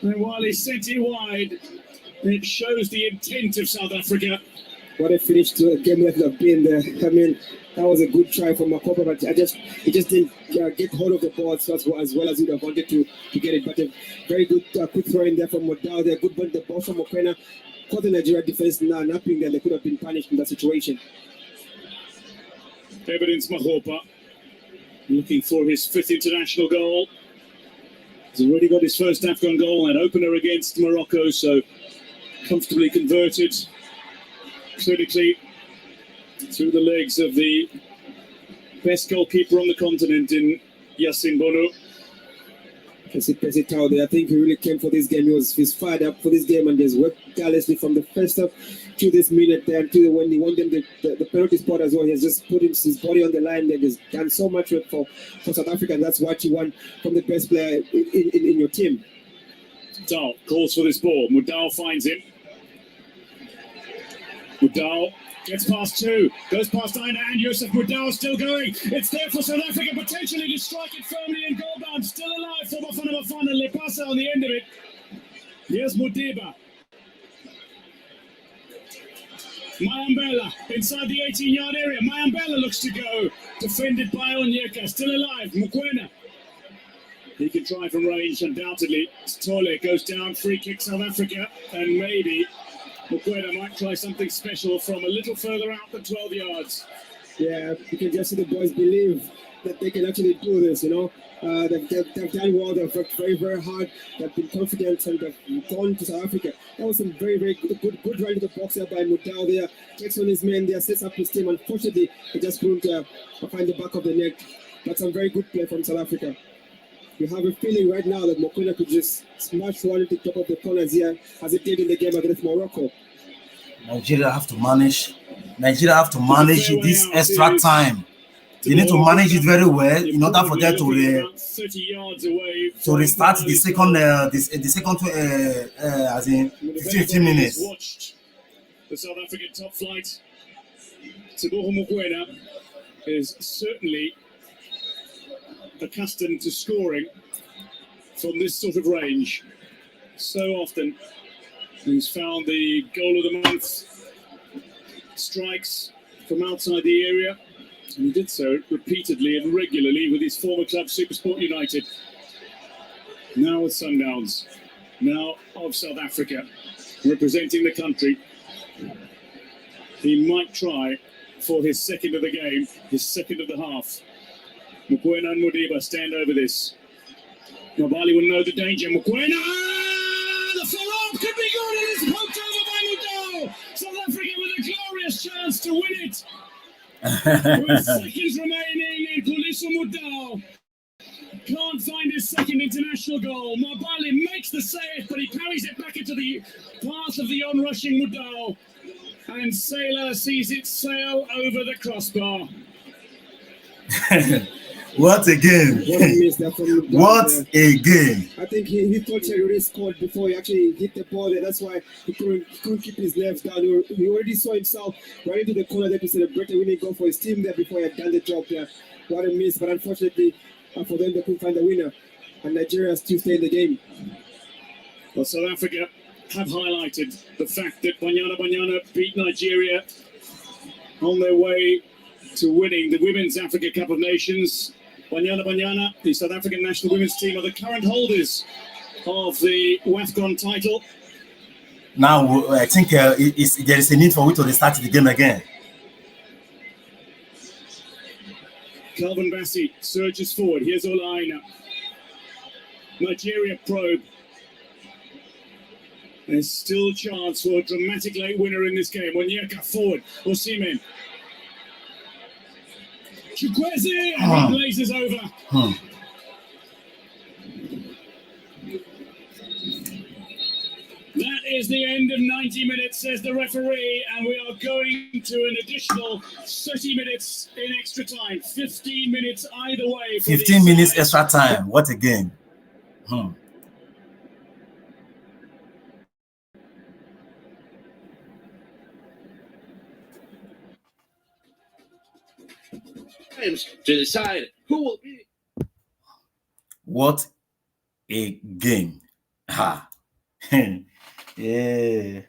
And while he sent it wide, it shows the intent of South Africa. What a finish to a game that have been there. I mean, that was a good try from Mahopa, but he just didn't get hold of the ball as well as he'd have wanted to get it. But a very good quick throw in there from Modal there. Good ball, the ball from Mokoena. Caught the Nigeria defense napping there. They could have been punished in that situation. Evidence Mahopa looking for his 5th international goal. He's already got his first Afcon goal, an opener against Morocco, so comfortably converted, critically through the legs of the best goalkeeper on the continent in Yassine Bono. I think he really came for this game. He's fired up for this game and he's worked tirelessly from the first half to this minute there until when he won them the penalty spot as well. He has just put his body on the line and he's done so much work for South Africa, and that's what you want from the best player in your team. Mudal calls for this ball. Mudal finds him. Mudal gets past 2, goes past Ina and Yusuf. Mudal still going. It's there for South Africa potentially to strike it firmly in goal bound. Still alive for Bafana. Lepasa on the end of it. Here's Modiba. Mayambela inside the 18-yard area. Mayambela looks to go. Defended by Onyeka. Still alive. Mokoena. He can try from range, undoubtedly. Tole goes down. Free kick South Africa. And maybe Mokoena might try something special from a little further out than 12 yards. Yeah, you can just see the boys believe that they can actually do this, you know. They've done well, they've worked very, very hard, they've been confident, and they've gone to South Africa. That was some very, very good run to the box there by Mudal there. Takes on his men there, sets up his team. Unfortunately, he just couldn't find the back of the net. But some very good play from South Africa. You have a feeling right now that Mokoena could just smash one into the top of the corners here, as it did in the game against Morocco. Nigeria have to manage this extra time. They need to manage it very well in order for them to restart the second as in 15 minutes. Watched the South African top flight. Teboho Mokoena is certainly accustomed to scoring from this sort of range. So often he's found the goal of the month strikes from outside the area, and he did so repeatedly and regularly with his former club SuperSport United. Now with Sundowns, now of South Africa, representing the country. He might try for his second of the game, his second of the half. Mokoena and Modiba stand over this. Nobali will know the danger. Mokoena! The follow! could be good. It is poked over by Mudau. South Africa with a glorious chance to win it. With seconds remaining, and Kuliso Mudau can't find his second international goal. Mabali makes the save, but he parries it back into the path of the onrushing Mudau. And Saylor sees it sail over the crossbar. What a game! What a miss that from Mudau What there. a game! I think he thought he already scored before he actually hit the ball there. That's why he couldn't keep his nerves down. He already saw himself right into the corner there to celebrate a winning goal for his team there before he had done the job there. What a miss, but unfortunately for them, they couldn't find the winner. And Nigeria still stay in the game. Well, South Africa have highlighted the fact that Bafana beat Nigeria on their way to winning the Women's Africa Cup of Nations. Bafana, the South African national women's team, are the current holders of the Afcon title. Now, I think there is a need for we to restart the game again. Calvin Bassey surges forward. Here's Olaina. Nigeria probe. There's still a chance for a dramatic late winner in this game. Onyeka forward. Osimhen. Chukwueze, and he blazes over. That is the end of 90 minutes, says the referee, and we are going to an additional 30 minutes in extra time. 15 minutes either way. 15 minutes extra time. What a game. To decide who will be. What a game. Ha. Yeah.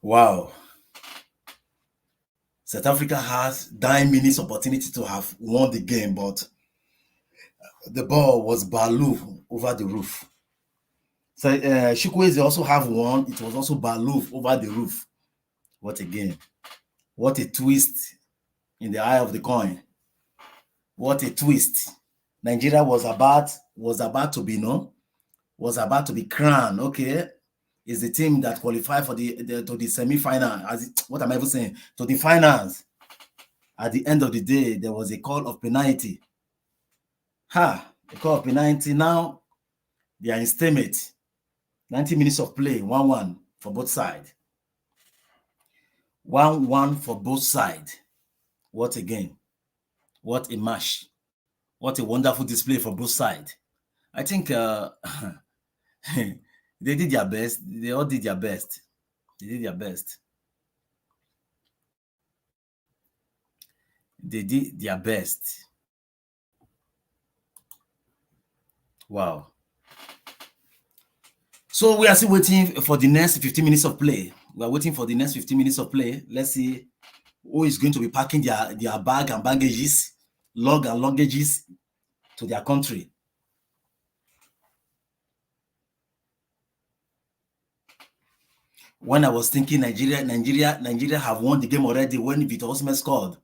Wow. South Africa has 9 minutes opportunity to have won the game, but the ball was Baloo over the roof. So Chukwueze also have one. It was also Baloo over the roof. What a game. What a twist in the eye of the coin. What a twist. Nigeria was about to be about to be crowned. Okay, is the team that qualified for to the semi-final. What am I even saying? To the finals. At the end of the day, there was a call of penalty. A call of penalty. Now they are in stalemate. 90 minutes of play, 1-1 for both sides. 1-1 for both sides. What a game. What a match. What a wonderful display for both sides. I think they did their best. They all did their best. They did their best. They did their best. Wow. So we are still waiting for the next 15 minutes of play. We are waiting for the next 15 minutes of play. Let's see who is going to be packing their bag and baggages, luggages to their country. When I was thinking Nigeria have won the game already when Victor Osimhen scored.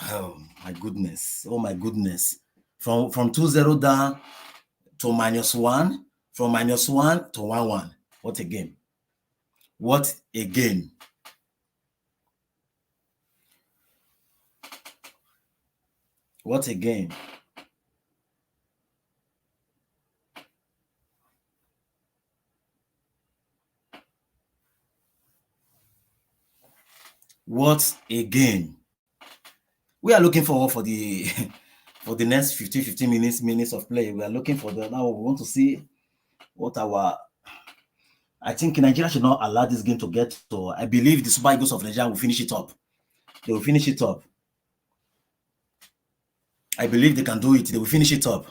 Oh my goodness. Oh my goodness. From 2-0 down to -1, from -1 to 1-1. What a game. What a game. What a game. What a game. We are looking forward for the next 15 minutes of play. We are looking for now we want to see what I think Nigeria should not allow this game to get to. I believe the Super Eagles of Nigeria will finish it up. They will finish it up. I believe they can do it. They will finish it up.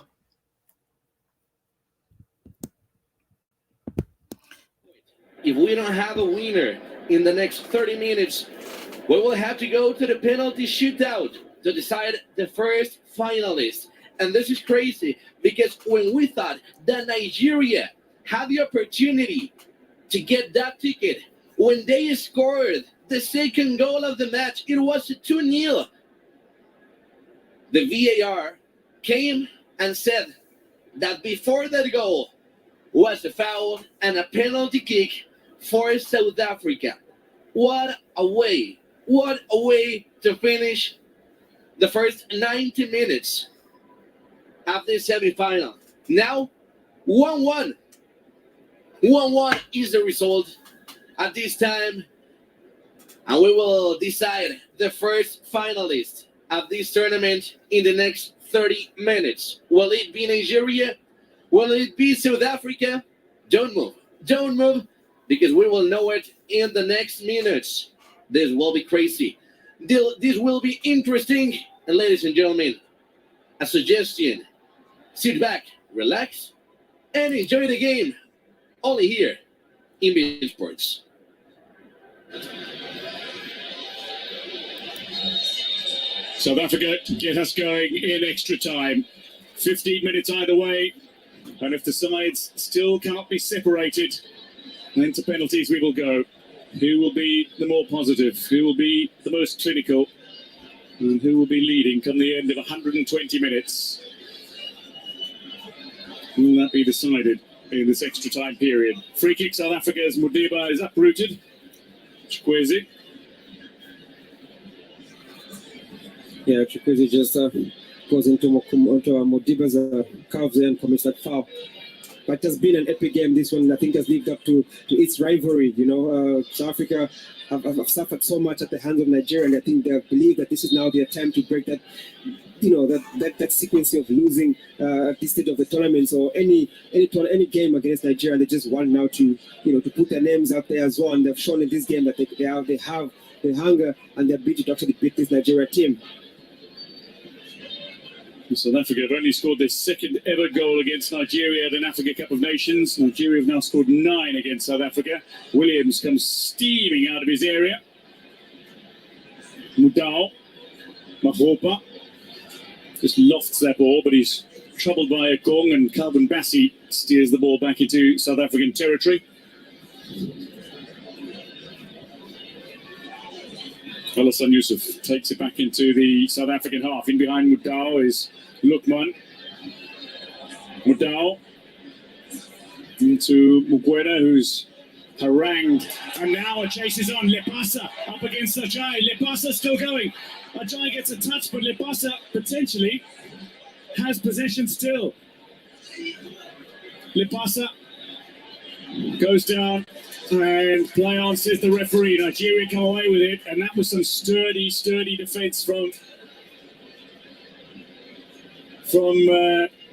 If we don't have a winner in the next 30 minutes, we will have to go to the penalty shootout to decide the first finalist. And this is crazy because when we thought that Nigeria had the opportunity to get that ticket, when they scored the second goal of the match, it was 2-0. The VAR came and said that before that goal, was a foul and a penalty kick for South Africa. What a way! What a way to finish the first 90 minutes of the semi-final. Now, 1-1. 1-1 is the result at this time, and we will decide the first finalist of this tournament in the next 30 minutes. Will it be Nigeria? Will it be South Africa? Don't move. Don't move, because we will know it in the next minutes. This will be crazy. This will be interesting. And ladies and gentlemen, a suggestion: sit back, relax, and enjoy the game. Only here in beIN Sports. South Africa get us going in extra time. 15 minutes either way. And if the sides still can't be separated, then to penalties we will go. Who will be the more positive? Who will be the most clinical? And who will be leading come the end of 120 minutes? Will that be decided in this extra time period? Free kick, South Africa's Modiba is uprooted. Chikwueze. Yeah, Chikwueze just goes into Modiba's calves there and commits that foul. But it has been an epic game. This one, I think, has lived up to its rivalry. You know, South Africa have suffered so much at the hands of Nigeria, and I think they believe that this is now their time to break that, you know, that sequence of losing at this stage of the tournament. So any game against Nigeria, they just want now to, you know, to put their names out there as well. And they've shown in this game that they have the hunger and the ability to actually beat this Nigeria team. South Africa have only scored their second ever goal against Nigeria at an Africa Cup of Nations. Nigeria have now scored 9 against South Africa. Williams comes steaming out of his area. Mudau, Mahopa, just lofts that ball, but he's troubled by Ekong, and Calvin Bassey steers the ball back into South African territory. Alassane Yusuf takes it back into the South African half. In behind Mudau is Lookman. Mudau into Mugwera, who's harangued. And now a chase is on. Lepasa up against Ajay. Lepasa still going. Ajay gets a touch, but Lepasa potentially has possession still. Lepasa goes down, and play on, says the referee. Nigeria come away with it, and that was some sturdy defence from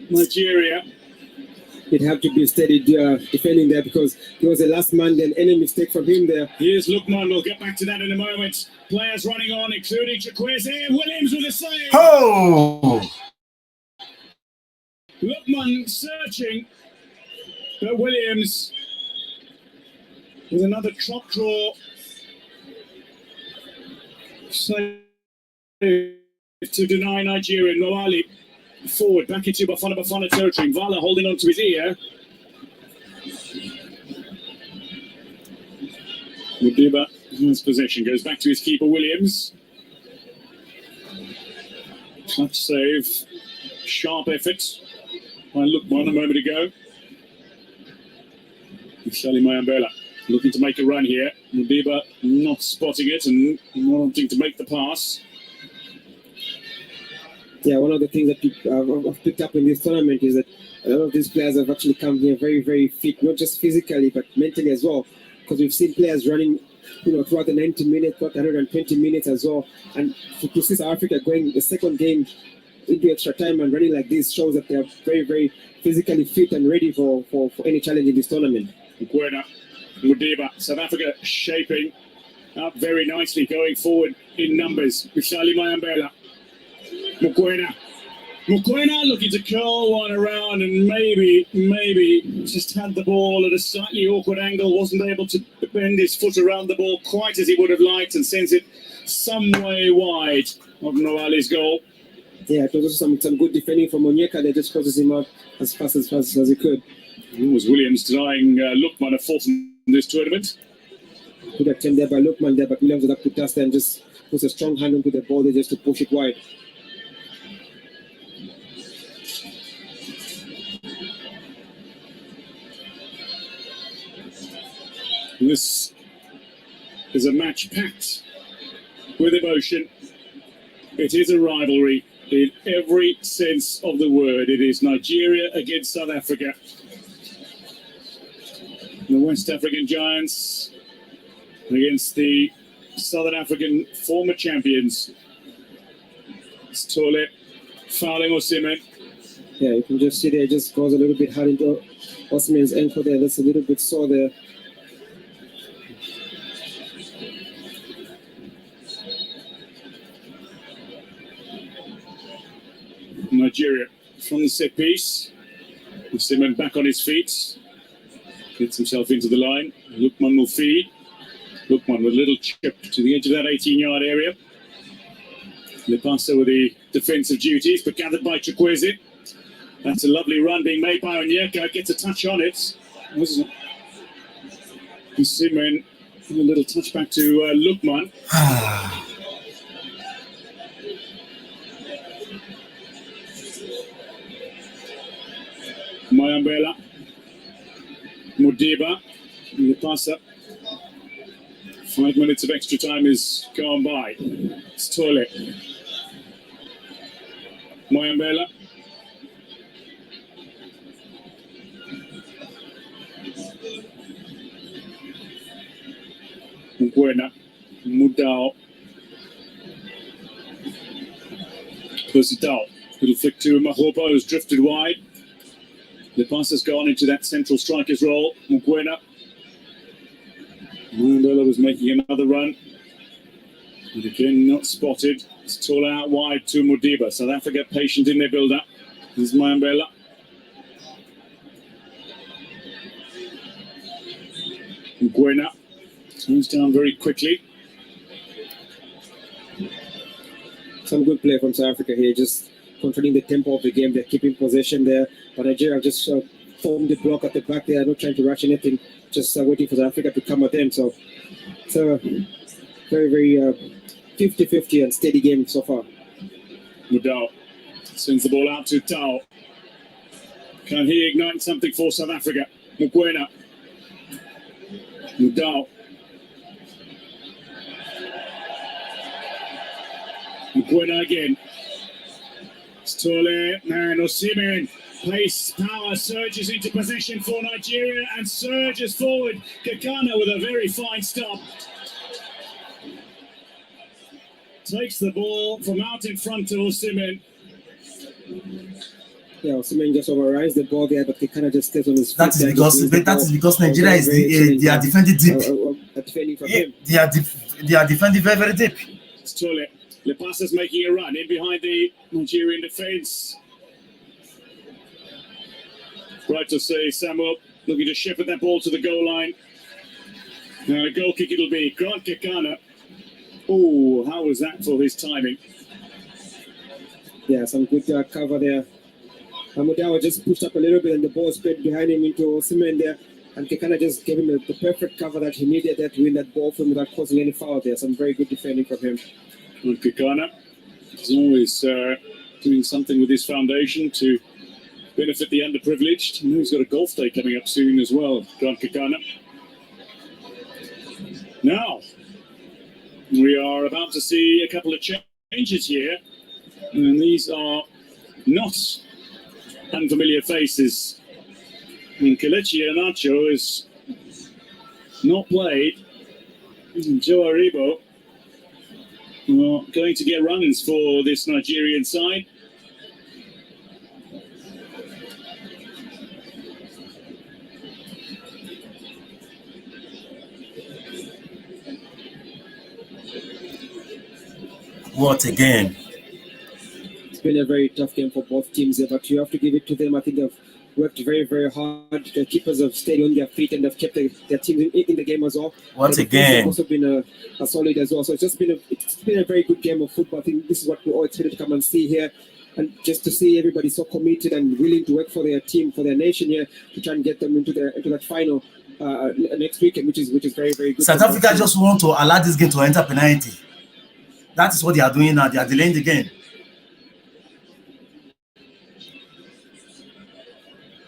Nigeria. He'd have to be steady defending there, because he was the last man. Then any mistake from him there. Here's Lookman. We'll get back to that in a moment. Players running on, including Chikwueze. Williams with a save. Oh! Lookman searching, but Williams with another chop draw. Save to deny Nigeria. Noali forward, back into Bafana territory. Vala holding on to his ear. Modiba has possession, goes back to his keeper Williams. Clutch save, sharp effort by Lookman a moment ago. Sally Mayambela looking to make a run here. Modiba not spotting it and wanting to make the pass. Yeah, one of the things that I've picked up in this tournament is that a lot of these players have actually come here very, very fit, not just physically, but mentally as well. Because we've seen players running, you know, throughout the 90 minutes, throughout 120 minutes as well. And to see South Africa going the second game into extra time and running like this shows that they are very, very physically fit and ready for any challenge in this tournament. Mugwera, Modiba, South Africa shaping up very nicely, going forward in numbers. Bishali Mayambela. Mugwera looking to curl one around and maybe just had the ball at a slightly awkward angle, wasn't able to bend his foot around the ball quite as he would have liked, and sends it some way wide of Noali's goal. Yeah, it was also some good defending from Onyeka that just crosses him out as fast as he could. It was Williams denying Lookman a fourth in this tournament. Good attempt there by Lookman there, but Williams would have put us there and just puts a strong hand onto the ball there just to push it wide. This is a match packed with emotion. It is a rivalry in every sense of the word. It is Nigeria against South Africa. The West African Giants against the Southern African former champions. Stole fouling osimhen. Yeah, you can just see there, it just goes a little bit hard into Osimhen's ankle there. That's a little bit sore there. Nigeria from the set piece. Osimhen back on his feet. Gets himself into the line. Lookman will feed. Lookman with a little chip to the edge of that 18-yard area. Lepasa with the defensive duties, but gathered by Chukwueze. That's a lovely run being made by Onyeka. Gets a touch on it. Osimhen, a little touch back to Lookman. Mayambela, Mudiba, Lepasa. 5 minutes of extra time is gone by. Stole. Mayambela. Buena. Mudao. Positao. Little flick to Mahopa, who's drifted wide. The pass has gone into that central striker's role. Buena. Mayambela was making another run. And again, not spotted. It's tall out wide to Mudiba. South Africa patient in their build-up. This is Mayambela. Buena turns down very quickly. Some good play from South Africa here, just controlling the tempo of the game. They're keeping possession there. But Nigeria just formed the block at the back there, not trying to rush anything, just waiting for South Africa to come at them. So it's a very, very 50-50 and steady game so far. Mudao sends the ball out to Tao. Can he ignite something for South Africa? Buena. Mudao. Buena again. Stole and Osimhen. Pace, power surges into possession for Nigeria and surges forward. Kakana with a very fine stop. Takes the ball from out in front to Osimhen. Yeah, Osimhen just overrides the ball there, but Kakana just stays on his feet. That is because Nigeria is they are defending deep. They are defending very, very deep. Stole. Lepasa's making a run in behind the Nigerian defence. Right to say, Samuel looking to shepherd that ball to the goal line. Now a goal kick it'll be. Grant Kakana. Oh, how was that for his timing? Yeah, some good cover there. Amudawa just pushed up a little bit and the ball spread behind him into Osimhen there. And Kakana just gave him the perfect cover that he needed there to win that ball from without causing any foul there. Some very good defending from him. And Kakana is always doing something with his foundation to benefit the underprivileged. I know he's got a golf day coming up soon as well, Grant Kakana. Now, we are about to see a couple of changes here. And these are not unfamiliar faces. And Kelechi Iheanacho is not played. And Joe Aribo are going to get runs for this Nigerian side. What again? It's been a very tough game for both teams there, but you have to give it to them. I think they've worked very, very hard. The keepers have stayed on their feet and they've kept their team in the game as well. What again? They've also been a solid as well. So it's been a very good game of football. I think this is what we all expected to come and see here. And just to see everybody so committed and willing to work for their team, for their nation here, to try and get them into that final next weekend, which is very, very good. South Africa just want to allow this game to enter penalty. That is what they are doing now. They are delaying the game.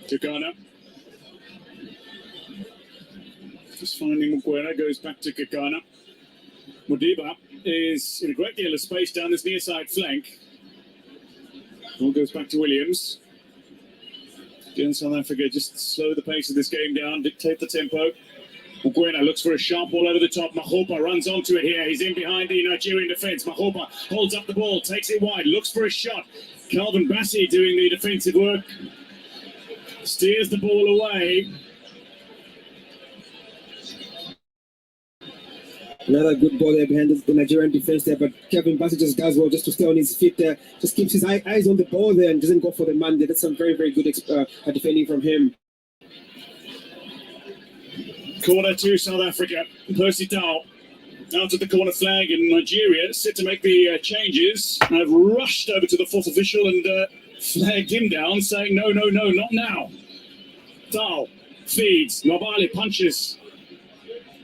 Kakana. Just finding Mokoena, goes back to Kakana. Modiba is in a great deal of space down this near side flank. Ball goes back to Williams. Again, South Africa just slow the pace of this game down, dictate the tempo. Mokoena looks for a sharp ball over the top. Mahopa runs onto it here. He's in behind the Nigerian defence. Mahopa holds up the ball, takes it wide, looks for a shot. Calvin Bassey doing the defensive work. Steers the ball away. Another good ball there behind the Nigerian defense there, but Kevin Bassey just does well just to stay on his feet there. Just keeps his eyes on the ball there and doesn't go for the man there. That's some very, very good defending from him. Corner to South Africa. Percy Tau out at the corner flag, and Nigeria set to make the changes. I've rushed over to the fourth official and flagged him down, saying, no, not now. Tau feeds. Nwabali punches.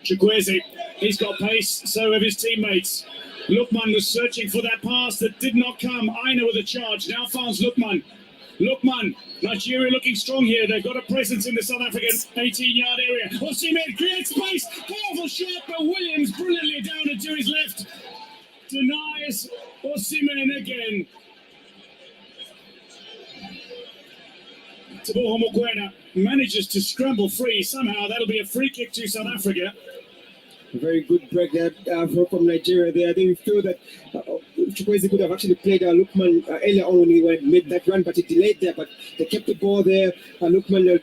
Chukwueze, he's got pace, so have his teammates. Lookman was searching for that pass that did not come. Aina with a charge, now finds Lookman. Lookman, Nigeria looking strong here. They've got a presence in the South African 18-yard area. Osimhen creates space, powerful shot, but Williams brilliantly down and to his left. Denies Osimhen again. Teboho Mokoena manages to scramble free. Somehow that'll be a free kick to South Africa. A very good break there from Nigeria there. They feel that Chukwueze could have actually played Lookman earlier on when he made that run, but he delayed there. But they kept the ball there. Lookman,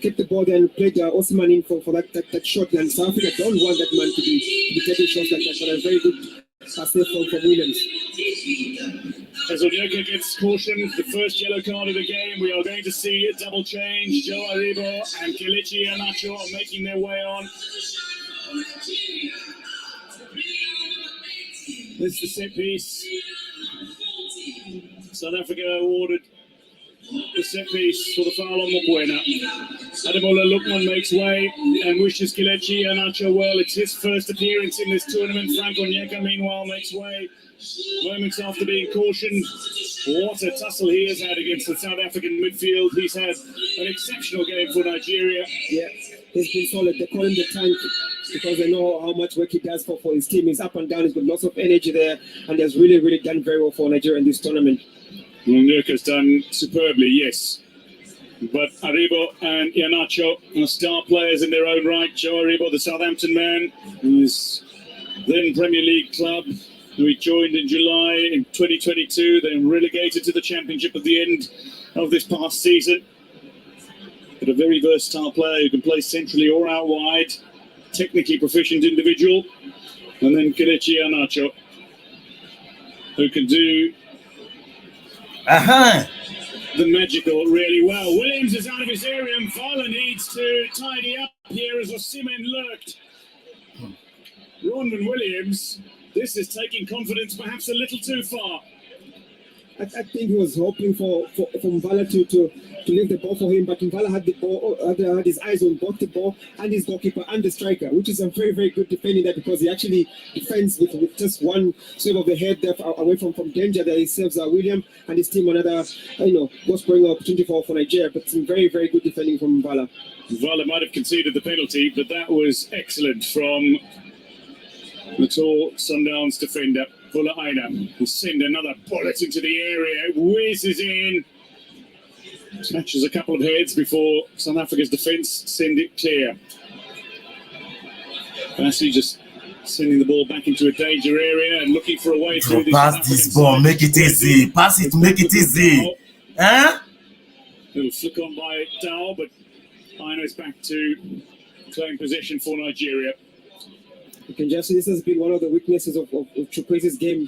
kept the ball there and played Osimhen in for that shot. And South Africa don't want that man to be taking shots like that. But a very good pass there from Williams. As Onyeka gets cautioned, the first yellow card of the game, we are going to see a double change. Joe Aribo and Kelechi Iheanacho are making their way on. This is the set piece. South Africa awarded the set piece for the foul on Mokoena. Ademola Lookman makes way and wishes Kelechi Iheanacho well. It's his first appearance in this tournament. Frank Onyeka, meanwhile, makes way. Moments after being cautioned. What a tussle he has had against the South African midfield. He's had an exceptional game for Nigeria. Yeah, he's been solid. They call him the tank because they know how much work he does for his team. He's up and down. He's got lots of energy there, and has really, really done very well for Nigeria in this tournament. Onyeka's done superbly, yes. But Aribo and Iheanacho are star players in their own right. Joe Aribo, the Southampton man, who's then Premier League club, who he joined in July in 2022, then relegated to the Championship at the end of this past season. But a very versatile player who can play centrally or out wide, technically proficient individual. And then Kelechi Iheanacho, who can do the magical really well. Williams is out of his area and Vala needs to tidy up here as Osimhen lurked. Ronman Williams, this is taking confidence perhaps a little too far. I think he was hoping for Mvala to leave the ball for him, but Mvala had the ball, had his eyes on both the ball and his goalkeeper and the striker, which is a very, very good defending there because he actually defends with just one save of the head there away from danger. There he saves William and his team another goal scoring opportunity for Nigeria, but some very, very good defending from Mvala. Mvala might have conceded the penalty, but that was excellent from the tall Sundowns defender. Vula Aina will send another bullet into the area. It whizzes in. Snatches a couple of heads before South Africa's defence send it clear. Bassey just sending the ball back into a danger area and looking for a way through this. Pass this ball, make it easy. Pass it, make it easy. Little flick on by Tau, but Aina's back to claim possession for Nigeria. You can just see this has been one of the weaknesses of Chukwueze's game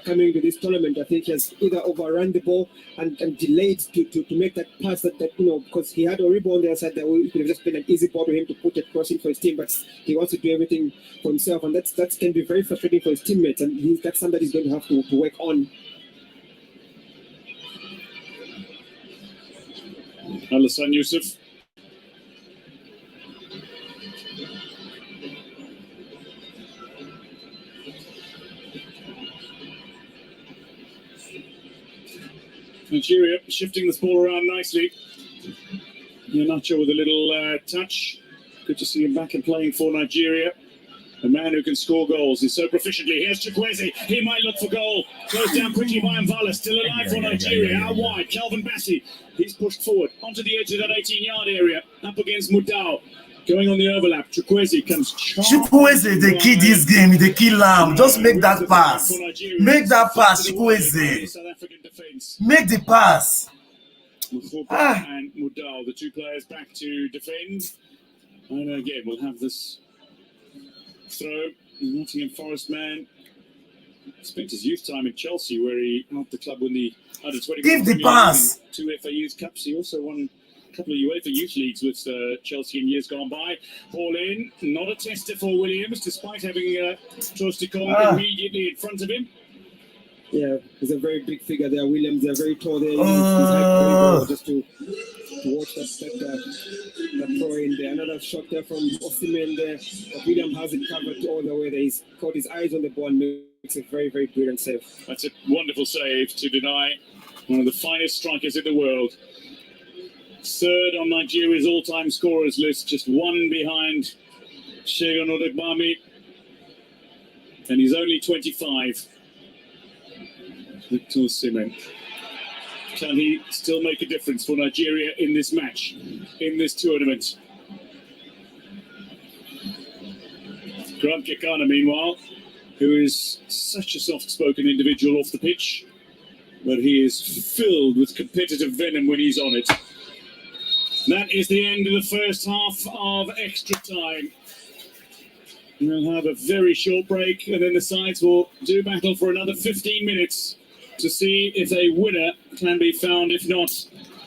coming into this tournament. I think he has either overrun the ball and delayed to make that pass that because he had a rebound on the other side that could have just been an easy ball to him to put it crossing for his team, but he wants to do everything for himself, and that can be very frustrating for his teammates, and that's something he's going to have to work on. Alassane Youssef. Nigeria shifting this ball around nicely. Iheanacho with a little touch. Good to see him back and playing for Nigeria. A man who can score goals is so proficiently. Here's Chukwueze. He might look for goal. Goes down quickly by Mvala. Still alive for Nigeria. Out wide. Calvin Bassey. He's pushed forward onto the edge of that 18-yard area. Up against Mudau. Going on the overlap. Chukwueze comes. Chukwueze, they kill this game. They kill him. Just make that pass. Make that pass, Chukwueze. Make the pass. And Mudau, the two players back to defend. And again, we'll have this throw. Nottingham Forest man spent his youth time in Chelsea, where he helped the club win the under-20. Give the pass. 2 FA Youth Cups. He also won a couple of UEFA Youth Leagues with Chelsea in years gone by. Ball in. Not a tester for Williams, despite having Trostikong immediately in front of him. Yeah, he's a very big figure there. Williams, they're very tall there. He's height just to watch that throw in there. Another shot there from osimhen there. But William has it covered all the way there. He's caught his eyes on the ball and makes a very, very brilliant save. That's a wonderful save to deny one of the finest strikers in the world. Third on Nigeria's all-time scorers list, just one behind Shegun Odegbami. And he's only 25. Victor Osimhen. Can he still make a difference for Nigeria in this match, in this tournament? Grant Kekana, meanwhile, who is such a soft-spoken individual off the pitch, but he is filled with competitive venom when he's on it. That is the end of the first half of extra time. We'll have a very short break, and then the sides will do battle for another 15 minutes to see if a winner can be found. If not,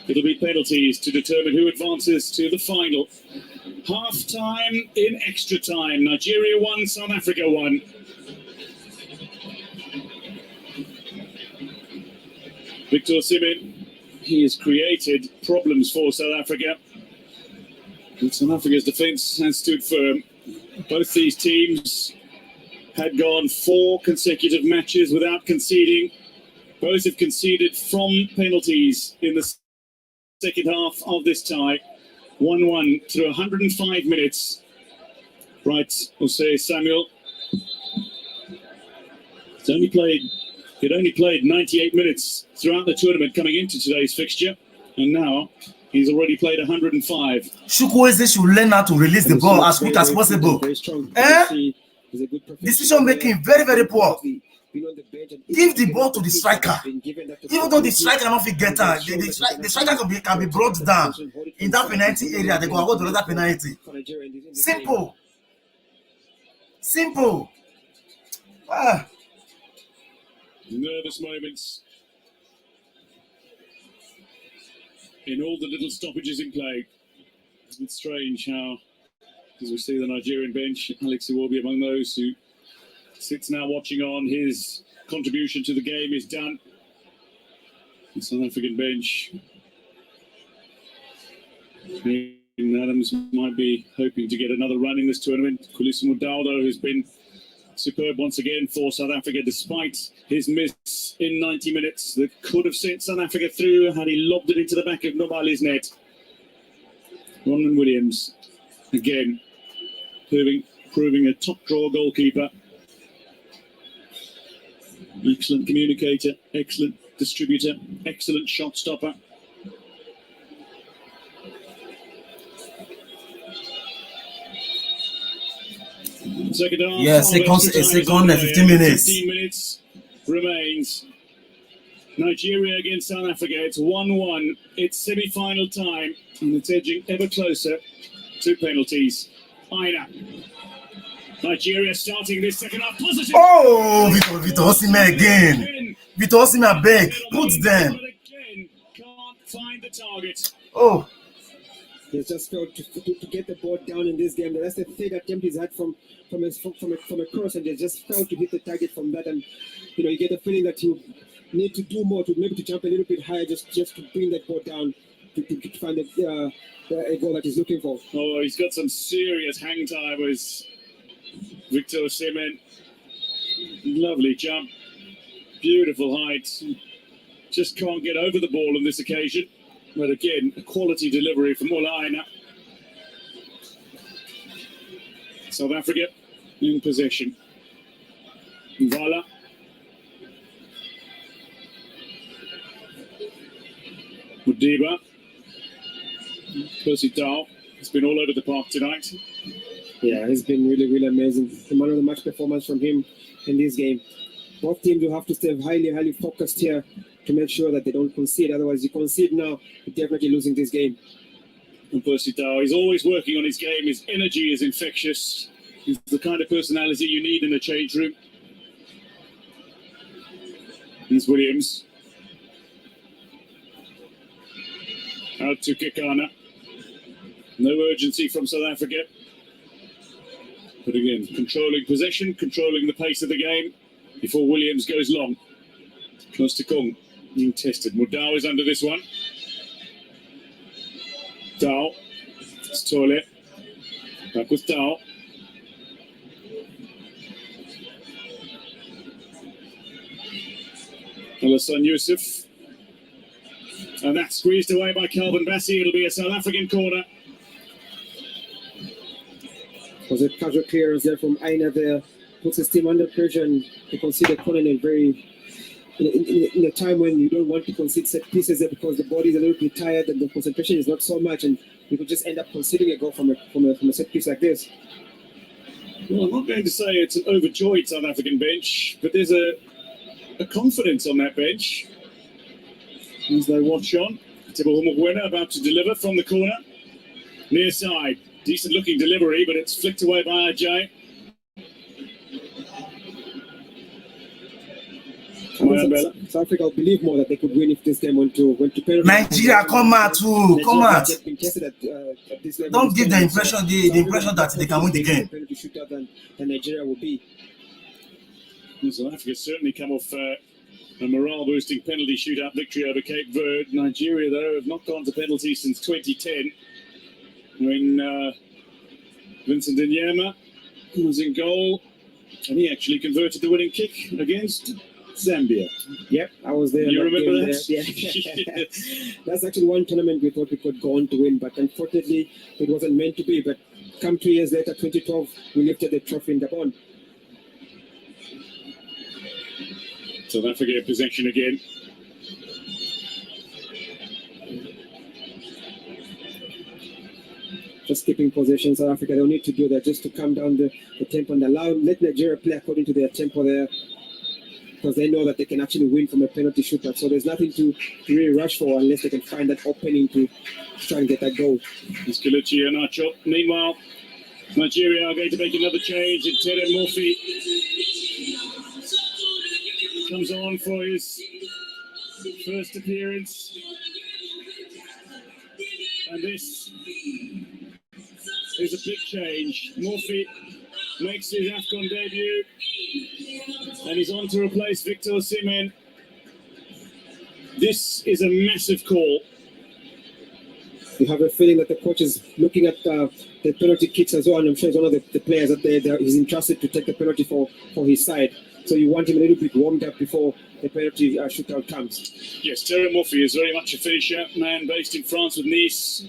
it'll be penalties to determine who advances to the final. Half time in extra time. Nigeria 1, South Africa 1. Victor Osimhen, he has created problems for South Africa. And South Africa's defence has stood firm. Both these teams had gone 4 consecutive matches without conceding. Both have conceded from penalties in the second half of this tie. 1-1 through 105 minutes. Right, Jose Samuel. He'd only played 98 minutes throughout the tournament coming into today's fixture. And now he's already played 105. Chukwueze should learn how to release the ball as quick as possible. Decision making very, very poor. Give the ball to the striker. Even though the striker cannot get her, the striker can be brought down in that penalty area. They go award another penalty. Simple. Simple. Nervous moments in all the little stoppages in play. It's strange how, as we see the Nigerian bench, Alex Iwobi among those who sits now watching on. His contribution to the game is done. The South African bench. Adams might be hoping to get another run in this tournament. Khulisa Mudau has been superb once again for South Africa, despite his miss in 90 minutes that could have sent South Africa through had he lobbed it into the back of Nobali's net. Ronman Williams, again, proving a top draw goalkeeper. Excellent communicator, excellent distributor, excellent shot stopper. Second half. Yeah, second 15 minutes. 15 minutes remains. Nigeria against South Africa. It's 1-1. It's semi-final time, and it's edging ever closer to penalties. Aina. Nigeria starting this second half positive. Oh, Victor Osimhen again. Victor Osimhen beg, put them. But again, can't find the target. Oh. He just failed to get the ball down in this game. That's the third attempt he's had from a cross, and they just failed to hit the target from that. And you get the feeling that you need to do more, to maybe to jump a little bit higher, just to bring that ball down to find a goal that he's looking for. Oh, he's got some serious hang time with Victor Osimhen. Lovely jump, beautiful height. Just can't get over the ball on this occasion. But again, a quality delivery from Aina. South Africa in possession. Vala. Mudiba. Percy Dow has been all over the park tonight. Yeah, it's been really, really amazing. The man of the match performance from him in this game. Both teams will have to stay highly, highly focused here to make sure that they don't concede. Otherwise, you concede now, you're definitely losing this game. And Percy Dow, he's always working on his game. His energy is infectious. He's the kind of personality you need in a change room. Here's Williams. Out to Kekana. No urgency from South Africa. But again, controlling possession, controlling the pace of the game before Williams goes long. Close to Kung. Being tested. Mudau is under this one. Dow. It's Tole. Back with Dow. Alassane Youssef. And that's squeezed away by Calvin Bassey. It'll be a South African corner. Was a casual clearance there from Aina there. Puts his team under pressure and they concede a corner in a time when you don't want to concede set pieces there because the body is a little bit tired and the concentration is not so much and you could just end up conceding a goal from a set piece like this. Well, I'm not going to say it's an overjoyed South African bench, but there's a confidence on that bench. As they watch on, Teboho about to deliver from the corner. Near side. Decent looking delivery, but it's flicked away by Ajay. South Africa will believe more that they could win if this game went to penalty. Nigeria, come out too. Come out. Don't give the impression that they can win the game. Penalty shootout than Nigeria will be. South Africa certainly come off a morale-boosting penalty shootout victory over Cape Verde. Nigeria, though, have not gone to penalties since 2010. When Vincent Inyama was in goal, and he actually converted the winning kick against Zambia. Yep, I was there. You remember that? Yeah. Yes. That's actually one tournament we thought we could go on to win, but unfortunately it wasn't meant to be. But come 2 years later, 2012, we lifted the trophy in Gabon. South Africa in possession again. Just keeping possession, South Africa, they'll need to do that just to calm down the tempo and let Nigeria play according to their tempo there because they know that they can actually win from a penalty shootout. So there's nothing to really rush for unless they can find that opening to try and get that goal. It's Kelechi Iheanacho. Meanwhile, Nigeria are going to make another change and Tere Murphy comes on for his first appearance. And this is a big change. Murphy makes his Afcon debut and he's on to replace Victor Osimhen. This is a massive call. You have a feeling that the coach is looking at the penalty kicks as well, and I'm sure he's one of the players that he's entrusted to take the penalty for his side. So you want him a little bit warmed up before the penalty shootout comes. Yes, Terry Murphy is very much a finisher, man based in France with Nice.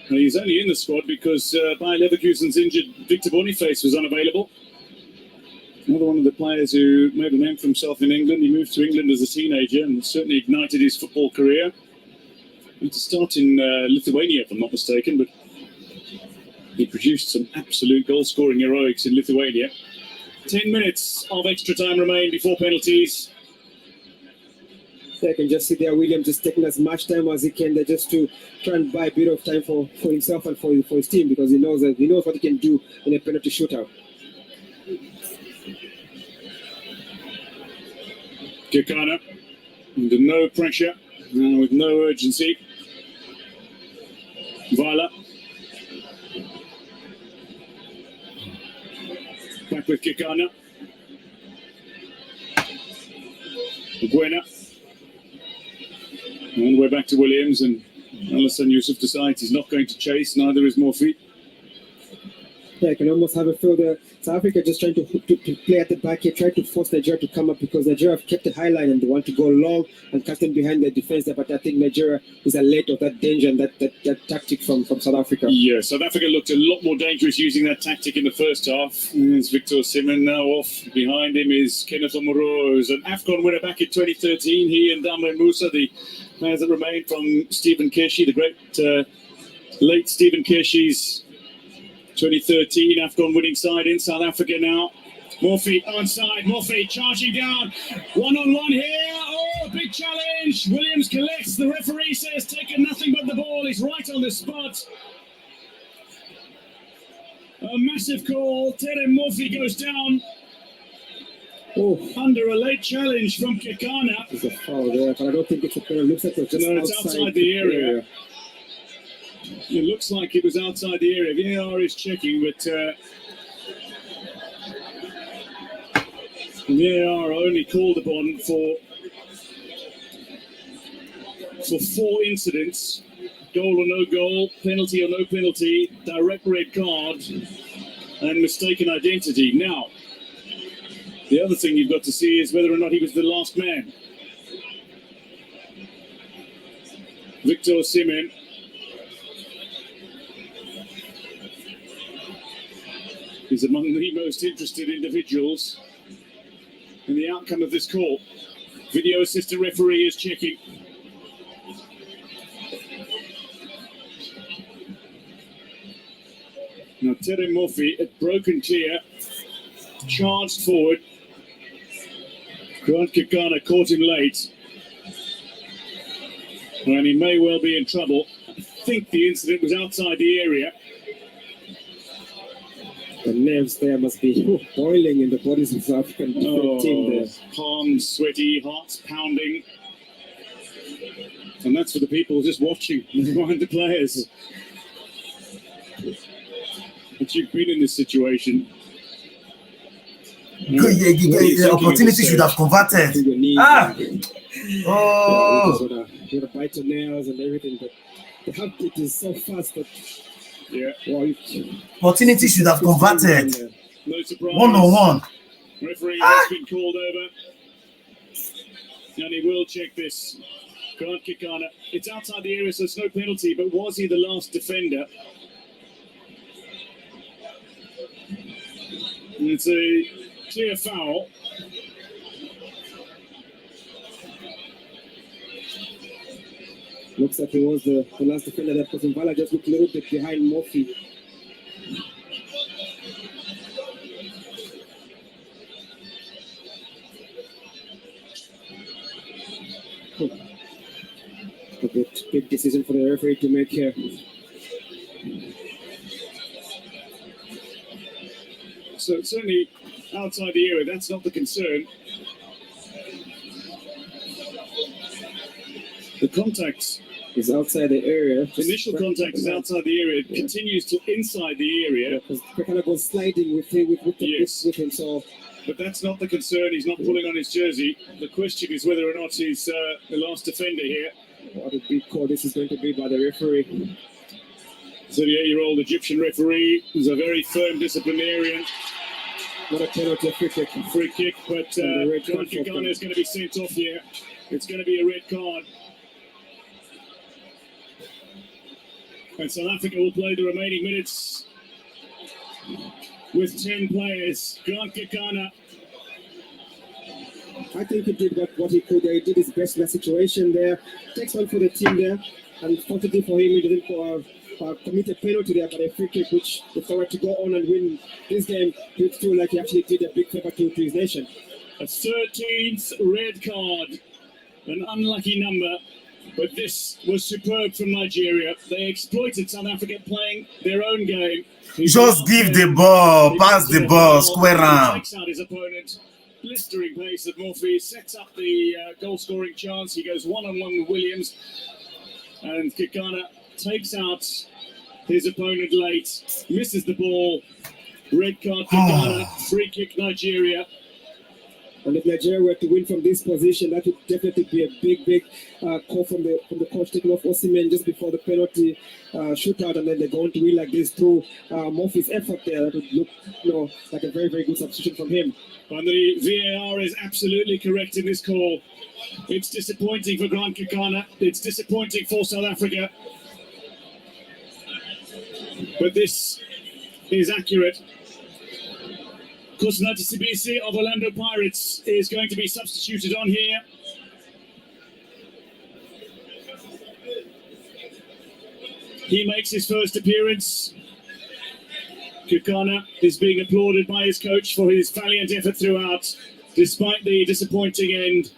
And he's only in the squad because Bayer Leverkusen's injured Victor Boniface was unavailable. Another one of the players who made a name for himself in England. He moved to England as a teenager and certainly ignited his football career. He had to start in Lithuania, if I'm not mistaken, but he produced some absolute goal-scoring heroics in Lithuania. 10 minutes of extra time remain before penalties. I can just see there Williams is taking as much time as he can there just to try and buy a bit of time for himself and for his team because he knows what he can do in a penalty shootout. Kekana, under no pressure and with no urgency. Vala. Back with Kekana. Buena. And we're back to Williams, and Alassane Youssef decides he's not going to chase, neither is Murphy. Yeah, I can almost have a feel there. South Africa just trying to play at the back here, trying to force Nigeria to come up because Nigeria have kept the high line and they want to go long and cut them behind their defense there. But I think Nigeria is alert of that danger and that tactic from South Africa. Yeah, South Africa looked a lot more dangerous using that tactic in the first half. There's Victor Osimhen now off. Behind him is Kenneth Omoro, an Afcon winner back in 2013. He and Damre Musa, the players that remained from Stephen Keshi, the great late Stephen Keshi's 2013 Afcon winning side in South Africa now. Murphy onside, Murphy charging down. One-on-one here. Oh, a big challenge. Williams collects. The referee says taken nothing but the ball. He's right on the spot. A massive call. Tere Murphy goes down. Oh, under a late challenge from Kekana. There's a foul there, but I don't think it's a penalty. It looks like it's just outside the area. It looks like it was outside the area. VAR is checking, but VAR only called upon for 4 incidents: goal or no goal, penalty or no penalty, direct red card, and mistaken identity. Now, the other thing you've got to see is whether or not he was the last man. Victor Osimhen. Is among the most interested individuals in the outcome of this call. Video assistant referee is checking. Now Tere Murphy had broken clear, charged forward. Grant Kekana caught him late, and he may well be in trouble. I think the incident was outside the area. The nerves there must be boiling in the bodies of the South African team there. Palms sweaty, hearts pounding. And that's for the people just watching behind the players. But you've been in this situation. The opportunity should have converted. Oh! You got to bite your nails and everything, but the heartbeat is so fast that. Yeah. Opportunity should have converted. No surprise. 1-on-1. Referee has been called over. And he will check this. Grant Kekana. It's outside the area, so it's no penalty, but was he the last defender? And it's a clear foul. Looks like he was the last defender that was involved. Just looked a little bit behind Murphy. A big decision for the referee to make here. So certainly outside the area, that's not the concern. The contact is outside the area. The initial contact is outside the area. It continues to inside the area. Because Kekana goes sliding with him, with him. So, but that's not the concern. He's not pulling on his jersey. The question is whether or not he's the last defender here. What a big call this is going to be by the referee. 38-year-old Egyptian referee who's a very firm disciplinarian. Not a penalty, a free kick. Free kick, but Grant Kekana is going to be sent off here. It's going to be a red card. And South Africa will play the remaining minutes with 10 players. Grant Kekana. I think he did what he could. He did his best in that situation there. Takes one for the team there. And fortunately for him, he didn't commit a penalty there, but a free kick, which if they were to go on and win this game, he would feel like he actually did a big favor to his nation. A 13th red card. An unlucky number. But this was superb from Nigeria. They exploited South Africa playing their own game. Just give the ball, pass the ball, square round. Takes out his opponent. Blistering pace of Murphy sets up the goal-scoring chance. He goes one-on-one with Williams. And Kekana takes out his opponent late. Misses the ball. Red card Kekana. Free kick Nigeria. And if Nigeria were to win from this position, that would definitely be a big call from the coach, taking off osimhen just before the penalty shootout, and then they're going to win like this through Murphy's effort there. That would look, like a very good substitution from him. And the VAR is absolutely correct in this call. It's disappointing for Grant Kekana. It's disappointing for South Africa. But this is accurate. Kusanati Sibisi of Orlando Pirates is going to be substituted on here. He makes his first appearance. Kekana is being applauded by his coach for his valiant effort throughout, despite the disappointing end.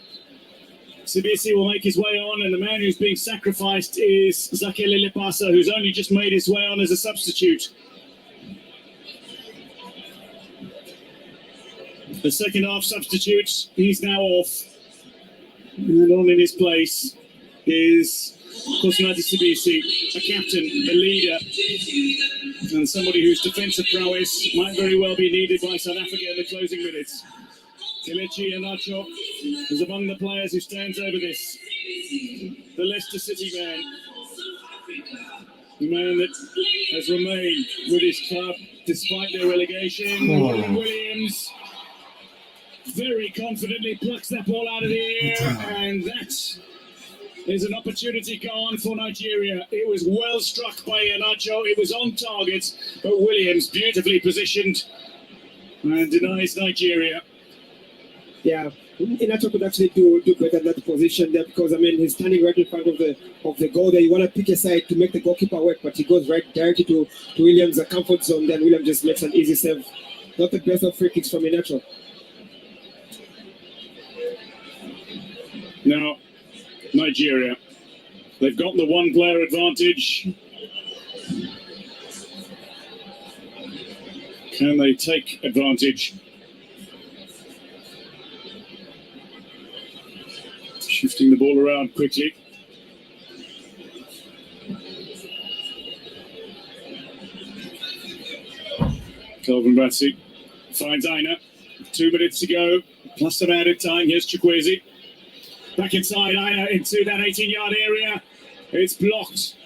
Sibisi will make his way on, and the man who's being sacrificed is Zakele Lepasa, who's only just made his way on as a substitute. The second half substitute, he's now off. And on in his place is Kusanati Sibisi, a captain, a leader, and somebody whose defensive prowess might very well be needed by South Africa in the closing minutes. Kelechi Iheanacho is among the players who stands over this. The Leicester City man. The man that has remained with his club despite their relegation. Williams very confidently plucks that ball out of the air, and that is an opportunity gone for Nigeria. It was well struck by Iheanacho. It was on target, but Williams beautifully positioned and denies Nigeria. Yeah, Iheanacho could actually do better in that position there, because I mean he's standing right in front of the goal there. You want to pick a side to make the goalkeeper work, but he goes right directly to Williams' comfort zone. Then Williams just makes an easy save. Not the best of free kicks from Iheanacho. Now, Nigeria, they've got the one player advantage. Can they take advantage? Shifting the ball around quickly. Calvin Bassey finds Aina. 2 minutes to go, plus some added time. Here's Chukwueze. Back inside, Aina into that 18-yard area. It's blocked.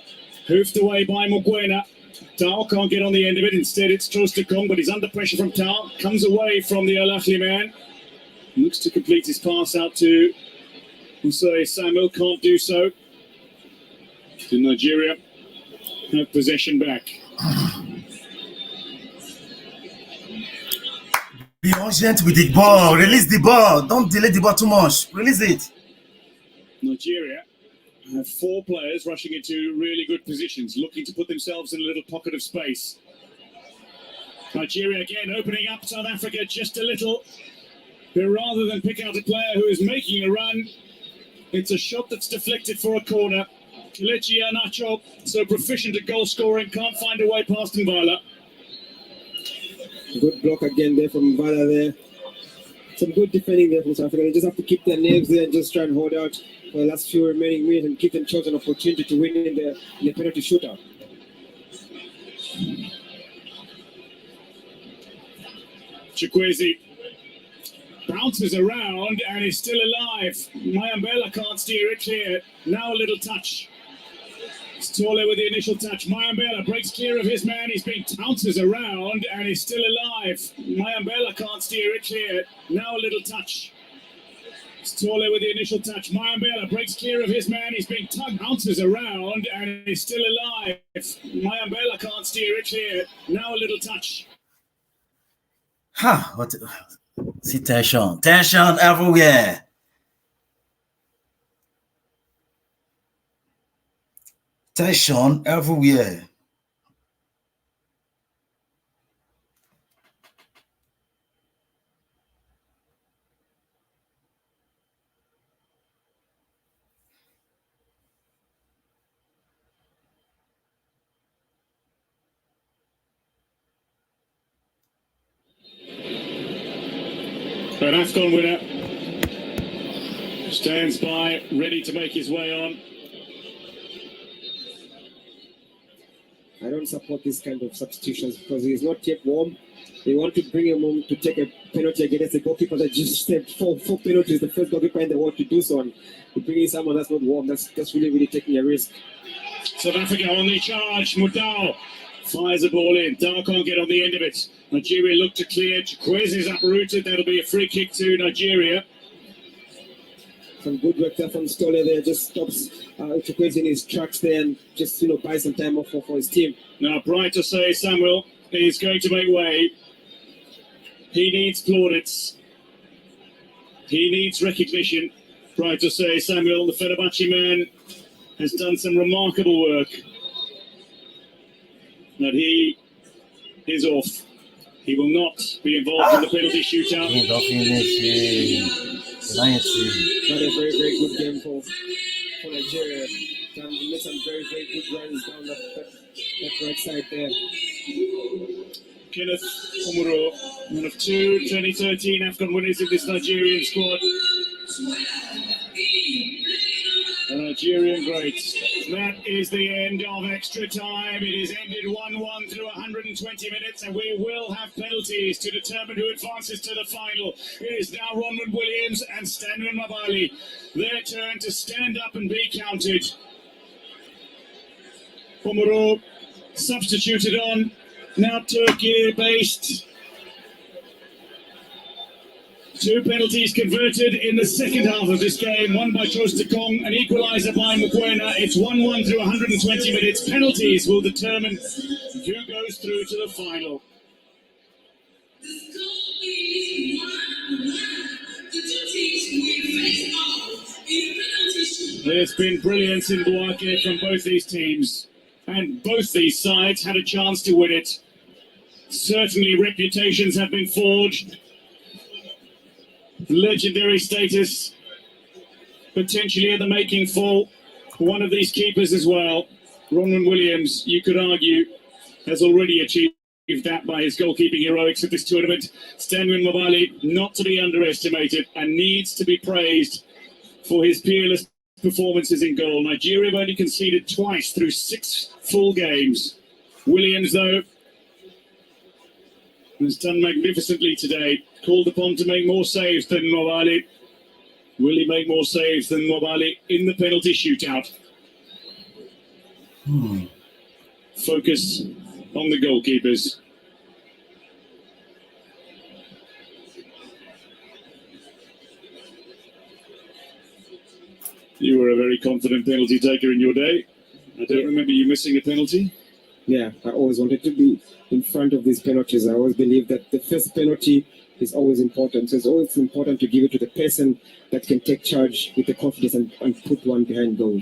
Hoofed away by Mokoena. Tao can't get on the end of it. Instead, it's Troost-Ekong, but he's under pressure from Tao. Comes away from the Al Ahly man. Looks to complete his pass out to Usai Samuel. Can't do so. To Nigeria have possession back. Be urgent with the ball. Release the ball. Don't delay the ball too much. Release it. Nigeria have 4 players rushing into really good positions, looking to put themselves in a little pocket of space. Nigeria again opening up South Africa just a little. But rather than pick out a player who is making a run, it's a shot that's deflected for a corner. Kelechi Iheanacho, so proficient at goal scoring, can't find a way past Mbala. Good block again there from Mbala there. Some good defending there from South Africa. They just have to keep their nerves there and just try and hold out for the last few remaining minutes and give themselves an opportunity to win in the penalty shootout. Chukwueze bounces around and is still alive. Mayambela can't steer it clear. Now a little touch. Stole with the initial touch. Mayambela breaks clear of his man. He's being bounces around and is still alive. Mayambela can't steer it clear. Now a little touch. Stole with the initial touch. Mayambela breaks clear of his man. He's being bounces around and is still alive. Mayambela can't steer it clear. Now a little touch. What? See tension everywhere. Tension everywhere. An Afcon winner stands by, ready to make his way on. I don't support this kind of substitutions because he's not yet warm. They want to bring him on to take a penalty against a goalkeeper that just stepped four penalties, the first goalkeeper in the world to do so. And bringing someone that's not warm, that's really taking a risk. South Africa on the charge. Mudau fires the ball in. Dao can't get on the end of it. Nigeria look to clear. Chikwueze is uprooted. That'll be a free kick to Nigeria. Some good work there from Stoller there. Just stops Chikwueze in his tracks there and just buys some time off for his team. Now, bright to say Samuel is going to make way. He needs plaudits. He needs recognition. Bright to say Samuel, the Fenerbahce man, has done some remarkable work. But he is off. He will not be involved in the penalty shootout. Not a very good game for Nigeria. He made some very good runs down that right side there. Kenneth Omuro, one of two 2013 Afcon winners in this Nigerian squad. The Nigerian greats. That is the end of extra time. It is ended 1-1 through 120 minutes, and we will have penalties to determine who advances to the final. It is now Ronwen Williams and Stanwin Mabali. Their turn to stand up and be counted. Omuro substituted on, now Turkey-based. Two penalties converted in the second half of this game, one by Trostekong, an equaliser by Mokoena. It's 1-1 through 120 minutes. Penalties will determine who goes through to the final. There's been brilliance in Bouake from both these teams, and both these sides had a chance to win it. Certainly reputations have been forged. Legendary status potentially in the making for one of these keepers as well. Ronwen Williams, you could argue, has already achieved that by his goalkeeping heroics at this tournament. Stanwin Mabali, not to be underestimated and needs to be praised for his peerless performances in goal. Nigeria have only conceded twice through 6 full games. Williams, though, has done magnificently today. Called upon to make more saves than Mobali. Will he make more saves than Mobali in the penalty shootout? Focus on the goalkeepers. You were a very confident penalty taker in your day. I don't remember you missing a penalty. Yeah, I always wanted to be in front of these penalties. I always believe that the first penalty is always important. So it's always important to give it to the person that can take charge with the confidence and put one behind goal.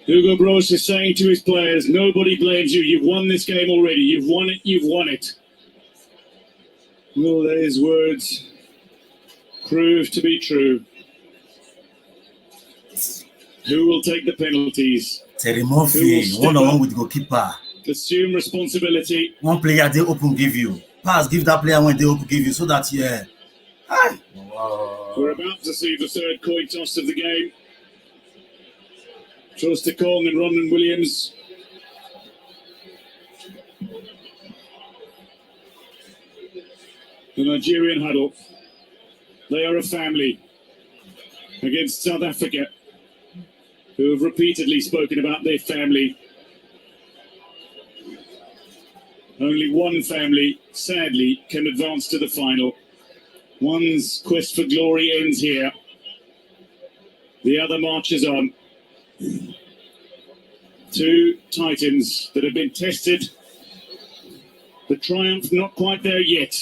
Hugo Broos is saying to his players, nobody blames you. You've won this game already. You've won it. You've won it. Will his words prove to be true? Who will take the penalties? Terry Murphy, one-on-one with goalkeeper. Assume responsibility. One player they open give you. Pass, give that player when they open give you so that, yeah. Hi. Wow. We're about to see the third coin toss of the game. Trostekong and Ronwen Williams. The Nigerian huddle. They are a family against South Africa, who have repeatedly spoken about their family. Only one family, sadly, can advance to the final. One's quest for glory ends here. The other marches on. Two titans that have been tested. The triumph not quite there yet.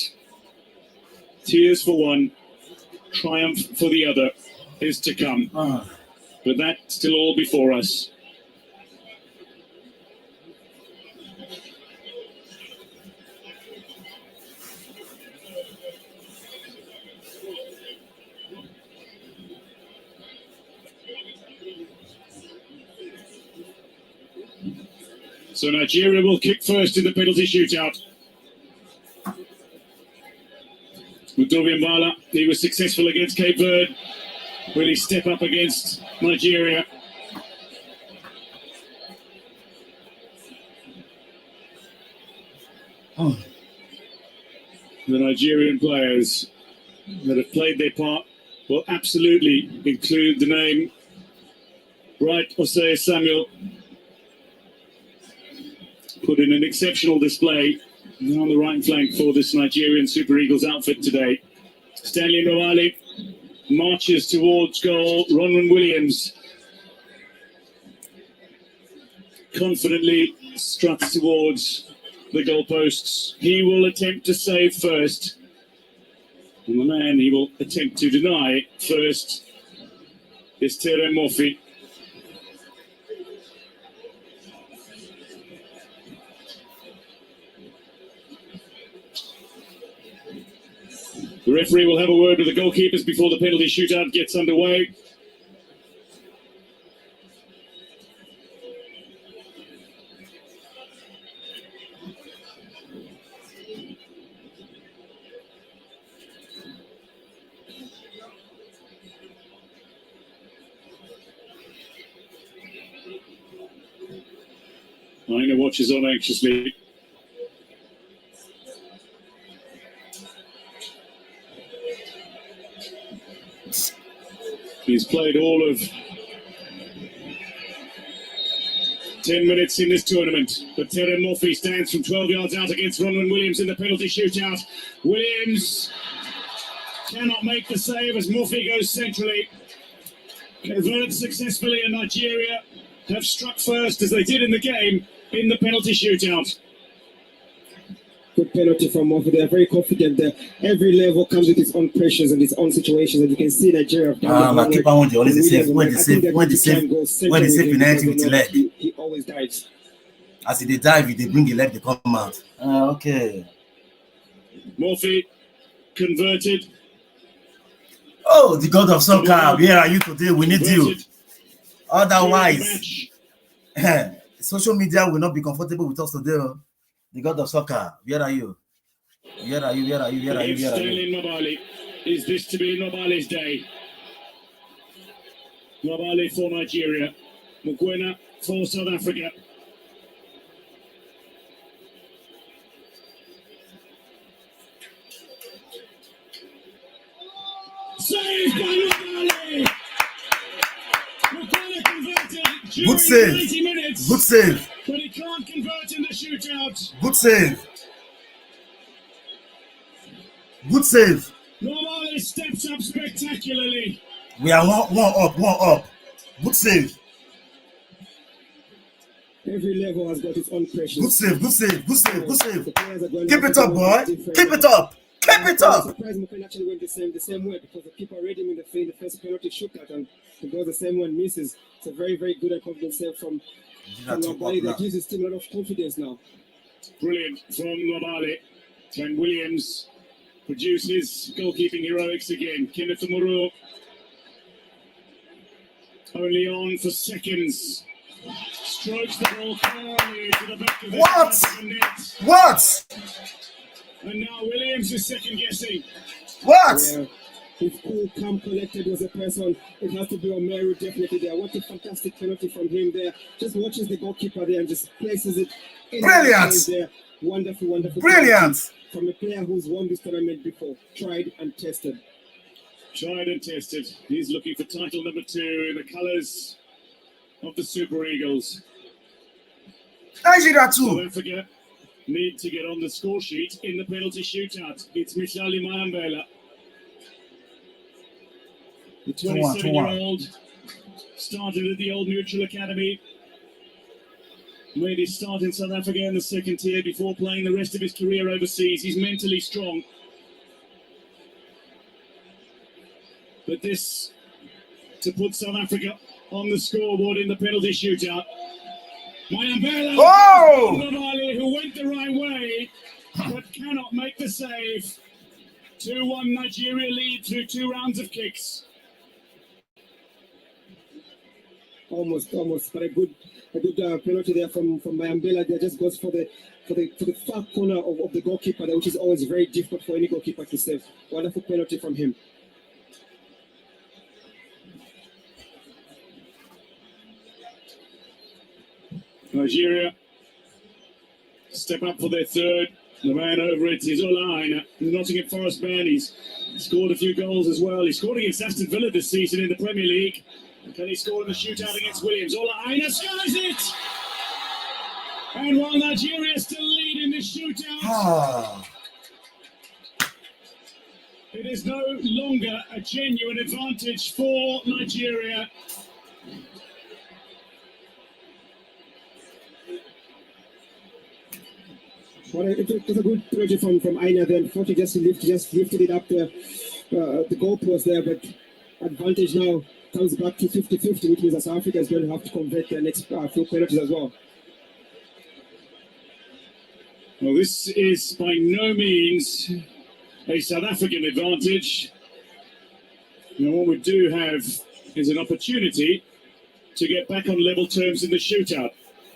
Tears for one, triumph for the other is to come. But that's still all before us. So Nigeria will kick first in the penalty shootout. Mbala. He was successful against Cape Verde. Will he step up against Nigeria? The Nigerian players that have played their part will absolutely include the name Bright Osei Samuel. Put in an exceptional display on the right flank for this Nigerian Super Eagles outfit today. Stanley Nwabali marches towards goal. Ronwen Williams confidently struts towards the goalposts. He will attempt to save first. And the man he will attempt to deny first is Tere Mofi. The referee will have a word with the goalkeepers before the penalty shootout gets underway. Aina watches on anxiously. He's played all of 10 minutes in this tournament, but Tere Mofi stands from 12 yards out against Ronwen Williams in the penalty shootout. Williams cannot make the save as Mofi goes centrally. Converted successfully, and Nigeria have struck first, as they did in the game, in the penalty shootout. Good penalty from Mofi. They're very confident there. Every level comes with its own pressures and its own situations. And you can see Nigeria. Keep on with the save penalty with the leg. He always dives. As they dive, they bring the leg, they come out. Okay. Mofi converted. Oh, the God of soccer, where are you today? We need you. Otherwise, social media will not be comfortable with us today. The God of soccer, where are you? Where are you? Where are you? Where are you? Where are you? Nwabali. Is this to be Nwabali's day? Nwabali for Nigeria. Mugwena for South Africa. Saved by Nwabali! Mugwena converted during Good save. 90 minutes. Good save. But he can't convert in the shootout. Good save. Good save. Nwabali steps up spectacularly. We are one up. Good save. Every level has got its own pressures. Good save. Good save. Good save. Good save. The players are going Keep it up, boy. Keep it up. Keep it I'm up. surprised Mofi actually went the same way, because the keeper read him in the first penalty shootout, and he goes the same one, misses. It's a very, very good and confident save from Nwabali that gives his team a lot of confidence now. Brilliant from Nwabali. Can Williams produce his goalkeeping heroics again? Kenneth Muru only on for seconds. Strokes the ball calmly to the back of the net. What? And now Williams is second guessing. What? Yeah. If cool, calm, collected was a person, it has to be Omeru definitely there. What a fantastic penalty from him there. Just watches the goalkeeper there and just places it in Brilliant. there. Wonderful, wonderful. Brilliant. From a player who's won this tournament before, tried and tested. Tried and tested. He's looking for title number 2 in the colours of the Super Eagles. Nigeria South too. Africa need to get on the score sheet in the penalty shootout. It's Mishali Mayambela. The 27-year-old started at the Old Mutual Academy. Made his start in South Africa in the second tier before playing the rest of his career overseas. He's mentally strong. But this to put South Africa on the scoreboard in the penalty shootout. Mayambela, Nwabali, who went the right way, but cannot make the save. 2-1 Nigeria lead through 2 rounds of kicks. almost, but a good penalty there from Mayambela. There just goes for the far corner of the goalkeeper, which is always very difficult for any goalkeeper to save. Wonderful penalty from him. Nigeria step up for their third. The man over it is Olaina, the Nottingham Forest man. He's scored a few goals as well. He scored against Aston Villa this season in the Premier League. Can he score in the shootout against Williams? Olaina scores it! And while Nigeria still lead in the shootout, it is no longer a genuine advantage for Nigeria. Well, it was a good penalty from Aina then. Forty just lifted it up the goalpost there, but advantage now comes back to 50-50, which means that South Africa is going to have to convert their next few penalties as well. Well, this is by no means a South African advantage. Now, what we do have is an opportunity to get back on level terms in the shootout.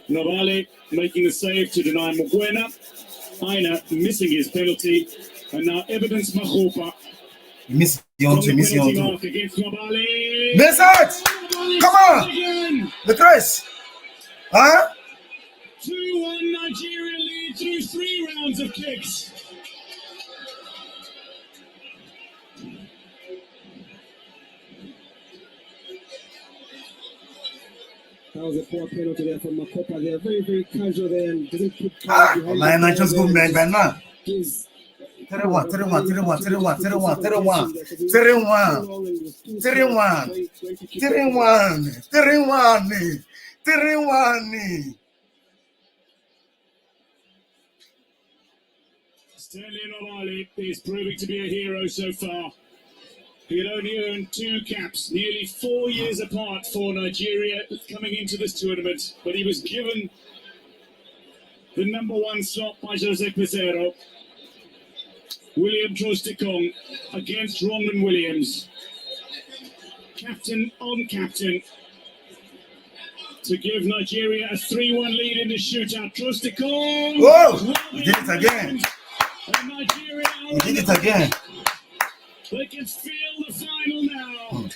Nobale making the save to deny Mugwena. Aina missing his penalty. And now Evidence Mahopa. Miss you too. Against Nobale. Miss it! Come on! Again. The trace! Huh? 2-1 Nigeria lead through 3 rounds of kicks. That was a poor penalty there from Makopa there. Very, very casual there and doesn't put Line not just go man, man. Gives 31. Stanley Nobale is proving to be a hero so far. He had only earned 2 caps, nearly 4 years apart for Nigeria coming into this tournament, but he was given the number 1 slot by Jose Pizarro. William Trostikong against Ronman Williams. Captain on captain to give Nigeria a 3-1 lead in the shootout. Trostikong! Whoa! He did it again. And Nigeria He did it again. They can feel the final now.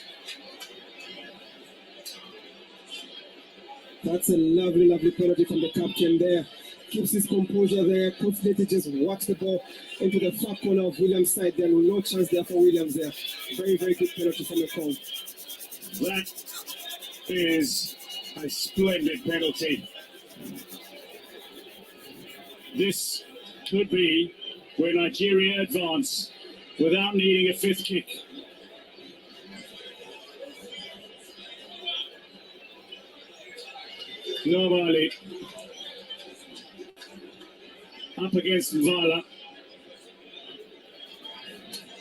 That's a lovely, lovely penalty from the captain there. Keeps his composure there. Confidently just walks the ball into the far corner of Williams' side there. No chance there for Williams there. Very, very good penalty from the call. That is a splendid penalty. This could be where Nigeria advance without needing a 5th kick. Nobale up against Mvala.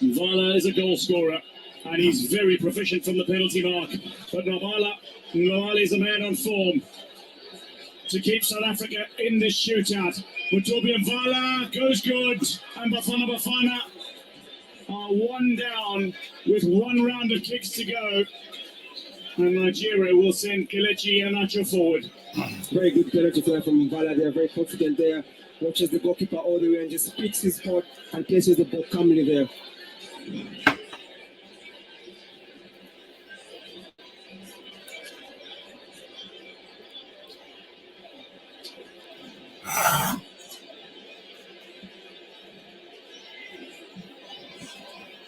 Mvala is a goal scorer and he's very proficient from the penalty mark. But Nobale is a man on form to keep South Africa in this shootout. Mutobi Mvala goes good, and Bafana are 1 down with 1 round of kicks to go. And Nigeria will send Kelechi Iheanacho forward. Very good penalty from Mvala there, very confident there. Watches the goalkeeper all the way and just picks his spot and places the ball calmly there.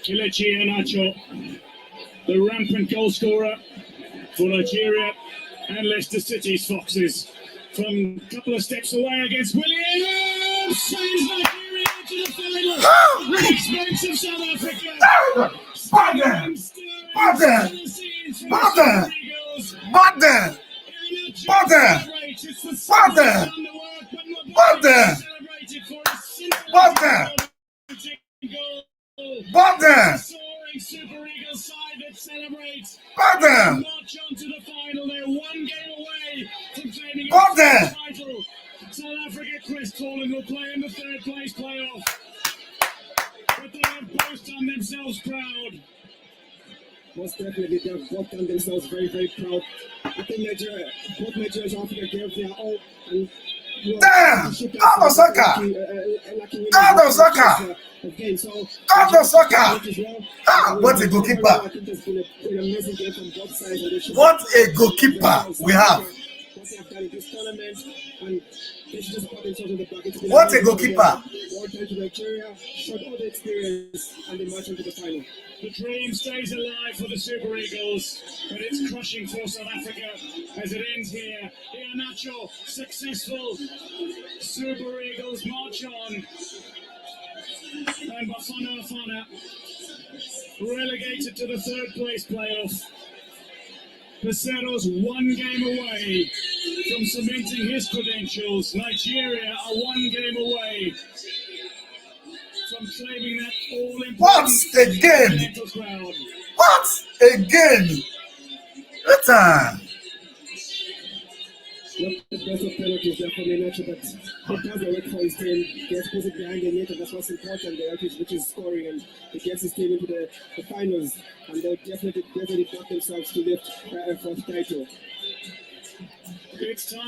Kelechi Iheanacho, the rampant goal scorer for Nigeria and Leicester City's Foxes. From a couple of steps away against Williams, sends Nigeria to the final at the expense of South Africa. Soaring Super Eagles side that celebrates. March on to the final. They're 1 game away from claiming a title. South Africa crestfallen will play in the 3rd place playoff. But they have both done themselves proud. most definitely, they have both done themselves very, very proud. I think both Nigeria and South Africa gave their all. And, Damn! Out of soccer! Out of soccer! Out of soccer! Ah, what a goalkeeper! I think there's been an amazing game from both sides. What a goalkeeper we have! What a goalkeeper! Nigeria showed all the experience and they march into the final. The dream stays alive for the Super Eagles, but it's crushing for South Africa as it ends here. Iheanacho, successful. Super Eagles march on. And Bafana relegated to the third place playoff. Pesero's one game away from cementing his credentials. Nigeria are one game away from claiming that all-important What a game! crowd. What a game! Return! Not the best of penalties there for Iheanacho, but he does the work for his team. He gets put it behind the net, and that's what's important there, which is scoring, and he gets his team into the finals, and they'll definitely back themselves to lift a fourth title. It's time.